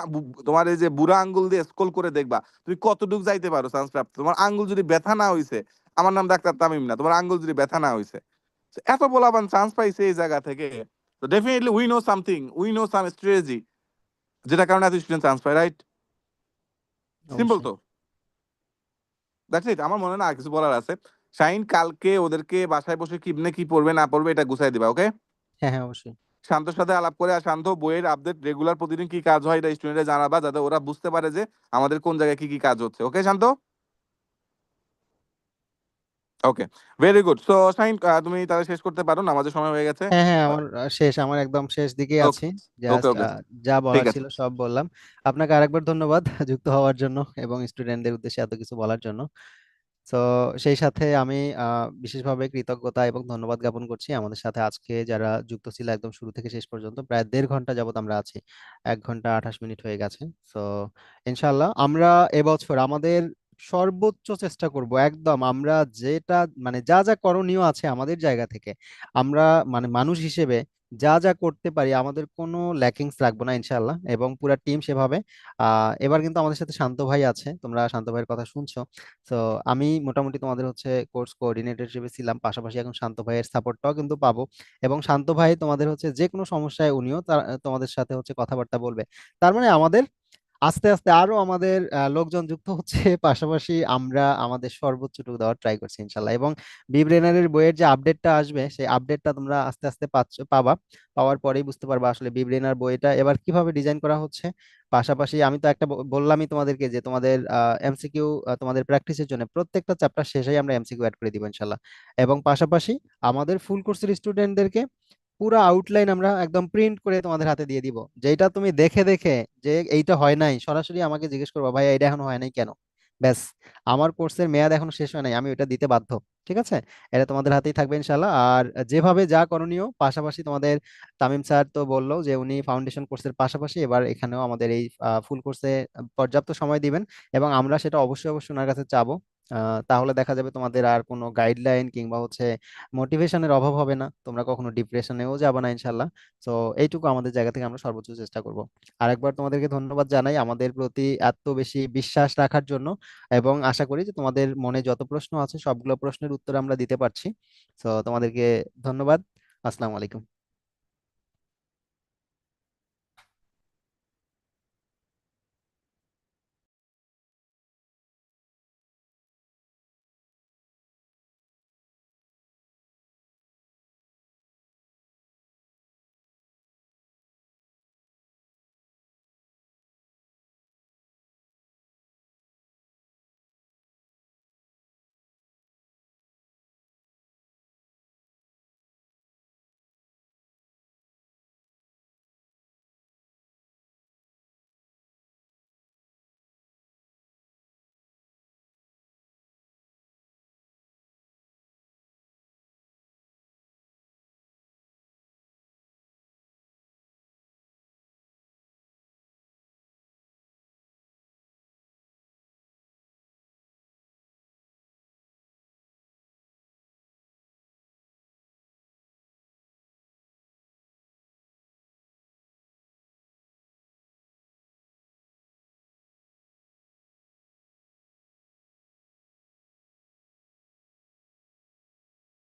তোমার এই যে বুড়া আঙ্গুল দিয়ে স্ক্রল করে দেখবা তুমি কতটুকু যাইতে পারো চান্সপ্রাপ্ত। তোমার আঙ্গুল যদি ব্যথা না হইছে, আমার নাম ডাক্তার তামিম না, তোমার আঙ্গুল যদি ব্যথা না হইছে, তো এত বলাবান চান্স পাইছে এই জায়গা থেকে, তো definitely we know something, we know some strategy, যেটা কারণে এত স্টুডেন্ট চান্স পায়, রাইট? সিম্পল অবশ্যই। তো, দ্যাটস ইট। আমার মনে হয় না আর কিছু বলার আছে। শাইন, কালকে ওদেরকে বাসায় বসে কিবনে কি পড়বে না পড়বে এটা গুছাই দিবা, ওকে? হ্যাঁ হ্যাঁ, অবশ্যই। শান্তর সাথে আলাপ করে, আর শান্ত বইয়ের আপডেট রেগুলার প্রতিদিন কি কাজ হয় এটা স্টুডেন্টরা জানাবা, যাতে ওরা বুঝতে পারে যে আমাদের কোন জায়গায় কি কি কাজ হচ্ছে, ওকে শান্ত? ওকে, ভেরি গুড। সো শাইন, তুমি তাহলে শেষ করতে পারো, নামাজের সময় হয়ে গেছে। হ্যাঁ হ্যাঁ, আমার শেষ, আমার একদম শেষ দিকে ওকে, আছি। ওকে, জাস্ট ওকে, যা ঠিক বলার আছে। ছিল সব বললাম। আপনাকে আরেকবার ধন্যবাদ যুক্ত হওয়ার জন্য এবং স্টুডেন্টদের উদ্দেশ্যে এত কিছু বলার জন্য। তো সেই সাথে আমি বিশেষভাবে কৃতজ্ঞতা এবং ধন্যবাদ জ্ঞাপন করছি আমাদের সাথে আজকে যারা যুক্ত ছিল একদম শুরু থেকে শেষ পর্যন্ত। প্রায় 1.5 ঘন্টা যাবত আমরা আছি, 1 ঘন্টা 28 মিনিট হয়ে গেছে। তো ইনশাল্লাহ আমরা এবছর আমাদের সর্বোচ্চ চেষ্টা করব, একদম আমরা যেটা মানে যা যা করণীয় আছে আমাদের জায়গা থেকে, আমরা মানে মানুষ হিসেবে যা যা করতে পারি আমাদের কোনো ল্যাকিংস রাখবো না ইনশাল্লাহ, এবং পুরা টিম সেভাবে। এবার কিন্তু আমাদের সাথে শান্ত ভাই আছে, তোমরা শান্ত ভাইয়ের কথা শুনছো। তো আমি মোটামুটি তোমাদের হচ্ছে কোর্স কোঅর্ডিনেটর হিসেবে ছিলাম, পাশাপাশি এখন শান্ত ভাইয়ের সাপোর্টটাও কিন্তু পাবো। এবং শান্ত ভাই তোমাদের হচ্ছে যে কোনো সমস্যায় উনিও তোমাদের সাথে হচ্ছে কথাবার্তা বলবে। তার মানে আমাদের আস্তে আস্তে আরো আমাদের লোকজন যুক্ত হচ্ছে পাশাপাশি আমরা আমাদের সর্বোচ্চটুকু দেওয়ার ট্রাই করছি ইনশাল্লাহ। এবং বিব্রেনারের বইয়ের যে আপডেটটা আসবে সেই আপডেটটা তোমরা আস্তে আস্তে পাবা। পাওয়ার পরেই বুঝতে পারবা আসলে বিব্রেনার বইটা এবার কিভাবে ডিজাইন করা হচ্ছে। পাশাপাশি আমি তো একটা বললামই তোমাদেরকে যে তোমাদের এমসিকিউ, তোমাদের প্র্যাকটিসের জন্য প্রত্যেকটা চ্যাপ্টার শেষেই আমরা এমসিকিউ অ্যাড করে দিব ইনশাল্লাহ। এবং পাশাপাশি আমাদের ফুল কোর্সের স্টুডেন্টদেরকে পুরো আউটলাইন আমরা একদম প্রিন্ট করে তোমাদের হাতে দিয়ে দিব, যেটা তুমি দেখে দেখে যে এইটা হয় নাই সরাসরি আমাকে জিজ্ঞেস করবো, ভাই এটা এখনো হয় নাই কেন। ব্যাস, আমার কোর্সের মেয়াদ এখনো শেষ হয় নাই, আমি ওটা দিতে বাধ্য। ঠিক আছে, এটা তোমাদের হাতেই থাকবে ইনশাল্লাহ। আর যেভাবে যা করণীয়, পাশাপাশি তোমাদের তামিম স্যার তো বললো যে উনি ফাউন্ডেশন কোর্সের পাশাপাশি এবার এখানেও আমাদের এই ফুল কোর্সে পর্যাপ্ত সময় দিবেন, এবং আমরা সেটা অবশ্যই অবশ্যই ওনার কাছে চাবো। তাহলে দেখা যাবে তোমাদের আর কোনো গাইডলাইন কিংবা হচ্ছে মোটিভেশনের অভাব হবে না, তোমরা কখনো ডিপ্রেশনেও যাবে না ইনশাল্লাহ। তো এইটুকু আমাদের জায়গা থেকে আমরা সর্বোচ্চ চেষ্টা করব। আরেকবার তোমাদেরকে ধন্যবাদ জানাই আমাদের প্রতি এত বেশি বিশ্বাস রাখার জন্য, এবং আশা করি যে তোমাদের মনে যত প্রশ্ন আছে সবগুলো প্রশ্নের উত্তর আমরা দিতে পারছি। তো তোমাদেরকে ধন্যবাদ। আসসালামু আলাইকুম।